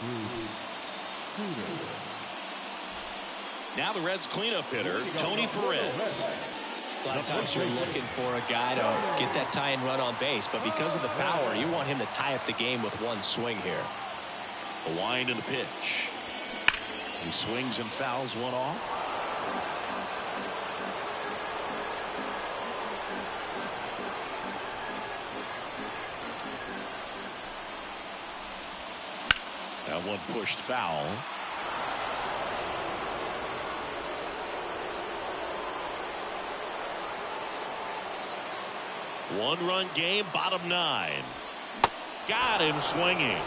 Bruce Sutter. Now the Reds cleanup hitter, Tony Perez. A lot of times you're looking for a guy to get that tie and run on base, but because of the power, you want him to tie up the game with one swing here. A wind in the pitch. He swings and fouls one off. That one pushed foul. One-run game, bottom 9. Got him swinging.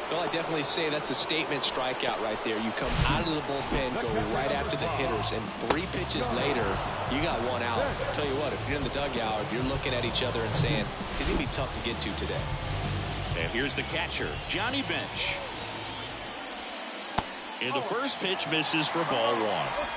Well, I definitely say that's a statement strikeout right there. You come out of the bullpen, go right after the hitters, and 3 pitches later, you got one out. I'll tell you what, if you're in the dugout, you're looking at each other and saying, he's going to be tough to get to today. And here's the catcher, Johnny Bench. And the first pitch misses for ball 1.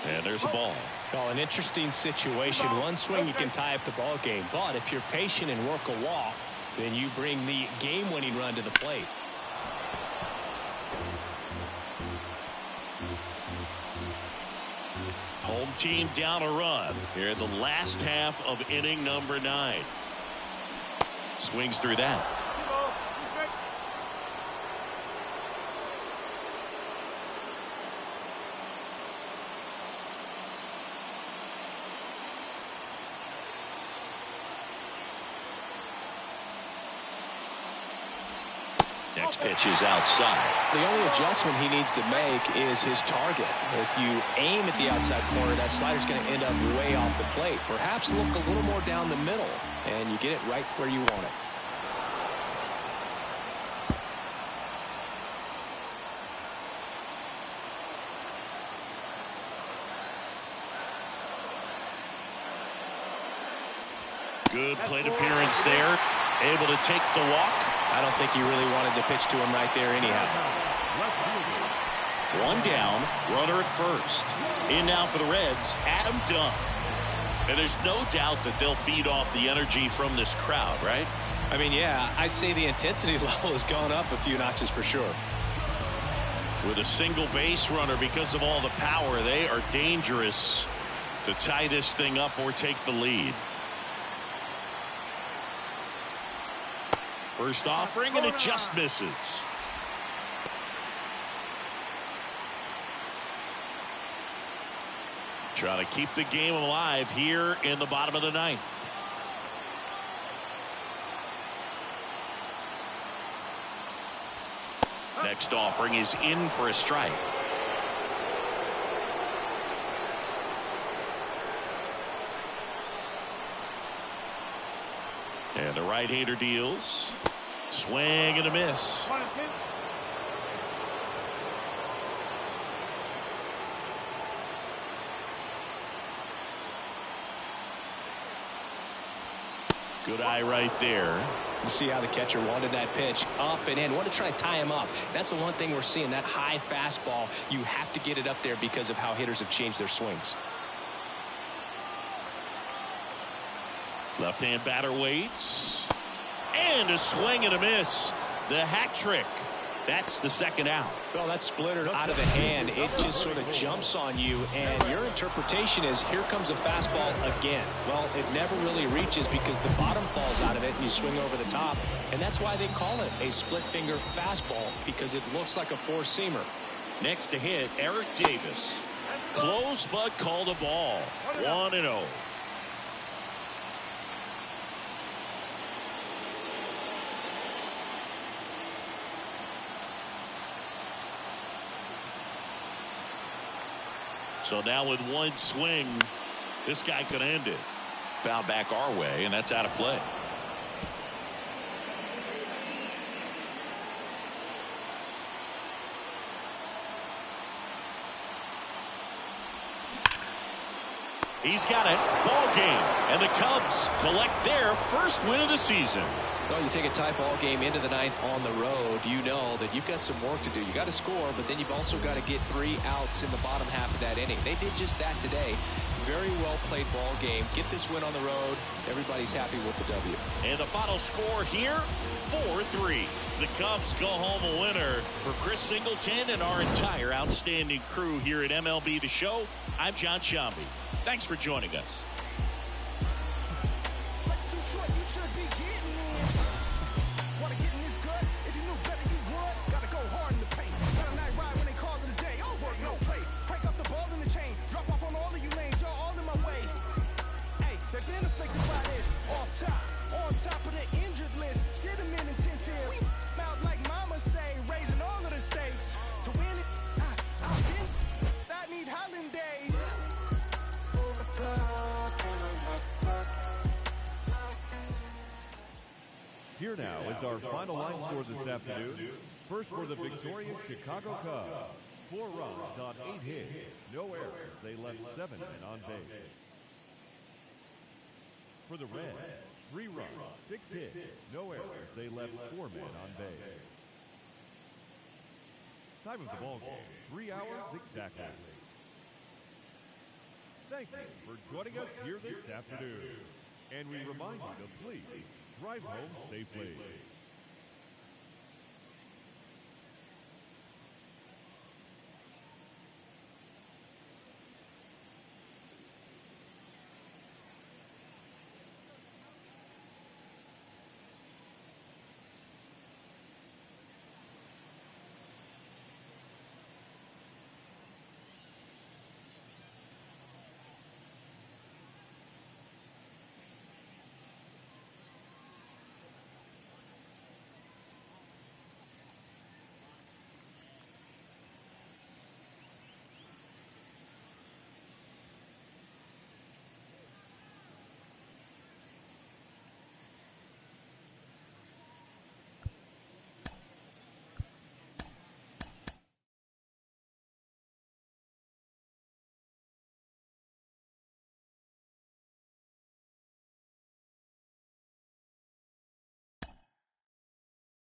And there's a ball. Oh, an interesting situation. One swing, you can tie up the ball game. But if you're patient and work a walk, then you bring the game-winning run to the plate. Home team down a run here in the last half of inning number 9. Swings through that. next pitch is outside. The only adjustment he needs to make is his target. If you aim at the outside corner, that slider's going to end up way off the plate. Perhaps look a little more down the middle, and you get it right where you want it. Good plate appearance there. Able to take the walk. I don't think he really wanted to pitch to him right there anyhow. One down, runner at first. In now for the Reds, Adam Dunn. And there's no doubt that they'll feed off the energy from this crowd, right? I mean, yeah, I'd say the intensity level has gone up a few notches for sure. With a single base runner, because of all the power, they are dangerous to tie this thing up or take the lead. First offering, and it just misses. Trying to keep the game alive here in the bottom of the ninth. Next offering is in for a strike. And the right-hander deals. Swing and a miss. Good eye right there. You see how the catcher wanted that pitch up and in. Wanted to try to tie him up. That's the one thing we're seeing, that high fastball. You have to get it up there because of how hitters have changed their swings. Left-hand batter waits. And a swing and a miss. The hat trick. That's the second out. Well, that splitter out of the hand, it just sort of jumps on you, and your interpretation is, here comes a fastball again. Well, it never really reaches because the bottom falls out of it and you swing over the top, and that's why they call it a split finger fastball, because it looks like a four-seamer. Next to hit, Eric Davis. Close but called a ball. 1-0. So now with one swing, this guy could end it. Foul back our way, and that's out of play. He's got it. Ball game. And the Cubs collect their first win of the season. Well, you take a tie ball game into the ninth on the road, you know that you've got some work to do. You got to score, but then you've also got to get 3 outs in the bottom half of that inning. They did just that today. Very well played ball game. Get this win on the road. Everybody's happy with the W. And the final score here, 4-3. The Cubs go home a winner. For Chris Singleton and our entire outstanding crew here at MLB The Show, I'm John Shambi. Thanks for joining us. Here now is our final line score this afternoon. First for the victorious Chicago Cubs. 4 runs on 8 hits, no errors. They left 7 men on base. For the Reds, 3 runs, 6 hits, no errors. They left 4 men on base. Time of the ball game, 3 hours exactly. Thank you for joining us here this afternoon. And we remind you to please drive home safely.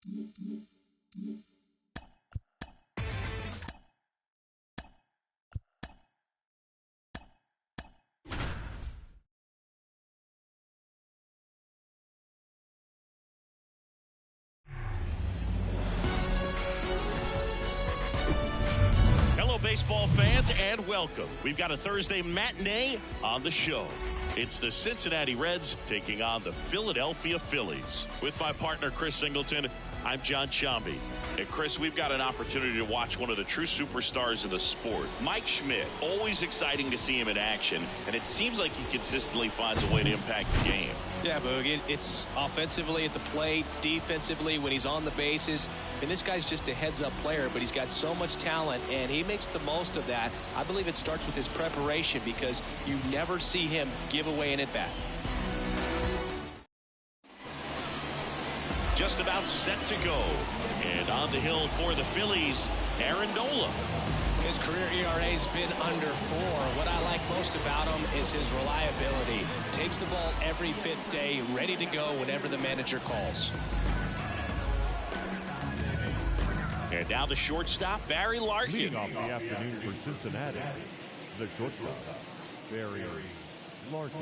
Hello, baseball fans, and welcome. We've got a Thursday matinee on the show. It's the Cincinnati Reds taking on the Philadelphia Phillies. With my partner, Chris Singleton, I'm John Sciambi. And Chris, we've got an opportunity to watch one of the true superstars of the sport. Mike Schmidt, always exciting to see him in action, and it seems like he consistently finds a way to impact the game. Yeah, Boog, it's offensively at the plate, defensively when he's on the bases. And this guy's just a heads-up player, but he's got so much talent, and he makes the most of that. I believe it starts with his preparation because you never see him give away an at-bat. Just about set to go. And on the hill for the Phillies, Aaron Nola. His career ERA's been under 4. What I like most about him is his reliability. Takes the ball every 5th day, ready to go whenever the manager calls. And now the shortstop, Barry Larkin. Leading off the afternoon for Cincinnati, the shortstop, Barry Larkin.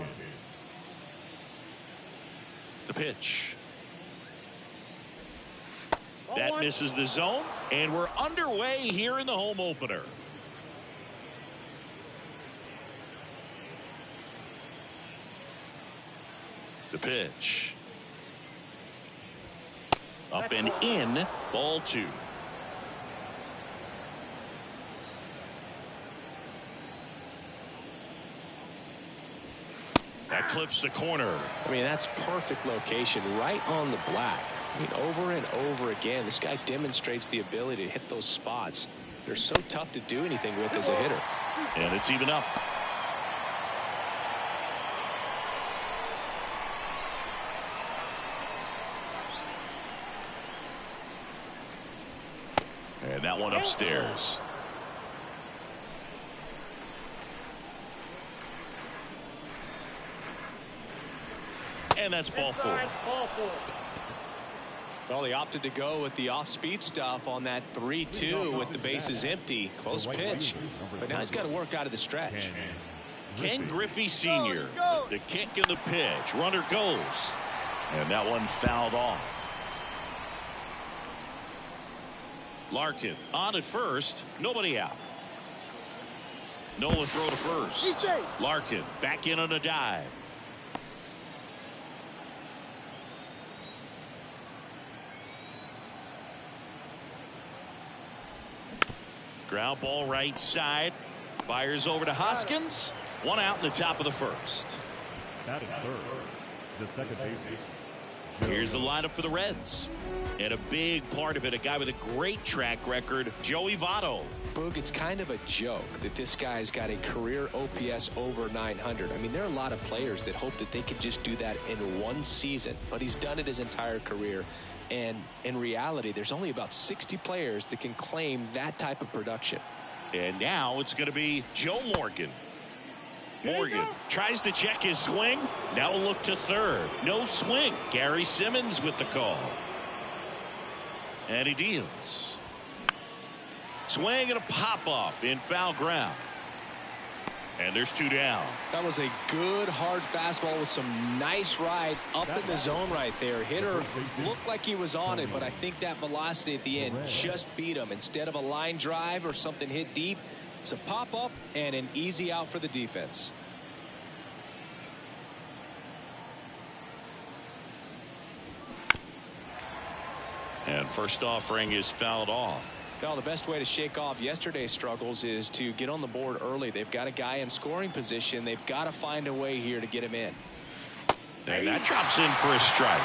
The pitch. That misses the zone, and we're underway here in the home opener. The pitch. Up and in, ball 2. That clips the corner. I mean, that's perfect location, right on the black. I mean, over and over again, this guy demonstrates the ability to hit those spots. They're so tough to do anything with as a hitter. And it's even up. And that one upstairs. And that's ball 4. Well, they opted to go with the off-speed stuff on that 3-2 with the bases empty. Close pitch. But now he's got to work out of the stretch. Ken Griffey Sr. The kick and the pitch. Runner goes. And that one fouled off. Larkin on at first. Nobody out. Nola throw to first. Larkin back in on a dive. Ground ball right side. Fires over to Hoskins. One out in the top of the first. Batting third, the second baseman. Here's the lineup for the Reds. And a big part of it, a guy with a great track record, Joey Votto. Boog, it's kind of a joke that this guy's got a career OPS over 900. I mean, there are a lot of players that hope that they could just do that in one season, but he's done it his entire career. And in reality, there's only about 60 players that can claim that type of production. And now it's going to be Joe Morgan. Morgan tries to check his swing. Now a look to third. No swing. Gary Simmons with the call. And he deals. Swing and a pop-up in foul ground. And there's 2 down. That was a good hard fastball with some nice ride up in the zone right there. Hitter looked like he was on it, but I think that velocity at the end just beat him. Instead of a line drive or something hit deep, it's a pop-up and an easy out for the defense. And first offering is fouled off. Well, the best way to shake off yesterday's struggles is to get on the board early. They've got a guy in scoring position. They've got to find a way here to get him in. And that drops in for a strike.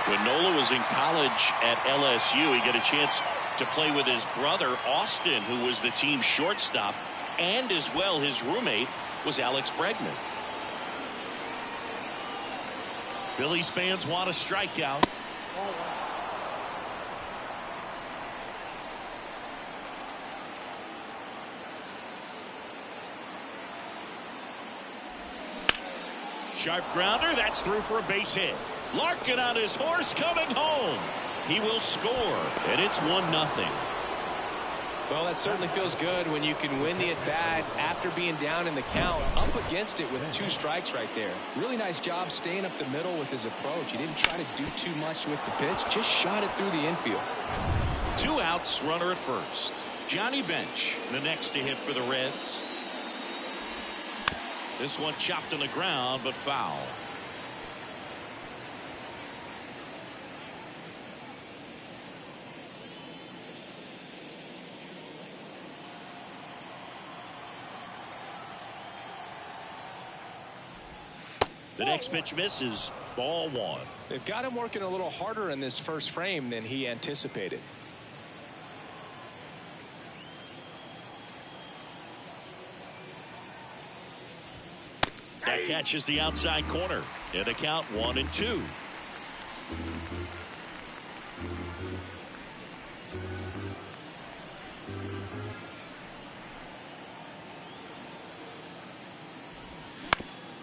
When Nola was in college at LSU, he got a chance to play with his brother, Austin, who was the team shortstop, and as well his roommate was Alex Bregman. Phillies fans want a strikeout. Sharp grounder. That's through for a base hit. Larkin on his horse coming home. He will score, and it's 1-0. Well, that certainly feels good when you can win the at-bat after being down in the count, up against it with 2 strikes right there. Really nice job staying up the middle with his approach. He didn't try to do too much with the pitch, just shot it through the infield. 2 outs, runner at first. Johnny Bench, the next to hit for the Reds. This one chopped on the ground, but foul. The next pitch misses. Ball 1. They've got him working a little harder in this first frame than he anticipated. That catches the outside corner. In the count 1-2.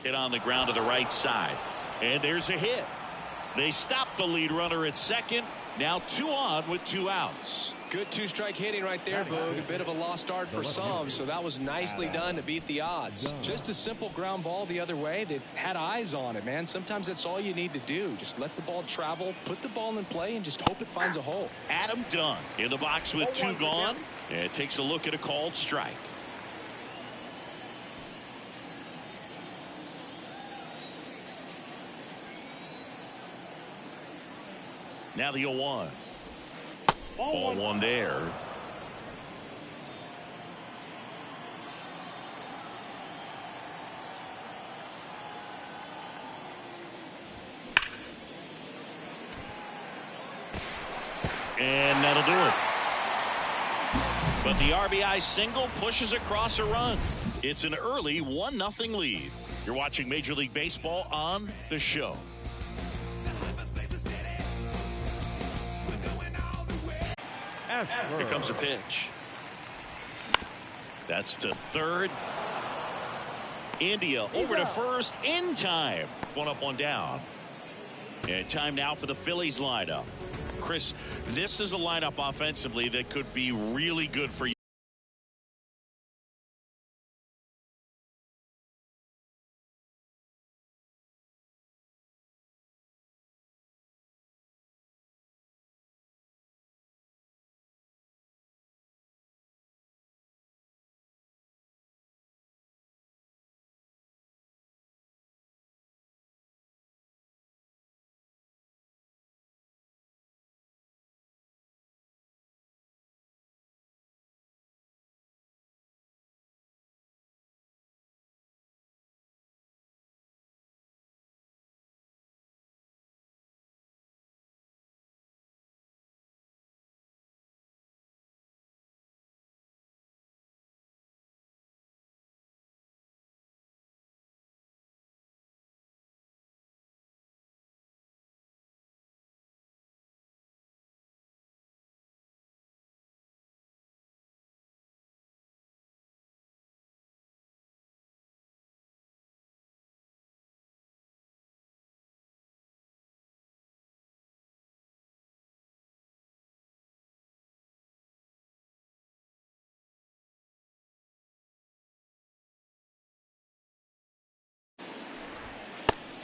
Hit on the ground to the right side. And there's a hit. They stop the lead runner at second. Now 2 on with 2 outs. Good 2-strike hitting right there, Boog. A bit of a lost start for some, so that was nicely done to beat the odds. Just a simple ground ball the other way. They had eyes on it, man. Sometimes that's all you need to do. Just let the ball travel, put the ball in play, and just hope it finds a hole. Adam Dunn in the box with 2 gone. And takes a look at a called strike. Now the 0-1. Ball 1 there. And that'll do it. But the RBI single pushes across a run. It's an early 1-0 lead. You're watching Major League Baseball on The Show. Here comes a pitch. That's to third. India over to first in time. 1 up, 1 down. And time now for the Phillies lineup. Chris, this is a lineup offensively that could be really good for you.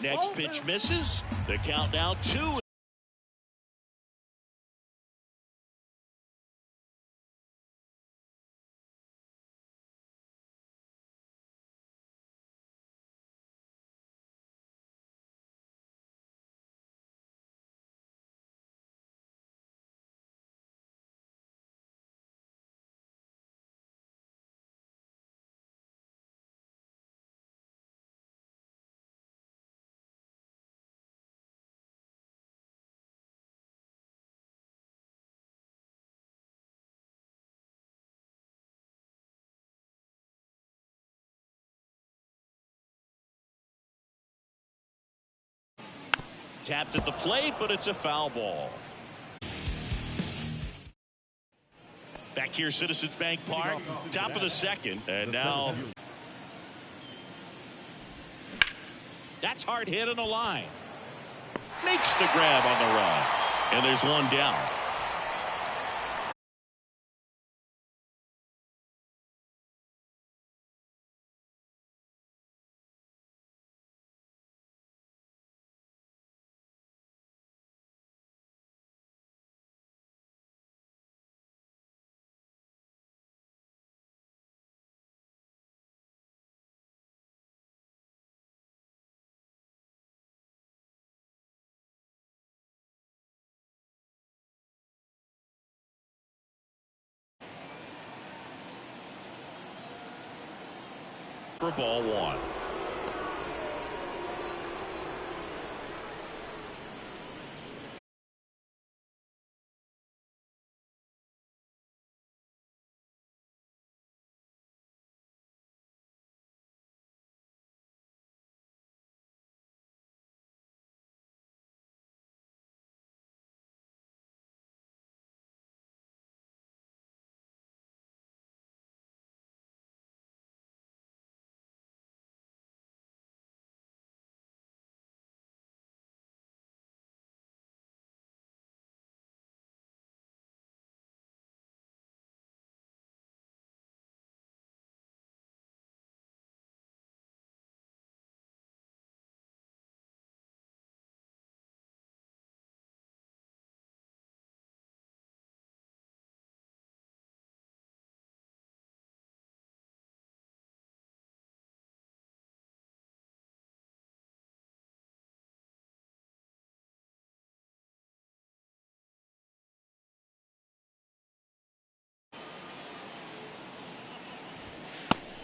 Next pitch misses. The count now 2. Tapped at the plate, but it's a foul ball. Back here, Citizens Bank Park, top of the second, and now that's hard hit on the line. Makes the grab on the run. And there's one down. For ball one.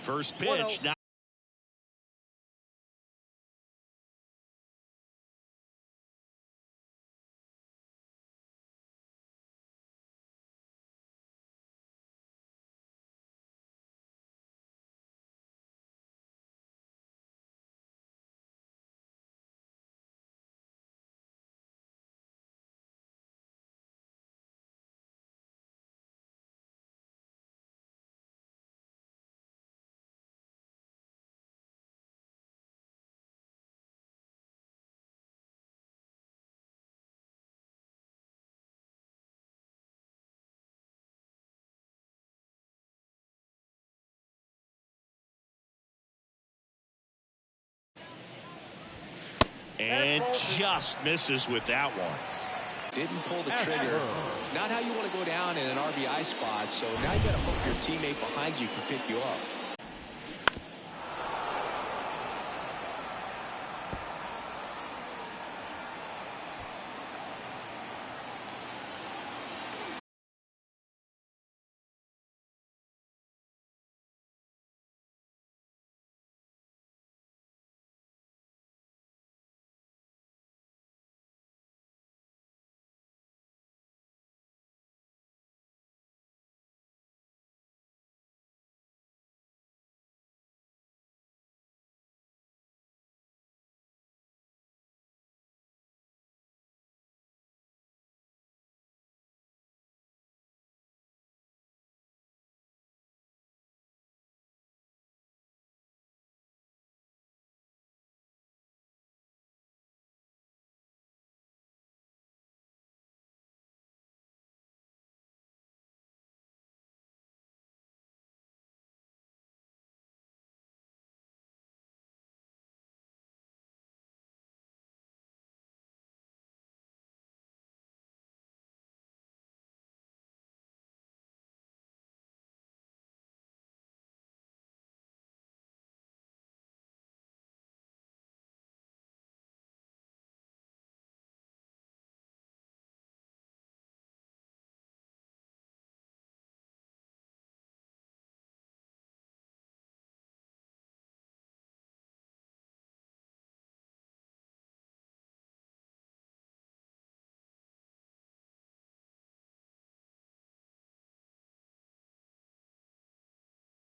First pitch. Now and just misses with that one. Didn't pull the trigger. Not how you want to go down in an RBI spot, so now you got to hope your teammate behind you can pick you up.